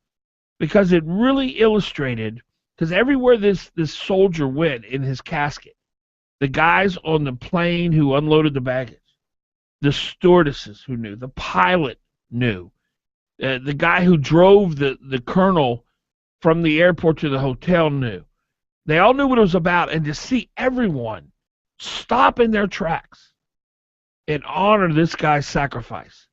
because it really illustrated, because everywhere this soldier went in his casket, the guys on the plane who unloaded the baggage, the stewardesses who knew, the pilot knew, the guy who drove the colonel from the airport to the hotel knew. They all knew what it was about, and to see everyone stop in their tracks and honor this guy's sacrifice,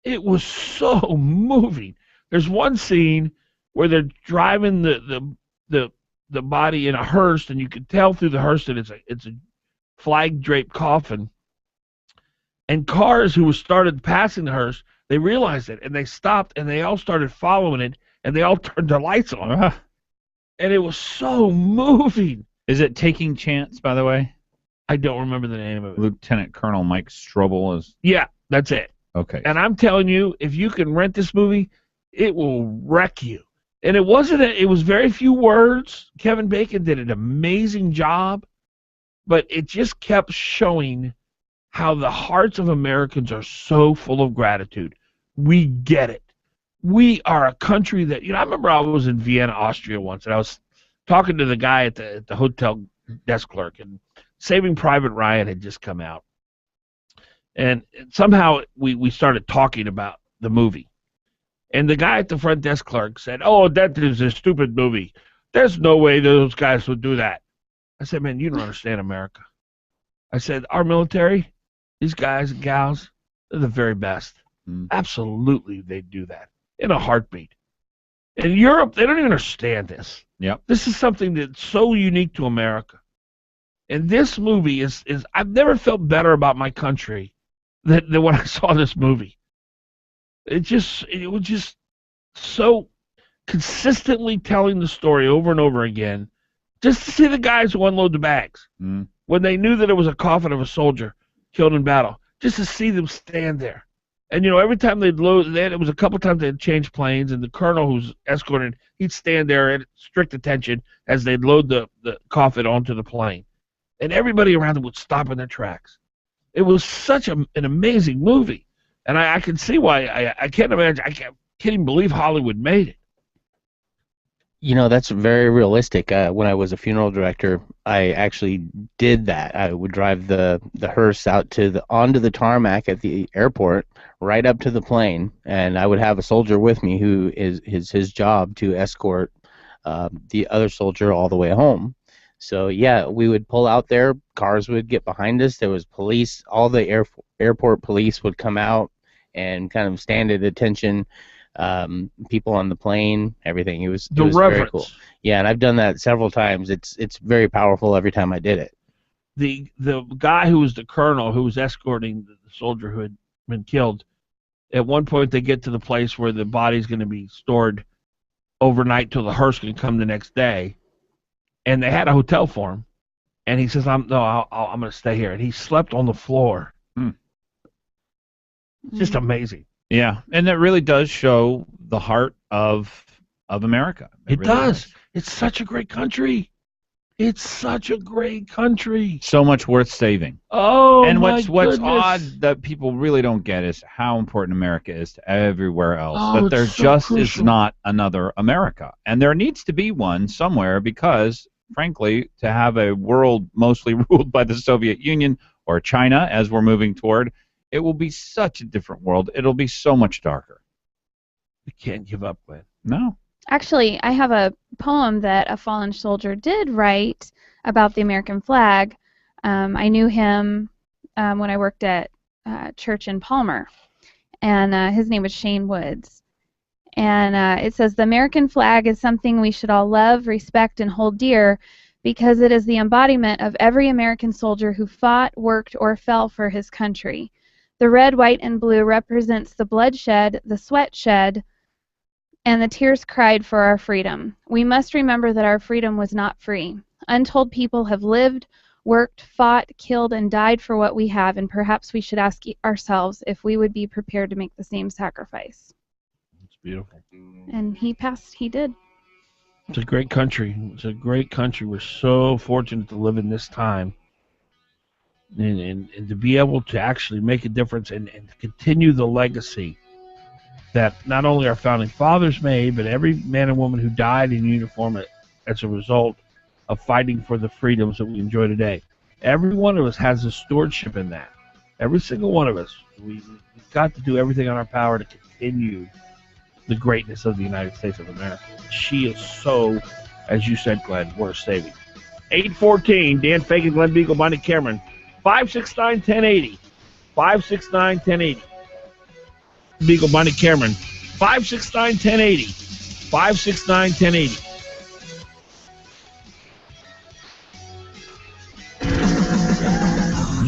it was so moving. There's one scene where they're driving the the body in a hearse, and you could tell through the hearse that it's a flag-draped coffin. And cars who started passing the hearse, they realized it, and they stopped, and they all started following it, and they all turned their lights on. And it was so moving. Is it Taking Chance, by the way? I don't remember the name of it. Lieutenant Colonel Mike Strobel is... Yeah, that's it. Okay. And I'm telling you, if you can rent this movie, it will wreck you. And it was very few words. Kevin Bacon did an amazing job, but it just kept showing how the hearts of Americans are so full of gratitude. We get it. We are a country that, I remember I was in Vienna, Austria once, and I was talking to the guy at the hotel desk clerk, and Saving Private Ryan had just come out. And somehow we started talking about the movie. And the guy at the front desk clerk said, "Oh, that is a stupid movie. There's no way those guys would do that." I said, "Man, you don't understand America." I said, "Our military, these guys and gals, they're the very best. Absolutely, they do that in a heartbeat." In Europe, they don't even understand this. Yep. This is something that's so unique to America. And this movie is I've never felt better about my country than when I saw this movie. It was just so consistently telling the story over and over again, just to see the guys who unload the bags. When they knew that it was a coffin of a soldier killed in battle, just to see them stand there. And, every time they'd load, it was a couple times they'd change planes, and the colonel who's escorting, he'd stand there at strict attention as they'd load the coffin onto the plane. And everybody around them would stop in their tracks. It was such an amazing movie. And I can see why. I can't imagine. I can't even believe Hollywood made it. That's very realistic. When I was a funeral director, I actually did that. I would drive the hearse out onto the tarmac at the airport, right up to the plane, and I would have a soldier with me who is his job to escort the other soldier all the way home. So yeah, we would pull out there. Cars would get behind us. There was police. All the airport police would come out and kind of stand at attention. People on the plane, everything. It was very cool. Yeah, and I've done that several times. It's very powerful every time I did it. The guy who was the colonel who was escorting the soldier who had been killed, at one point they get to the place where the body's going to be stored overnight till the hearse can come the next day, and they had a hotel for him, and he says, I'm going to stay here, and he slept on the floor. Just amazing. Yeah, and that really does show the heart of America. It really does. It's such a great country. It's such a great country. So much worth saving. Oh, and my what's goodness. odd that people really don't get is how important America is to everywhere else. Oh, that there it's so just crucial. is not another America, and there needs to be one somewhere because, frankly, to have a world mostly ruled by the Soviet Union or China, as we're moving toward, it will be such a different world. It'll be so much darker. You can't give up, Glenn. No. Actually, I have a poem that a fallen soldier did write about the American flag. I knew him when I worked at church in Palmer, and his name was Shane Woods. And it says, "The American flag is something we should all love, respect, and hold dear because it is the embodiment of every American soldier who fought, worked, or fell for his country. The red, white, and blue represents the bloodshed, the sweat shed, and the tears cried for our freedom. We must remember that our freedom was not free. Untold people have lived, worked, fought, killed, and died for what we have, and perhaps we should ask ourselves if we would be prepared to make the same sacrifice." It's beautiful. And he did. It's a great country. It's a great country. We're so fortunate to live in this time. And to be able to actually make a difference and continue the legacy that not only our founding fathers made, but every man and woman who died in uniform as a result of fighting for the freedoms that we enjoy today. Every one of us has a stewardship in that. Every single one of us. We've got to do everything on our power to continue the greatness of the United States of America. She is so, as you said, Glenn, worth saving. 814, Dan Fagan, Glen Biegel, Bonnie Cameron. 569-1080. 569-1080. Biegel, Bonnie Cameron. 569-1080. 569-1080.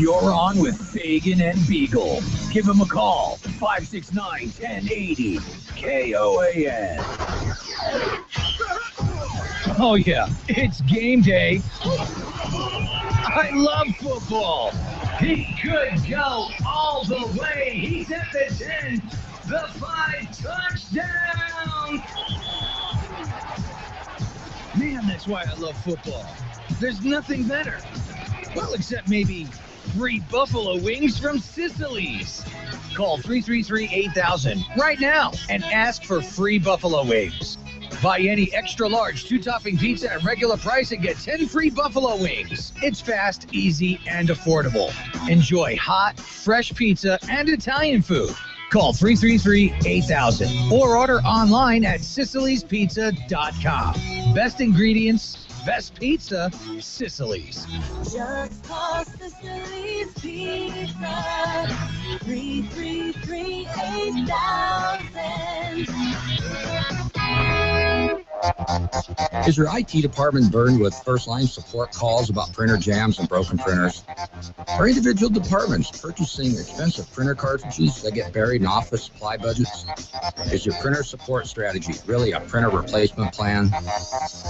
You're on with Fagan and Biegel. Give him a call. 569-1080. KOAN. Oh, yeah, it's game day. I love football. He could go all the way. He's at the 10, the 5, touchdown. Man, that's why I love football. There's nothing better. Well, except maybe free buffalo wings from Sicily's. Call 333-8000 right now and ask for free buffalo wings. Buy any extra large 2-topping pizza at regular price and get 10 free buffalo wings. It's fast, easy, and affordable. Enjoy hot, fresh pizza and Italian food. Call 333-8000 or order online at sicilyspizza.com. Best ingredients, best pizza, Sicily's. Just call Sicily's Pizza. 333-8000. Is your IT department burdened with first-line support calls about printer jams and broken printers? Are individual departments purchasing expensive printer cartridges that get buried in office supply budgets? Is your printer support strategy really a printer replacement plan?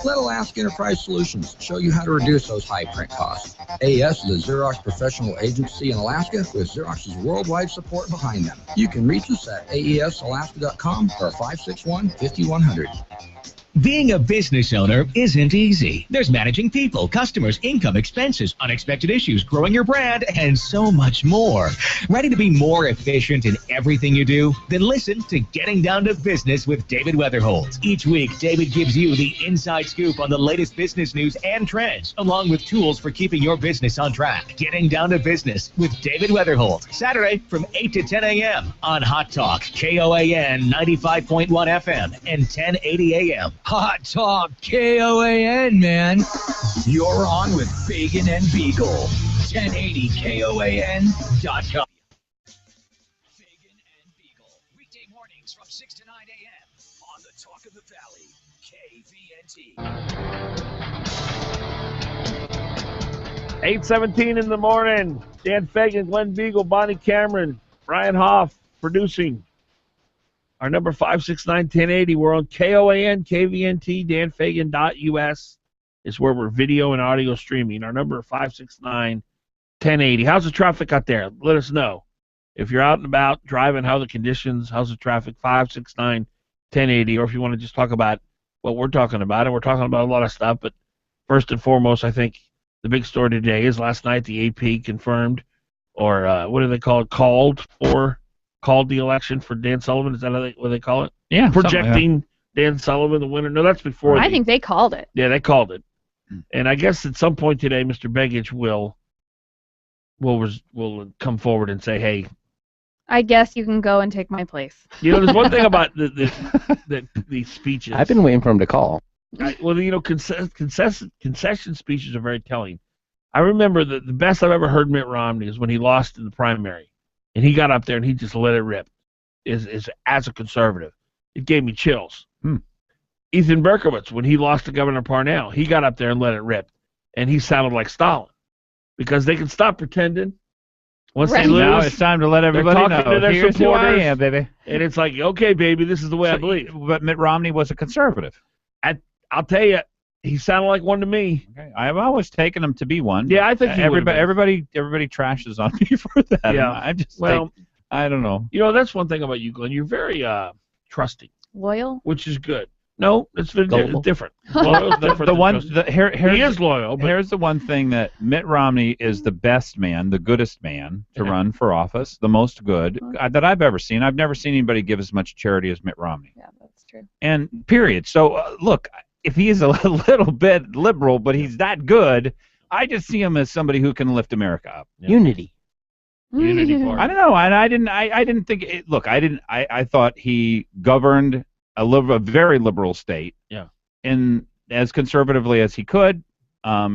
Let Alaska Enterprise Solutions show you how to reduce those high print costs. AES is a Xerox professional agency in Alaska with Xerox's worldwide support behind them. You can reach us at aesalaska.com or 561-5100. Being a business owner isn't easy. There's managing people, customers, income, expenses, unexpected issues, growing your brand, and so much more. Ready to be more efficient in everything you do? Then listen to Getting Down to Business with David Weatherholt. Each week, David gives you the inside scoop on the latest business news and trends, along with tools for keeping your business on track. Getting Down to Business with David Weatherholt. Saturday from 8 to 10 a.m. on Hot Talk, KOAN 95.1 FM and 1080 a.m. Hot Talk, KOAN, man. You're on with Fagan and Biegel. 1080KOAN.com. Fagan and Biegel. Weekday mornings from 6 to 9 a.m. on the Talk of the Valley, KVNT. 8:17 in the morning. Dan Fagan, Glen Biegel, Bonnie Cameron, Brian Hoff producing. Our number 569-1080. We're on KOAN, KVNT, danfagan.us is where we're video and audio streaming. Our number 569-1080. How's the traffic out there? Let us know. If you're out and about driving, how are the conditions? How's the traffic? 569-1080. Or if you want to just talk about what we're talking about, and we're talking about a lot of stuff, but first and foremost, I think the big story today is last night the AP confirmed, or what do they call it? Called the election for Dan Sullivan. Is that what they call it? Yeah. Projecting Dan Sullivan the winner. No, that's before. I think they called it. Yeah, they called it. And I guess at some point today, Mr. Begich will come forward and say, "Hey, I guess you can go and take my place." You know, there's one thing about the speeches. I've been waiting for him to call. Concession speeches are very telling. I remember the best I've ever heard Mitt Romney is when he lost in the primary. And he got up there and he just let it rip. Is as a conservative, it gave me chills. Ethan Berkowitz, when he lost to Governor Parnell, he got up there and let it rip, and he sounded like Stalin, because they can stop pretending. Once they lose, now it's time to let everybody know. To their Here's who I am, baby. And it's like, okay, baby, this is the way I believe. But Mitt Romney was a conservative. I'll tell you, he sounded like one to me. Okay. I've always taken him to be one. Yeah, I think everybody trashes on me for that. Yeah, I don't know. You know, that's one thing about you, Glenn. You're very trusting, loyal, which is good. No, it's different. Well, he is loyal. But here's the one thing that Mitt Romney is the best man, the goodest man to run for office, the most good that I've ever seen. I've never seen anybody give as much charity as Mitt Romney. Yeah, that's true. And period. So look, if he is a little bit liberal, but he's that good, I just see him as somebody who can lift America up. Yeah. Unity Party. I don't know, and I didn't think it. Look, I thought he governed a very liberal state. Yeah. And as conservatively as he could.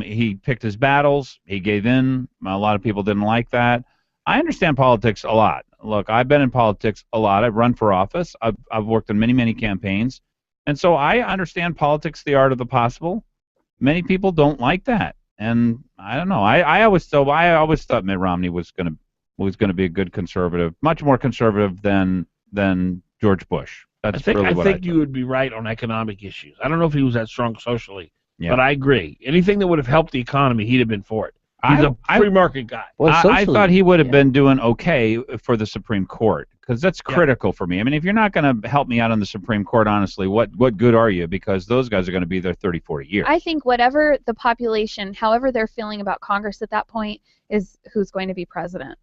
He picked his battles. He gave in. A lot of people didn't like that. I understand politics a lot. Look, I've been in politics a lot. I've run for office. I've worked in many campaigns. And so I understand politics, the art of the possible. Many people don't like that. And I don't know. I always thought Mitt Romney was going to be a good conservative, much more conservative than George Bush. I think you would be right on economic issues. I don't know if he was that strong socially, Yeah. but I agree. Anything that would have helped the economy, he'd have been for it. He's a free market guy. I thought he would have been doing okay for the Supreme Court, because that's critical for me. I mean, if you're not going to help me out on the Supreme Court, honestly, what good are you? Because those guys are going to be there 30, 40 years. I think whatever the population, however they're feeling about Congress at that point, is who's going to be president.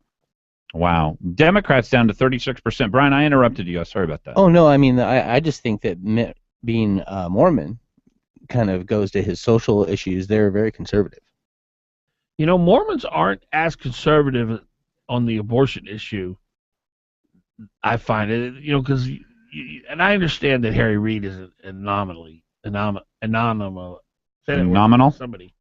Wow. Democrats down to 36%. Brian, I interrupted you. Sorry about that. Oh, no, I mean, I just think that Mitt being Mormon kind of goes to his social issues. They're very conservative. You know, Mormons aren't as conservative on the abortion issue, I find it, you know, because, and I understand that Harry Reid is an anomaly. Anomaly. Somebody.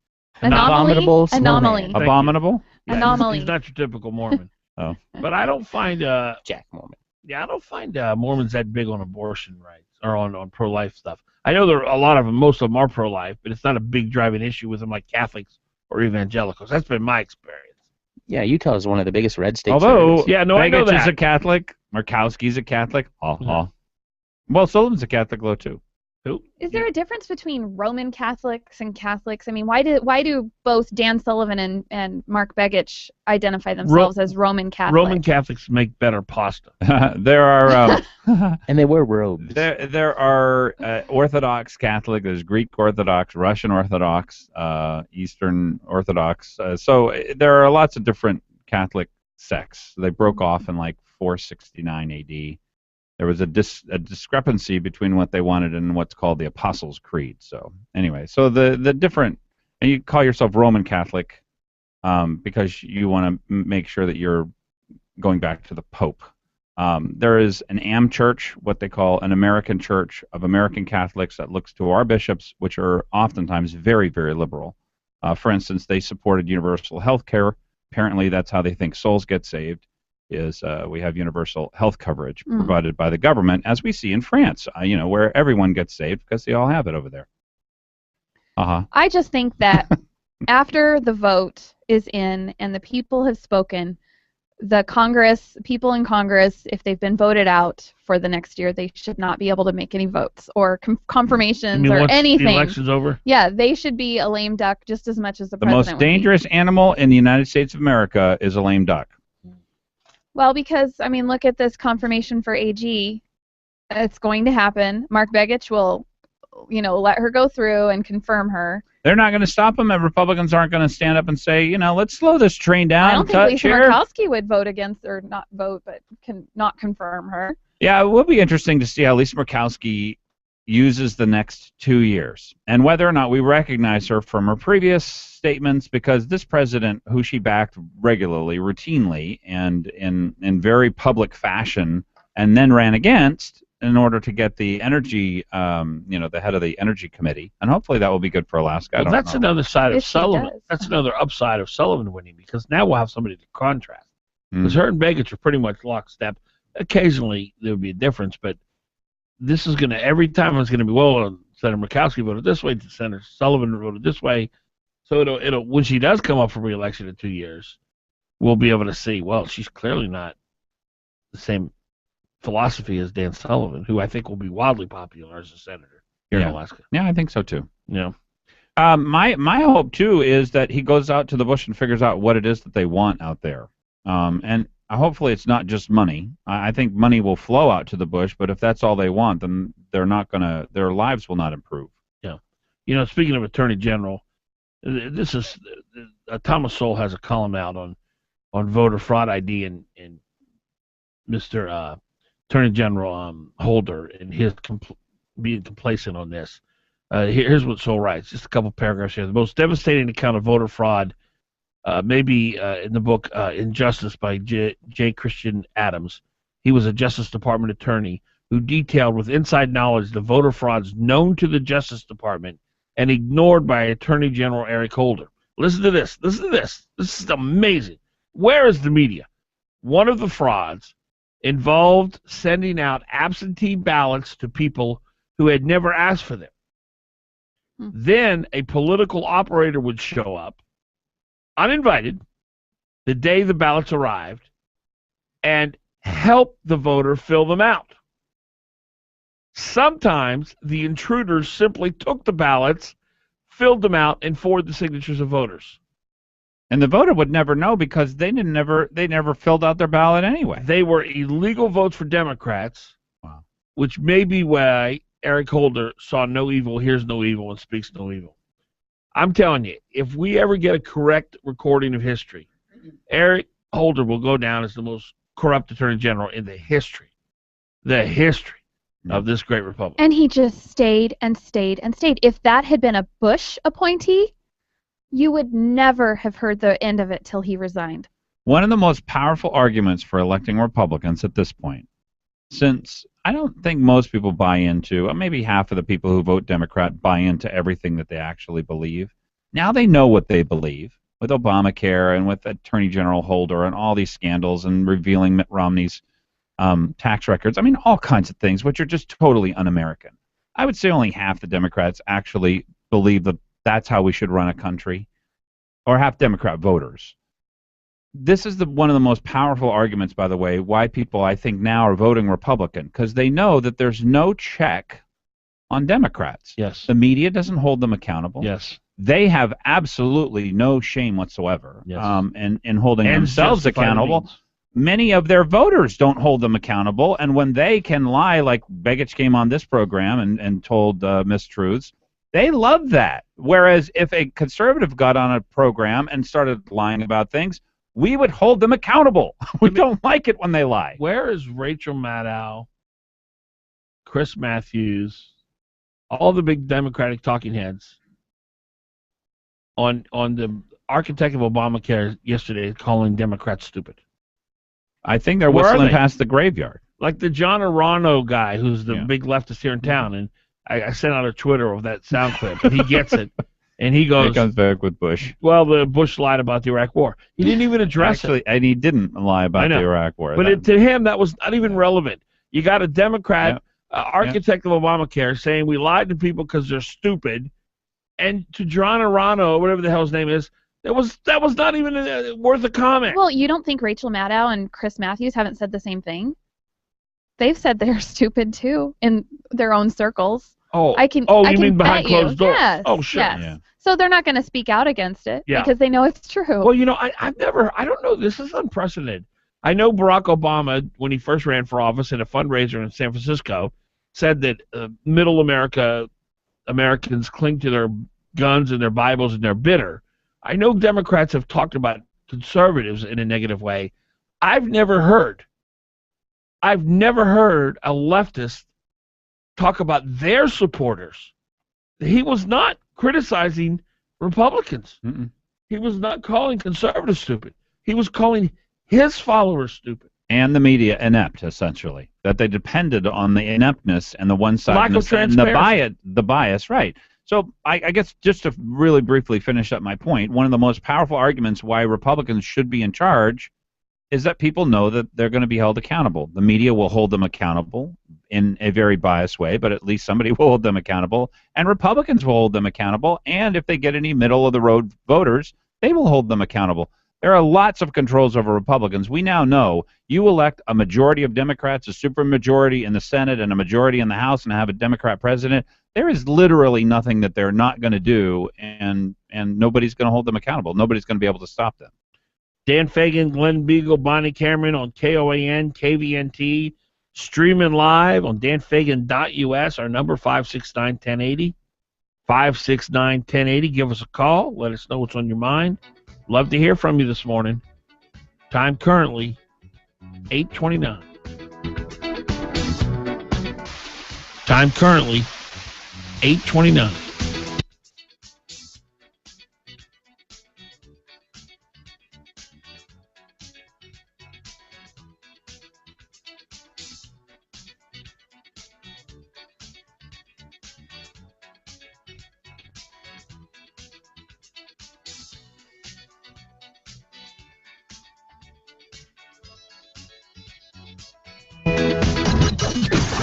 Abominable. Anomaly. Abominable? Yeah, Anomaly. He's not your typical Mormon. Oh. But I don't find Jack Mormon. Yeah, I don't find Mormons that big on abortion rights or on pro-life stuff. I know there are a lot of them, most of them are pro-life, but it's not a big driving issue with them like Catholics or evangelicals. That's been my experience. Yeah, Utah is one of the biggest red states. Although, I know Begich that. is a Catholic, Murkowski's a Catholic. Well, Sullivan's a Catholic, though, too. Who? Is there a difference between Roman Catholics and Catholics? I mean, why do both Dan Sullivan and Mark Begich identify themselves as Roman Catholics? Roman Catholics make better pasta. There are... and they wear robes. There are Orthodox Catholic, there's Greek Orthodox, Russian Orthodox, Eastern Orthodox. So there are lots of different Catholic sects. They broke off in like 469 AD. There was a discrepancy between what they wanted and what's called the Apostles' Creed. So anyway, so the different, and you call yourself Roman Catholic because you want to make sure that you're going back to the Pope. There is an AM Church, what they call an American Church of American Catholics, that looks to our bishops, which are oftentimes very, very liberal. For instance, they supported universal health care. Apparently, that's how they think souls get saved. We have universal health coverage provided by the government, as we see in France, where everyone gets saved because they all have it over there. I just think that after the vote is in and the people have spoken, people in Congress, if they've been voted out for the next year, they should not be able to make any votes or confirmations or anything. The election's over? Yeah, they should be a lame duck just as much as the president. The most dangerous animal in the United States of America is a lame duck. Well, because, I mean, look at this confirmation for AG. It's going to happen. Mark Begich will, let her go through and confirm her. They're not going to stop them, and Republicans aren't going to stand up and say, let's slow this train down. I don't think Lisa Murkowski would vote against, or not vote, but not confirm her. Yeah, it will be interesting to see how Lisa Murkowski uses the next 2 years, and whether or not we recognize her from her previous statements, because this president, who she backed regularly, routinely, and in very public fashion, and then ran against in order to get the energy, the head of the energy committee, and hopefully that will be good for Alaska. Well, that's another side of Sullivan. That's another upside of Sullivan winning, because now we'll have somebody to contrast. Because her and Begich are pretty much lockstep. Occasionally there will be a difference, but this is going to, every time it's going to be, Senator Murkowski voted this way, Senator Sullivan voted this way. So it'll when she does come up for re-election in 2 years, we'll be able to see, she's clearly not the same philosophy as Dan Sullivan, who I think will be wildly popular as a senator here in Alaska. Yeah, I think so too. Yeah. My hope too is that he goes out to the bush and figures out what it is that they want out there. And hopefully it's not just money. I think money will flow out to the bush, but if that's all they want, then their lives will not improve. Yeah. Speaking of Attorney General, this is Thomas Sowell has a column out on voter fraud ID and Mr. Attorney General Holder and his being complacent on this. Here's what Sowell writes, just a couple paragraphs here. The most devastating account of voter fraud maybe in the book Injustice by J. Christian Adams. He was a Justice Department attorney who detailed with inside knowledge the voter frauds known to the Justice Department and ignored by Attorney General Eric Holder. Listen to this. Listen to this. This is amazing. Where is the media? One of the frauds involved sending out absentee ballots to people who had never asked for them. Then a political operator would show up uninvited, the day the ballots arrived, and help the voter fill them out. Sometimes the intruders simply took the ballots, filled them out, and forwarded the signatures of voters. And the voter would never know because they never filled out their ballot anyway. They were illegal votes for Democrats, which may be why Eric Holder saw no evil, hears no evil, and speaks no evil. I'm telling you, if we ever get a correct recording of history, Eric Holder will go down as the most corrupt attorney general in the history of this great republic. And he just stayed and stayed and stayed. If that had been a Bush appointee, you would never have heard the end of it till he resigned. One of the most powerful arguments for electing Republicans at this point, since I don't think most people buy into, maybe half of the people who vote Democrat buy into everything that they actually believe. Now they know what they believe with Obamacare and with Attorney General Holder and all these scandals and revealing Mitt Romney's tax records. I mean, all kinds of things which are just totally un-American. I would say only half the Democrats actually believe that that's how we should run a country, or half Democrat voters. This is one of the most powerful arguments, by the way, why people, I think, now are voting Republican, because they know that there's no check on Democrats. Yes. The media doesn't hold them accountable. Yes. They have absolutely no shame whatsoever in holding themselves accountable. Many of their voters don't hold them accountable, and when they can lie, like Begich came on this program and told mistruths, they love that. Whereas if a conservative got on a program and started lying about things, we would hold them accountable. We don't like it when they lie. Where is Rachel Maddow, Chris Matthews, all the big Democratic talking heads on the architect of Obamacare yesterday calling Democrats stupid? I think they're whistling past the graveyard. Like the John Arano guy, who's the big leftist here in town, and I sent out a Twitter of that sound clip, and he gets it, and he goes... He comes back with Bush. Well, the Bush lied about the Iraq War. He didn't even address it. And he didn't lie about the Iraq War. But to him, that was not even relevant. You got a Democrat architect of Obamacare saying we lied to people because they're stupid, and to John Arano, whatever the hell his name is, that was not even worth a comment. Well, you don't think Rachel Maddow and Chris Matthews haven't said the same thing? They've said they're stupid too in their own circles. Oh, I you mean behind closed doors? Yes. Oh, sure. Yes. Yeah. So they're not going to speak out against it because they know it's true. Well, you know, I don't know. This is unprecedented. I know Barack Obama, when he first ran for office at a fundraiser in San Francisco, said that middle Americans cling to their guns and their Bibles and they're bitter. I know Democrats have talked about conservatives in a negative way. I've never heard a leftist talk about their supporters. He was not criticizing Republicans. Mm-mm. He was not calling conservatives stupid. He was calling his followers stupid. And the media inept, essentially. That they depended on the ineptness and the one-sidedness and the bias, right. So I guess just to really briefly finish up my point, one of the most powerful arguments why Republicans should be in charge is that people know that they're going to be held accountable. The media will hold them accountable in a very biased way, but at least somebody will hold them accountable, and Republicans will hold them accountable, and if they get any middle-of-the-road voters, they will hold them accountable. There are lots of controls over Republicans. We now know you elect a majority of Democrats, a supermajority in the Senate, and a majority in the House, and have a Democrat president. There is literally nothing that they're not going to do, and nobody's going to hold them accountable. Nobody's going to be able to stop them. Dan Fagan, Glen Biegel, Bonnie Cameron on KOAN, KVNT, streaming live on danfagan.us, our number 569-1080. 569-1080. Give us a call. Let us know what's on your mind. Love to hear from you this morning. Time currently 8:29. Time currently 8:29.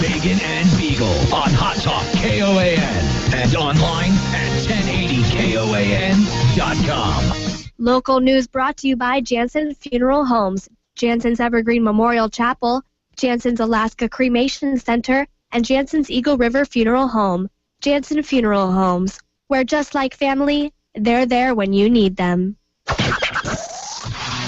Fagan and Biegel on Hot Talk KOAN and online at 1080KOAN.com. Local news brought to you by Jansen Funeral Homes, Jansen's Evergreen Memorial Chapel, Jansen's Alaska Cremation Center, and Jansen's Eagle River Funeral Home. Jansen Funeral Homes, where just like family, they're there when you need them.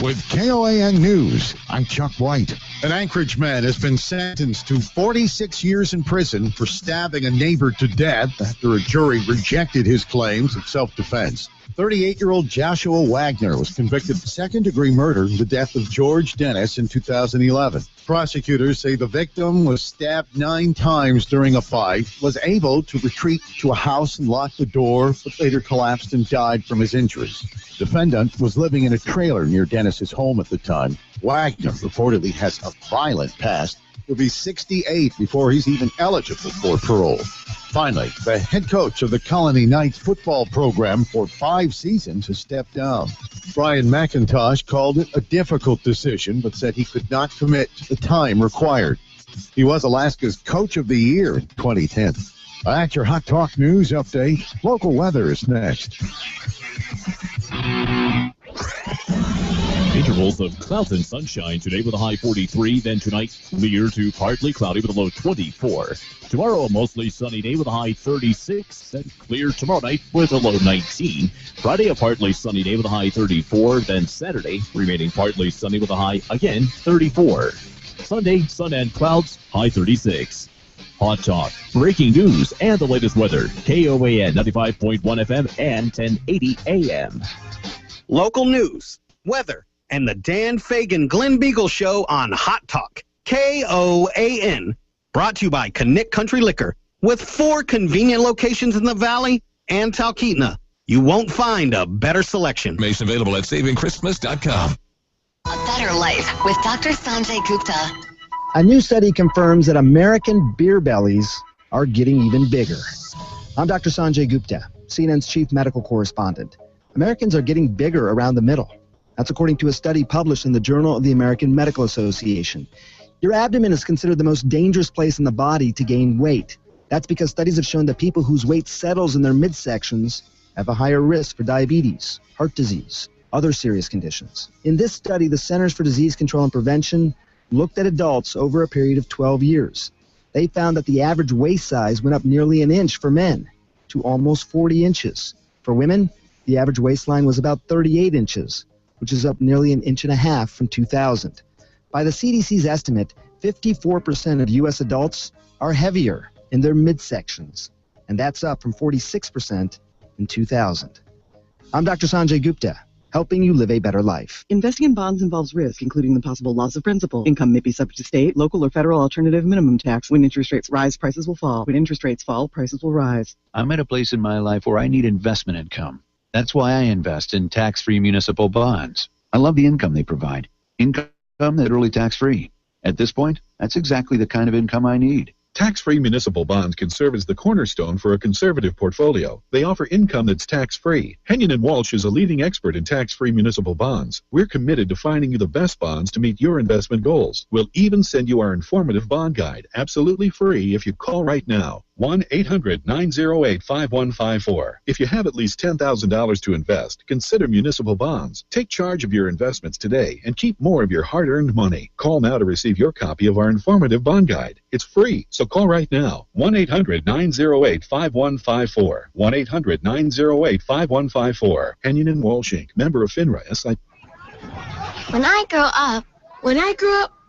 With KOAN News, I'm Chuck White. An Anchorage man has been sentenced to 46 years in prison for stabbing a neighbor to death after a jury rejected his claims of self-defense. 38-year-old Joshua Wagner was convicted of second-degree murder in the death of George Dennis in 2011. Prosecutors say the victim was stabbed 9 times during a fight, was able to retreat to a house and lock the door, but later collapsed and died from his injuries. Defendant was living in a trailer near Dennis's home at the time. Wagner reportedly has a violent past. He'll be 68 before he's even eligible for parole. Finally, the head coach of the Colony Knights football program for 5 seasons has stepped down. Brian McIntosh called it a difficult decision, but said he could not commit the time required. He was Alaska's Coach of the Year in 2010. That's your Hot Talk News update. Local weather is next. Intervals of clouds and sunshine today with a high 43. Then tonight, clear to partly cloudy with a low 24. Tomorrow, a mostly sunny day with a high 36. Then clear tomorrow night with a low 19. Friday, a partly sunny day with a high 34. Then Saturday, remaining partly sunny with a high, again, 34. Sunday, sun and clouds, high 36. Hot Talk, breaking news, and the latest weather. KOAN 95.1 FM and 1080 AM. Local news, weather, and the Dan Fagan Glen Biegel Show on Hot Talk. KOAN. Brought to you by Connect Country Liquor. With 4 convenient locations in the Valley and Talkeetna, you won't find a better selection. Information available at savingchristmas.com. A better life with Dr. Sanjay Gupta. A new study confirms that American beer bellies are getting even bigger. I'm Dr. Sanjay Gupta, CNN's chief medical correspondent. Americans are getting bigger around the middle. That's according to a study published in the Journal of the American Medical Association. Your abdomen is considered the most dangerous place in the body to gain weight. That's because studies have shown that people whose weight settles in their midsections have a higher risk for diabetes, heart disease, other serious conditions. In this study, the Centers for Disease Control and Prevention looked at adults over a period of 12 years. They found that the average waist size went up nearly an inch for men to almost 40 inches. For women, the average waistline was about 38 inches, which is up nearly an inch and a half from 2000. By the CDC's estimate, 54% of U.S. adults are heavier in their midsections, and that's up from 46% in 2000. I'm Dr. Sanjay Gupta, helping you live a better life. Investing in bonds involves risk, including the possible loss of principal. Income may be subject to state, local, or federal alternative minimum tax. When interest rates rise, prices will fall. When interest rates fall, prices will rise. I'm at a place in my life where I need investment income. That's why I invest in tax-free municipal bonds. I love the income they provide. Income that's really tax-free. At this point, that's exactly the kind of income I need. Tax-free municipal bonds can serve as the cornerstone for a conservative portfolio. They offer income that's tax-free. Henyon & Walsh is a leading expert in tax-free municipal bonds. We're committed to finding you the best bonds to meet your investment goals. We'll even send you our informative bond guide, absolutely free, if you call right now. 1-800-908-5154. If you have at least $10,000 to invest, consider municipal bonds. Take charge of your investments today and keep more of your hard-earned money. Call now to receive your copy of our informative bond guide. It's free, so call right now. 1-800-908-5154. 1-800-908-5154. Henyon & Walsh Inc. Member of FINRA SI. When I grow up,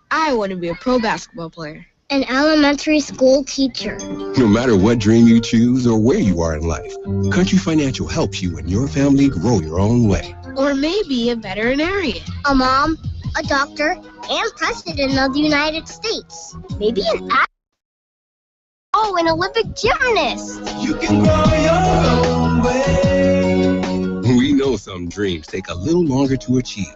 I want to be a pro basketball player. An elementary school teacher. No matter what dream you choose or where you are in life, Country Financial helps you and your family grow your own way. Or maybe a veterinarian. A mom, a doctor, and president of the United States. Maybe an actor. Oh, an Olympic gymnast. You can grow your own way. We know some dreams take a little longer to achieve,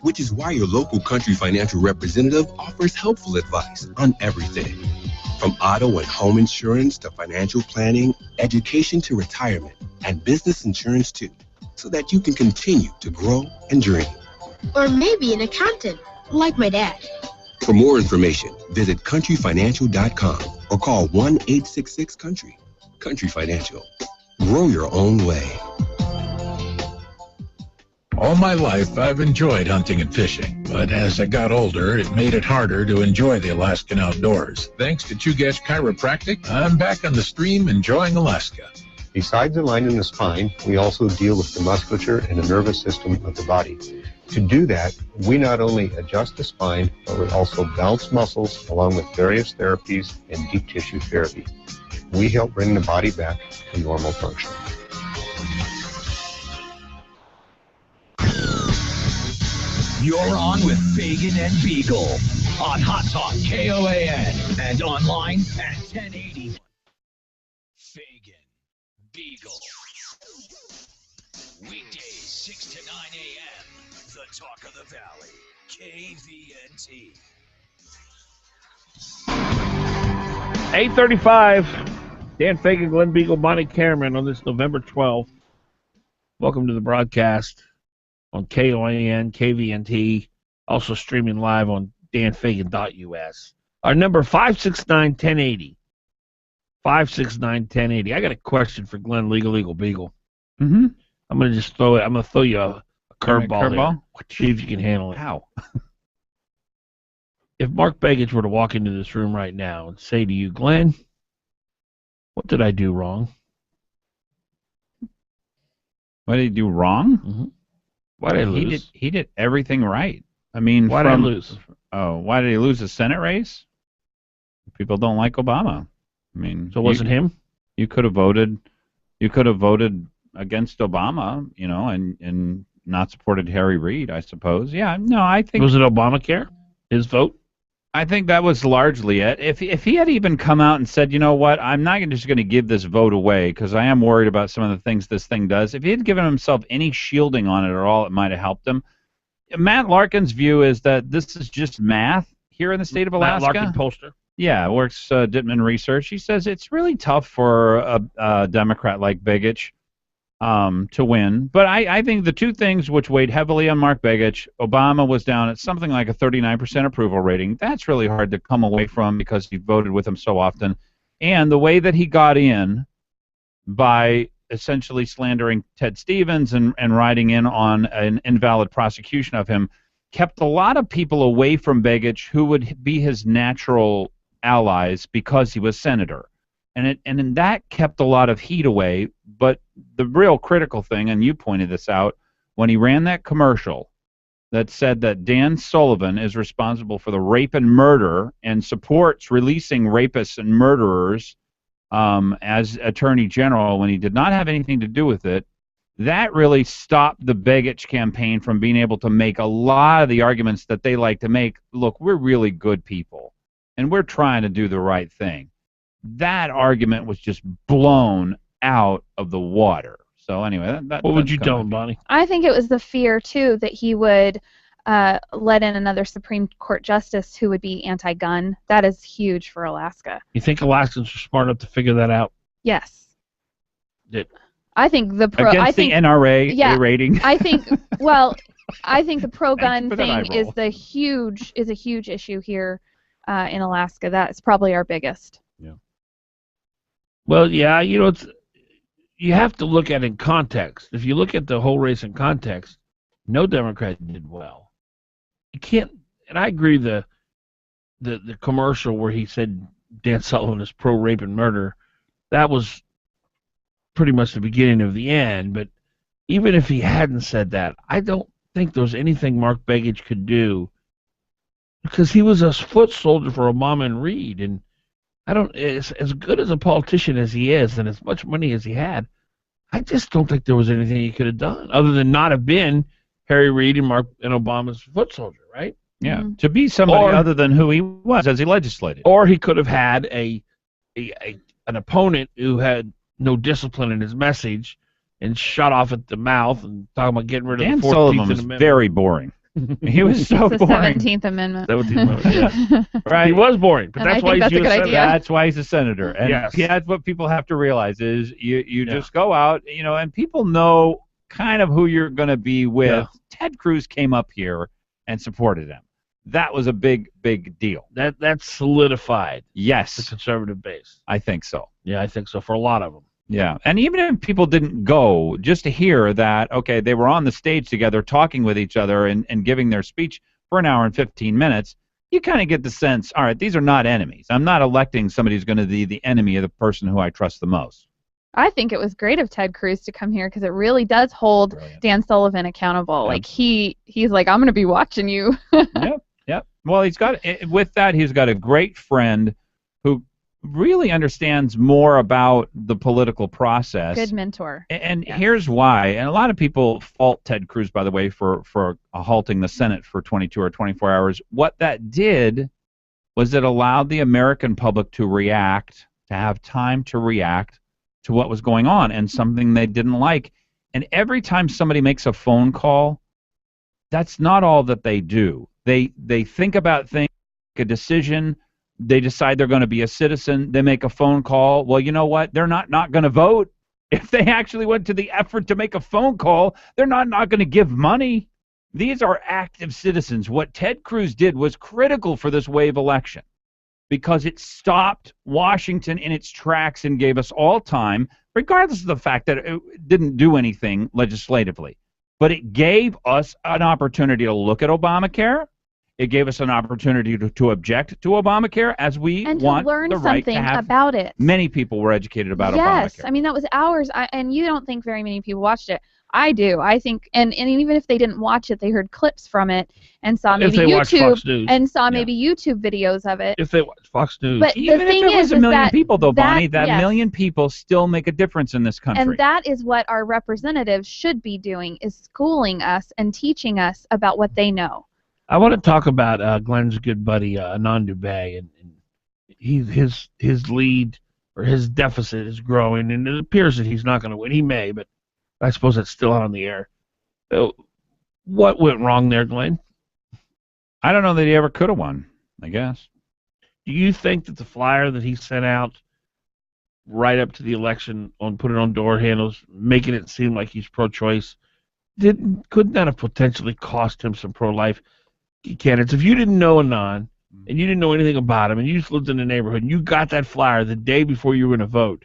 which is why your local Country Financial representative offers helpful advice on everything. From auto and home insurance to financial planning, education to retirement, and business insurance too, so that you can continue to grow and dream. Or maybe an accountant, like my dad. For more information, visit countryfinancial.com or call 1-866-COUNTRY. Country Financial. Grow your own way. All my life, I've enjoyed hunting and fishing, but as I got older, it made it harder to enjoy the Alaskan outdoors. Thanks to Chugach Chiropractic, I'm back on the stream enjoying Alaska. Besides aligning the spine, we also deal with the musculature and the nervous system of the body. To do that, we not only adjust the spine, but we also balance muscles along with various therapies and deep tissue therapy. We help bring the body back to normal function. You're on with Fagan and Biegel on Hot Talk KOAN and online at 1080. Fagan, Biegel. Weekdays 6 to 9 a.m. The Talk of the Valley. KVNT. 8:35. Dan Fagan, Glen Biegel, Bonnie Cameron on this November 12th. Welcome to the broadcast on KOAN, KVNT, also streaming live on danfagan.us. Our number 569-1080. 569-1080. I got a question for Glenn Legal Beagle. Mm-hmm. I'm gonna just throw it. I'm gonna throw you a curveball. Curveball? See if you can handle it. How? If Mark Begich were to walk into this room right now and say to you, Glenn, what did I do wrong? What did he do wrong? Mm-hmm. Why did I lose? He did everything right. I mean, why did I lose? Oh, why did he lose the Senate race? People don't like Obama. I mean, so it wasn't him? You could have voted. You could have voted against Obama, you know, and not supported Harry Reid, I suppose. Yeah, no, I think. Was it Obamacare? His vote? I think that was largely it. If he had even come out and said, you know what, I'm not just going to give this vote away because I am worried about some of the things this thing does. If he had given himself any shielding on it at all, it might have helped him. Matt Larkin's view is that this is just math here in the state of Alaska. Matt Larkin, pollster. Yeah, works Dittman Research. He says it's really tough for a Democrat like Begich to win. But I think the two things which weighed heavily on Mark Begich, Obama was down at something like a 39% approval rating. That's really hard to come away from because he voted with him so often. And the way that he got in by essentially slandering Ted Stevens and riding in on an invalid prosecution of him kept a lot of people away from Begich who would be his natural allies because he was senator. And that kept a lot of heat away. But the real critical thing, and you pointed this out, when he ran that commercial that said that Dan Sullivan is responsible for the rape and murder and supports releasing rapists and murderers as Attorney General when he did not have anything to do with it, that really stopped the Begich campaign from being able to make a lot of the arguments that they like to make. Look, we're really good people, and we're trying to do the right thing. That argument was just blown out of the water. So anyway, what would you tell him, Bonnie? I think it was the fear, too, that he would let in another Supreme Court justice who would be anti-gun. That is huge for Alaska. You think Alaskans are smart enough to figure that out? Yes. I think the NRA rating. I think the pro-gun thing is a huge issue here in Alaska. That's probably our biggest. Yeah. Well, yeah, you have to look at it in context. If you look at the whole race in context, no Democrat did well. You can't, and I agree the commercial where he said Dan Sullivan is pro-rape and murder, that was pretty much the beginning of the end. But even if he hadn't said that, I don't think there was anything Mark Begich could do because he was a foot soldier for Obama and Reid, and as good as a politician as he is and as much money as he had, I just don't think there was anything he could have done other than not have been Harry Reid and Obama's foot soldier, right? Yeah, to be somebody other than who he was as he legislated. Or he could have had an opponent who had no discipline in his message and shot off at the mouth and talking about getting rid of Dan the 14th Sullivan was Amendment. Very boring. He was so the boring. 17th Amendment. 17th Amendment, yeah. Right. He was boring, but that's why he's a senator. That's why he's a senator. And yes. That's what people have to realize is you just go out, and people know kind of who you're going to be with. Yeah. Ted Cruz came up here and supported him. That was a big, big deal. That solidified the conservative base. I think so. Yeah, I think so for a lot of them. Yeah, and even if people didn't go, just to hear that, okay, they were on the stage together talking with each other and giving their speech for an hour and 15 minutes, you kind of get the sense, all right, these are not enemies. I'm not electing somebody who's going to be the enemy of the person who I trust the most. I think it was great of Ted Cruz to come here because it really does hold Dan Sullivan accountable. Yep. Like he's like, I'm going to be watching you. Yep. Well, he's got a great friend who really understands more about the political process. Good mentor. And here's why. And a lot of people fault Ted Cruz, by the way, for halting the Senate for 22 or 24 hours. What that did was it allowed the American public to react, to have time to react to what was going on and something they didn't like. And every time somebody makes a phone call, that's not all that they do. They think about things, make a decision. They decide they're going to be a citizen. They make a phone call. Well, you know what? They're not going to vote. If they actually went to the effort to make a phone call, they're not going to give money. These are active citizens. What Ted Cruz did was critical for this wave election because it stopped Washington in its tracks and gave us all time, regardless of the fact that it didn't do anything legislatively. But it gave us an opportunity to look at Obamacare. It gave us an opportunity to object to Obamacare as we and want to learn the right something to have. about it. Many people were educated about Yes, Obamacare. I mean that was hours, and you don't think very many people watched it. I do. I think, and even if they didn't watch it, they heard clips from it and saw maybe YouTube and saw maybe YouTube videos of it. If they watch Fox News, but even the if thing it was is, a million that, people, though, Bonnie, that million people still make a difference in this country. And that is what our representatives should be doing: is schooling us and teaching us about what they know. I want to talk about Glenn's good buddy Anand Dubey, and his lead or his deficit is growing, and it appears that he's not going to win. He may, but I suppose that's still on the air. What went wrong there, Glenn? I don't know that he ever could have won, I guess. Do you think that the flyer that he sent out right up to the election, put it on door handles, making it seem like he's pro-choice, couldn't that have potentially cost him some pro-life candidates? If you didn't know Anand and you didn't know anything about him and you just lived in the neighborhood and you got that flyer the day before you were going to vote,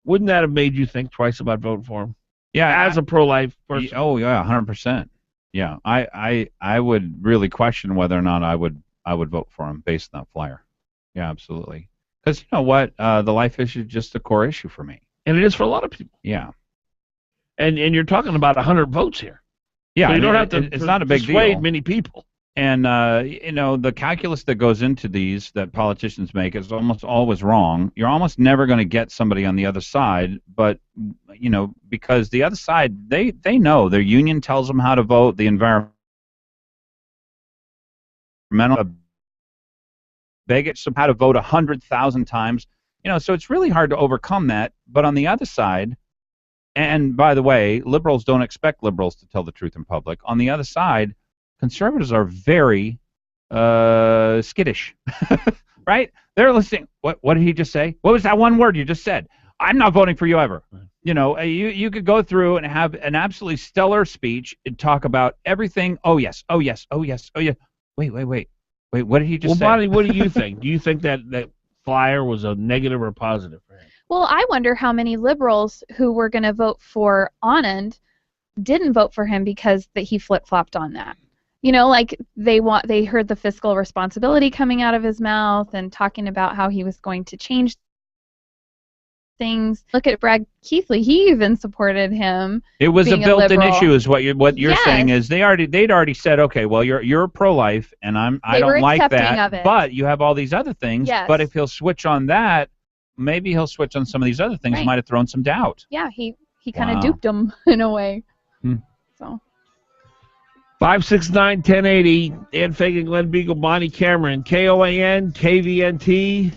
wouldn't that have made you think twice about voting for him? Yeah, as a pro-life person. Oh yeah, 100%. Yeah, I would really question whether or not I would vote for him based on that flyer. Yeah, absolutely. Because you know what, the life issue is just a core issue for me, and it is for a lot of people. Yeah, and you're talking about 100 votes here. Yeah, so you don't have to. It's not a big persuade deal. Many people. And you know, the calculus that goes into these that politicians make is almost always wrong. You're almost never going to get somebody on the other side, but you know, because the other side, they know their union tells them how to vote, the environmental bigots how to vote 100,000 times. You know, so it's really hard to overcome that. But on the other side, and by the way, liberals don't expect liberals to tell the truth in public. On the other side, conservatives are very skittish, right? They're listening. What did he just say? What was that one word you just said? I'm not voting for you ever. Right. You know, you could go through and have an absolutely stellar speech and talk about everything. Oh yes, oh yes, oh yes, oh yeah. Wait. What did he just say? Well, Bonnie, what do you think? Do you think that flyer was a negative or positive for him? Well, I wonder how many liberals who were going to vote for Anand didn't vote for him because he flip-flopped on that. You know, like they heard the fiscal responsibility coming out of his mouth and talking about how he was going to change things. Look at Brad Keithley; he even supported him. It was a built-in issue, is what you're yes. saying. Is they'd already said, okay, well you're pro-life, and I don't like that, but you have all these other things. Yes. But if he'll switch on that, maybe he'll switch on some of these other things. Right. Might have thrown some doubt. Yeah, he kind of duped him in a way. So. 569-1080, Dan Fagan, Glen Biegel, Bonnie Cameron, KOAN, KVNT.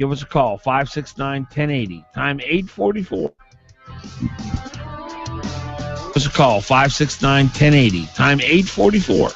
Give us a call, 569-1080. Time 8:44. Give us a call, 569-1080. Time 8:44.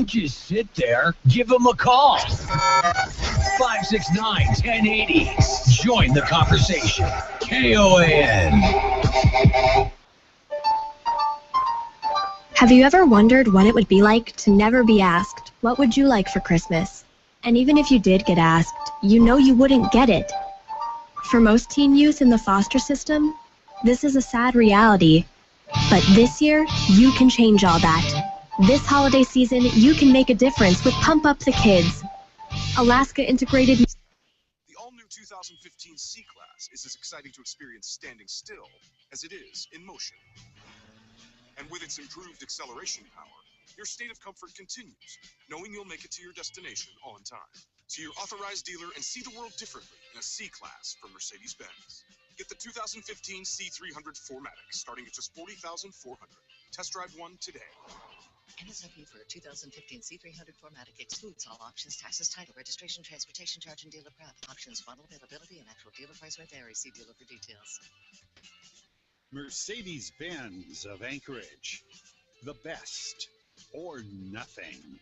Don't just sit there. Give them a call. 569-1080. Join the conversation. KOAN. Have you ever wondered what it would be like to never be asked, what would you like for Christmas? And even if you did get asked, you know you wouldn't get it. For most teen youth in the foster system, this is a sad reality. But this year, you can change all that. This holiday season, you can make a difference with Pump Up the Kids. Alaska Integrated... The all-new 2015 C-Class is as exciting to experience standing still as it is in motion. And with its improved acceleration power, your state of comfort continues, knowing you'll make it to your destination on time. See your authorized dealer and see the world differently in a C-Class from Mercedes-Benz. Get the 2015 C300 4MATIC starting at just $40,400. Test drive one today. MSRP for a 2015 C300 4MATIC excludes all options, taxes, title, registration, transportation charge, and dealer prep. Options, model availability, and actual dealer price may vary. See dealer for details. Mercedes-Benz of Anchorage. The best or nothing.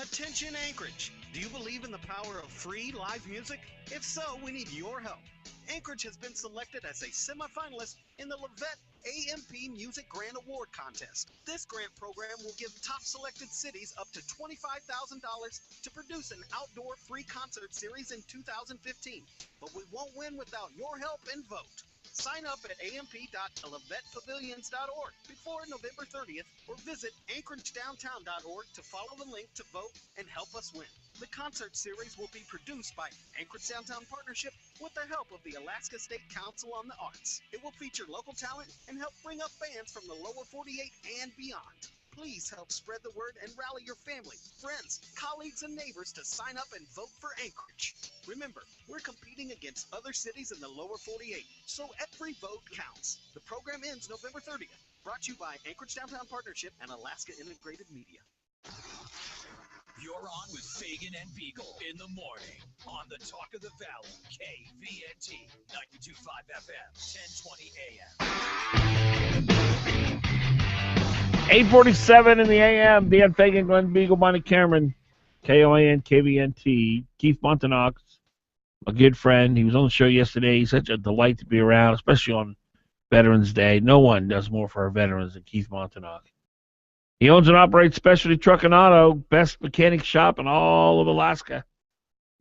Attention Anchorage! Do you believe in the power of free live music? If so, we need your help. Anchorage has been selected as a semifinalist in the Levette AMP Music Grant Award Contest. This grant program will give top selected cities up to $25,000 to produce an outdoor free concert series in 2015. But we won't win without your help and vote. Sign up at amp.levettepavilions.org before November 30th or visit anchoragedowntown.org to follow the link to vote and help us win. The concert series will be produced by Anchorage Downtown Partnership with the help of the Alaska State Council on the Arts. It will feature local talent and help bring up bands from the lower 48 and beyond. Please help spread the word and rally your family, friends, colleagues, and neighbors to sign up and vote for Anchorage. Remember, we're competing against other cities in the lower 48, so every vote counts. The program ends November 30th. Brought to you by Anchorage Downtown Partnership and Alaska Integrated Media. You're on with Fagan and Biegel in the morning on the Talk of the Valley, KVNT, 92.5 FM, 1020 AM. 8:47 in the AM. Dan Fagan, Glen Biegel, Bonnie Cameron, KOAN, KVNT, Keith Montaknox, a good friend. He was on the show yesterday. He's such a delight to be around, especially on Veterans Day. No one does more for our veterans than Keith Montaknox. He owns and operates Specialty Truck and Auto, best mechanic shop in all of Alaska,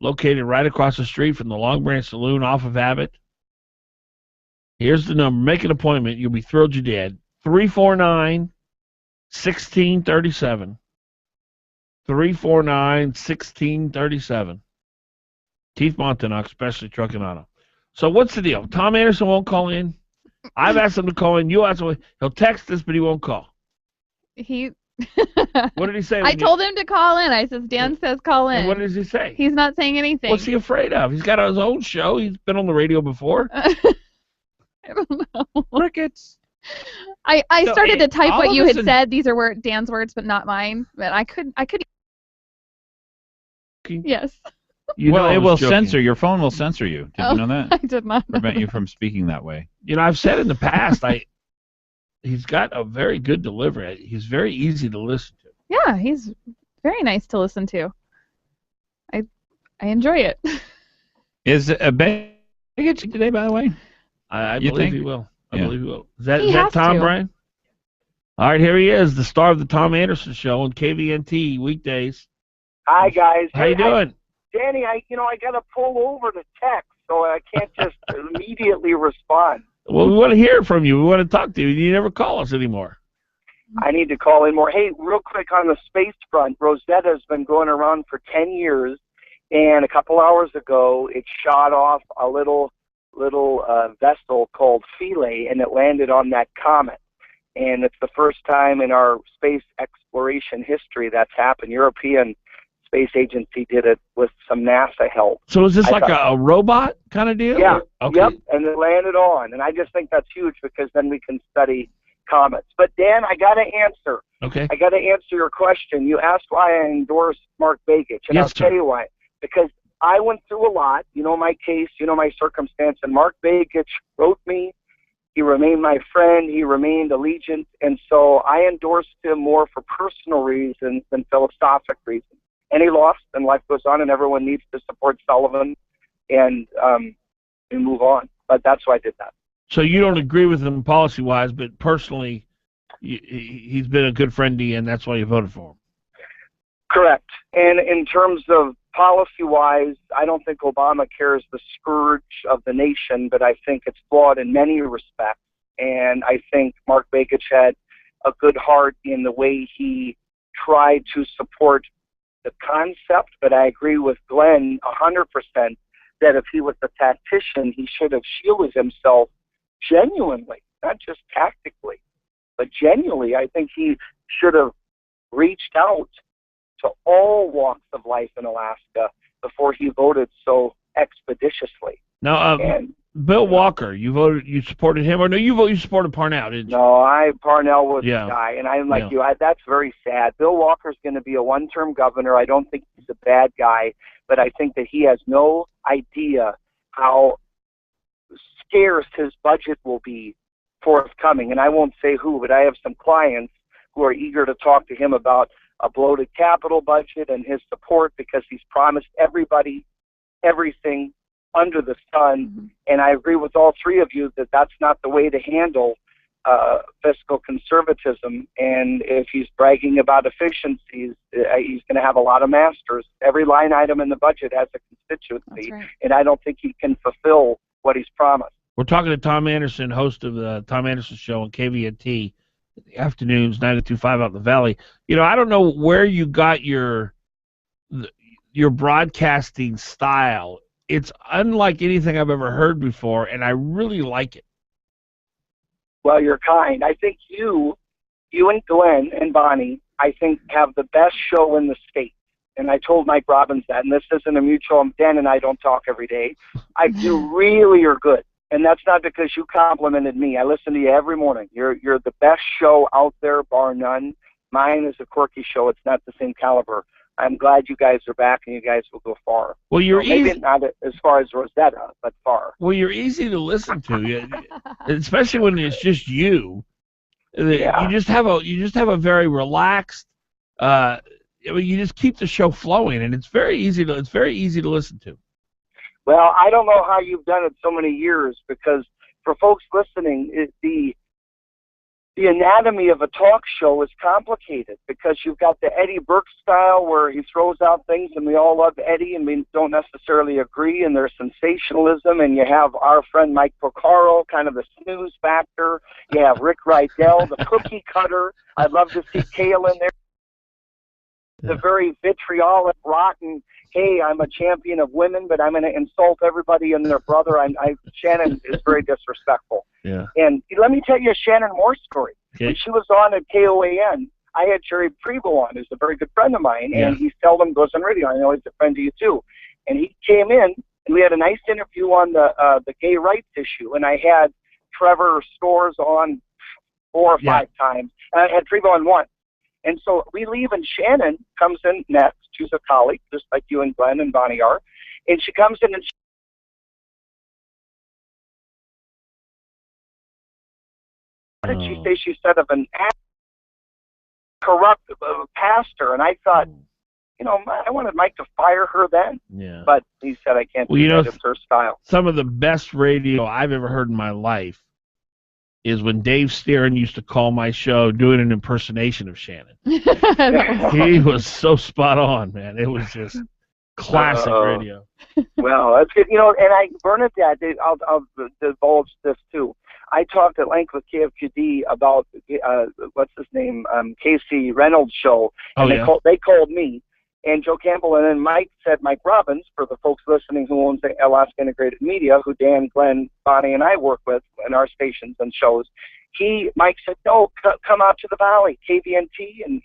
located right across the street from the Long Branch Saloon off of Abbott. Here's the number. Make an appointment. You'll be thrilled you did. 349-1637. 349-1637. Keith Montaknox, Specialty Truck and Auto. So what's the deal? Tom Anderson won't call in. I've asked him to call in. You asked him. He'll text us, but he won't call. What did he say? I told him to call in. I said, Dan says call in. And what does he say? He's not saying anything. What's he afraid of? He's got his own show. He's been on the radio before. I don't know. Crickets. I started to type what you had said. These are Dan's words, but not mine. But I could. Yes. Well, it will censor. Your phone will censor you. Did you know that? I did not. Prevent you from speaking that way. You know, I've said in the past, he's got a very good delivery. He's very easy to listen to. Yeah, he's very nice to listen to. I enjoy it. Is Baggage today, by the way? I believe he will. I believe he will. Is that Tom, to. Brian? All right, here he is, the star of the Tom Anderson Show on KVNT weekdays. Hi, guys. How you doing? Danny, I got to pull over to text, so I can't just immediately respond. Well, we want to hear from you. We want to talk to you. You never call us anymore. I need to call in more. Hey, real quick on the space front, Rosetta has been going around for 10 years, and a couple hours ago it shot off a little vessel called Philae, and it landed on that comet. And it's the first time in our space exploration history that's happened. European Space Agency did it with some NASA help. So is this a robot kind of deal? Yeah. Okay. Yep. And it landed on. And I just think that's huge because then we can study comets. But Dan, I got to answer. Okay. I got to answer your question. You asked why I endorsed Mark Begich, and Yes, I'll tell you why. Because I went through a lot. You know my case. You know my circumstance. And Mark Begich wrote me He remained my friend. He remained allegiant. And so I endorsed him more for personal reasons than philosophic reasons. And he lost, and life goes on, and everyone needs to support Sullivan and move on. But that's why I did that. So you don't agree with him policy-wise, but personally, he's been a good friend to you, and that's why you voted for him. Correct. And in terms of policy-wise, I don't think Obamacare is the scourge of the nation, but I think it's flawed in many respects. And I think Mark Begich had a good heart in the way he tried to support the concept, but I agree with Glenn 100% that if he was a tactician, he should have shielded himself genuinely, not just tactically, but genuinely. I think he should have reached out to all walks of life in Alaska before he voted so expeditiously. Now, Bill Walker, you supported him, or no? You supported Parnell, didn't you? No, Parnell was the guy, and I'm like you. That's very sad. Bill Walker's going to be a one-term governor. I don't think he's a bad guy, but I think that he has no idea how scarce his budget will be forthcoming. And I won't say who, but I have some clients who are eager to talk to him about a bloated capital budget and his support, because he's promised everybody everything under the sun. And I agree with all three of you that that's not the way to handle fiscal conservatism. And if he's bragging about efficiencies, he's going to have a lot of masters. Every line item in the budget has a constituency, and I don't think he can fulfill what he's promised. We're talking to Tom Anderson, host of the Tom Anderson Show on KVNT, afternoons, 92.5 out in the Valley. You know, I don't know where you got your broadcasting style. It's unlike anything I've ever heard before, and I really like it. Well, you're kind. I think you and Glenn and Bonnie, I think, have the best show in the state. And I told Mike Robbins that, and this isn't a mutual. Dan and I don't talk every day. You really are good. And that's not because you complimented me. I listen to you every morning. You're the best show out there, bar none. Mine is a quirky show. It's not the same caliber. I'm glad you guys are back, and you guys will go far. Well, you're maybe not as far as Rosetta, but far. Well, you're easy to listen to, especially when it's just you. Yeah. You just have a very relaxed. You just keep the show flowing, and it's very easy to listen to. Well, I don't know how you've done it so many years, because for folks listening, the anatomy of a talk show is complicated, because you've got the Eddie Burke style where he throws out things and we all love Eddie and we don't necessarily agree, and there's sensationalism, and you have our friend Mike Porcaro, kind of the snooze factor. You have Rick Rydell, the cookie cutter. I'd love to see Kale in there. The very vitriolic, rotten, hey, I'm a champion of women, but I'm going to insult everybody and their brother. Shannon is very disrespectful. Yeah. And let me tell you a Shannon Moore story. Okay. When she was on at KOAN, I had Jerry Preble on, who's a very good friend of mine, and he seldom goes on radio. I know he's a friend of you too. And he came in, and we had a nice interview on the gay rights issue, and I had Trevor Stores on 4 or 5 times, and I had Preble on once. And so we leave, and Shannon comes in next. She's a colleague, just like you and Glenn and Bonnie are. And she comes in, and what did she say? She said of an corrupt pastor. And I thought, I wanted Mike to fire her then. Yeah. But he said, I can't do that. It's her style. Some of the best radio I've ever heard in my life is when Dave Sterin used to call my show doing an impersonation of Shannon. He was so spot on, man. It was just classic radio. Well, that's good. And Bernadette, I'll divulge this too. I talked at length with KFQD about what's his name, Casey Reynolds' show, and they called me. And Joe Campbell, and then Mike Robbins, for the folks listening who owns Alaska Integrated Media, who Dan, Glenn, Bonnie, and I work with in our stations and shows. Mike said, no, come out to the Valley, KVNT, and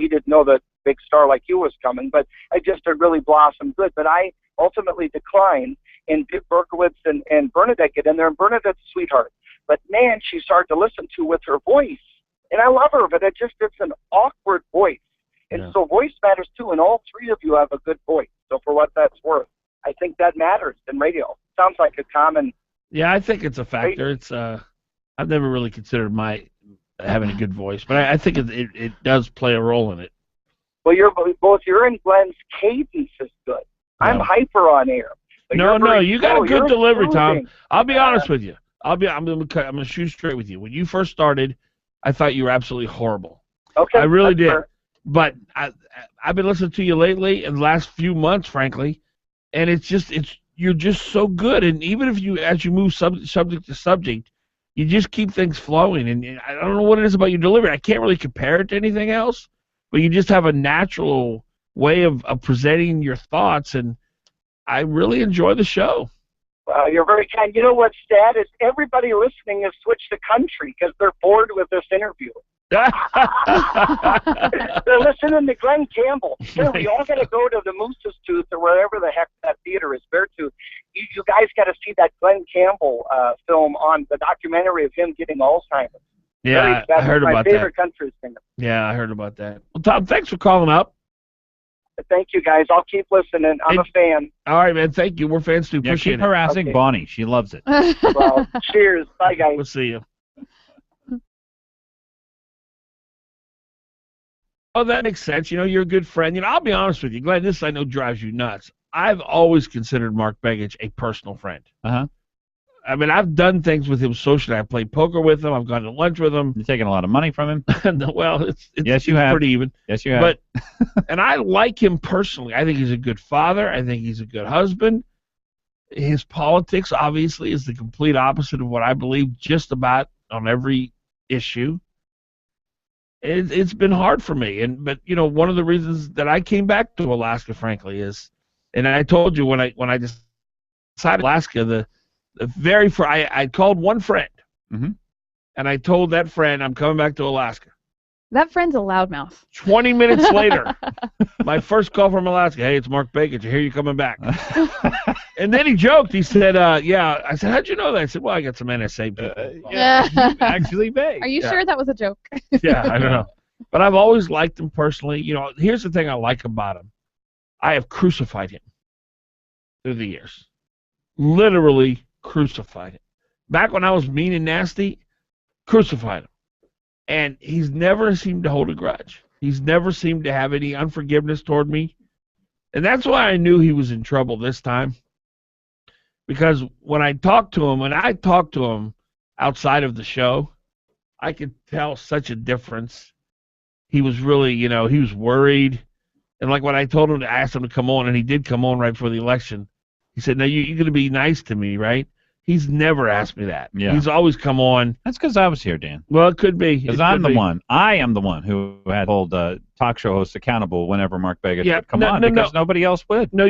he didn't know that big star like you was coming, but it really blossomed good. But I ultimately declined, and Dick Berkowitz and Bernadette get in there, and Bernadette's a sweetheart. But man, she's hard to listen to with her voice, and I love her, but it's an awkward voice. And so voice matters too, and all three of you have a good voice. So for what that's worth, I think that matters in radio. Sounds like a common. Yeah, I think it's a factor. It's I've never really considered having a good voice, but I think it does play a role in it. Well, both your and Glenn's cadence is good. I'm hyper on air. No, you got a good delivery, soothing. Tom. I'll be honest with you. I'm gonna shoot straight with you. When you first started, I thought you were absolutely horrible. Okay, I really did. Fair. But I've been listening to you lately, in the last few months, frankly, and you're just so good. And even if as you move subject to subject, you just keep things flowing. And I don't know what it is about your delivery. I can't really compare it to anything else, but you just have a natural way of presenting your thoughts, and I really enjoy the show. You're very kind. You know what's sad is everybody listening has switched to country because they're bored with this interview. They're listening to Glenn Campbell. Sure, we all got to go to the Moose's Tooth or wherever the heck that theater is, Beartooth. You guys got to see that Glenn Campbell film on the documentary of him getting Alzheimer's. Yeah, I heard about that. My favorite country singer. Yeah, I heard about that. Well, Tom, thanks for calling up. Thank you, guys. I'll keep listening. I'm a fan. All right, man. Thank you. We're fans too. Yeah, Appreciate keep harassing Okay. Bonnie. She loves it. Well, cheers. Bye, guys. We'll see you. Oh, that makes sense. You're a good friend. I'll be honest with you, Glenn. This I know drives you nuts. I've always considered Mark Begich a personal friend. Uh-huh. I mean, I've done things with him socially. I've played poker with him. I've gone to lunch with him. You're taking a lot of money from him. Well, Yes, you have. pretty even. Yes, you have. But and I like him personally. I think he's a good father. I think he's a good husband. His politics, obviously, is the complete opposite of what I believe just about on every issue. It's been hard for me. But one of the reasons that I came back to Alaska, frankly, is, and I told you when I decided Alaska, I called one friend, mm-hmm. and I told that friend I'm coming back to Alaska. That friend's a loudmouth. 20 minutes later, my first call from Alaska, hey, it's Mark Begich. I hear you coming back. And then he joked. He said, yeah. I said, how'd you know that? I said, well, I got some NSA people. Yeah, actually, Beg. Are you sure that was a joke? Yeah, I don't know. But I've always liked him personally. Here's the thing I like about him. I have crucified him through the years. Literally crucified him. Back when I was mean and nasty, crucified him. And he's never seemed to hold a grudge. He's never seemed to have any unforgiveness toward me. And that's why I knew he was in trouble this time. Because when I talked to him, outside of the show, I could tell such a difference. He was really, he was worried. And like when I told him, I asked him to come on, and he did come on right before the election. He said, now you're going to be nice to me, right? He's never asked me that. Yeah. He's always come on. That's because I was here, Dan. Well, it could be. Because I am the one who had to hold talk show hosts accountable whenever Mark Begich would come on, because nobody else would. No,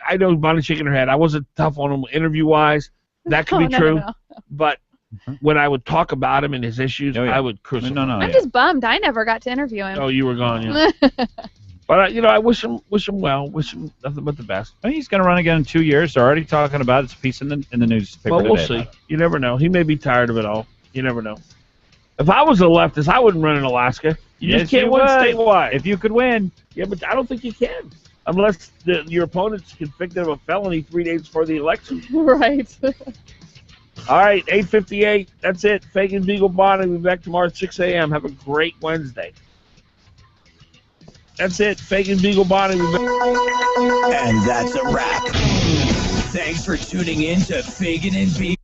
I know Bonnie shaking her head. I wasn't tough on him interview-wise. That could be true. No. But when I would talk about him and his issues, I would crucify him. I'm just bummed. I never got to interview him. Oh, you were gone, yeah. But, I wish him well. Wish him nothing but the best. I mean, he's going to run again in 2 years. They're already talking about it. It's a piece in the newspaper Well, we'll today. see. You never know. He may be tired of it all. You never know. If I was a leftist, I wouldn't run in Alaska. You just can't win statewide. If you could win. Yeah, but I don't think you can. Unless your opponent's convicted of a felony 3 days before the election. Right. All right, 8:58. That's it. Fagan Biegel Bonnie. We'll be back tomorrow at 6 a.m. Have a great Wednesday. That's it. Fagan Biegel Bonnie. And that's a wrap. Thanks for tuning in to Fagan and Biegel.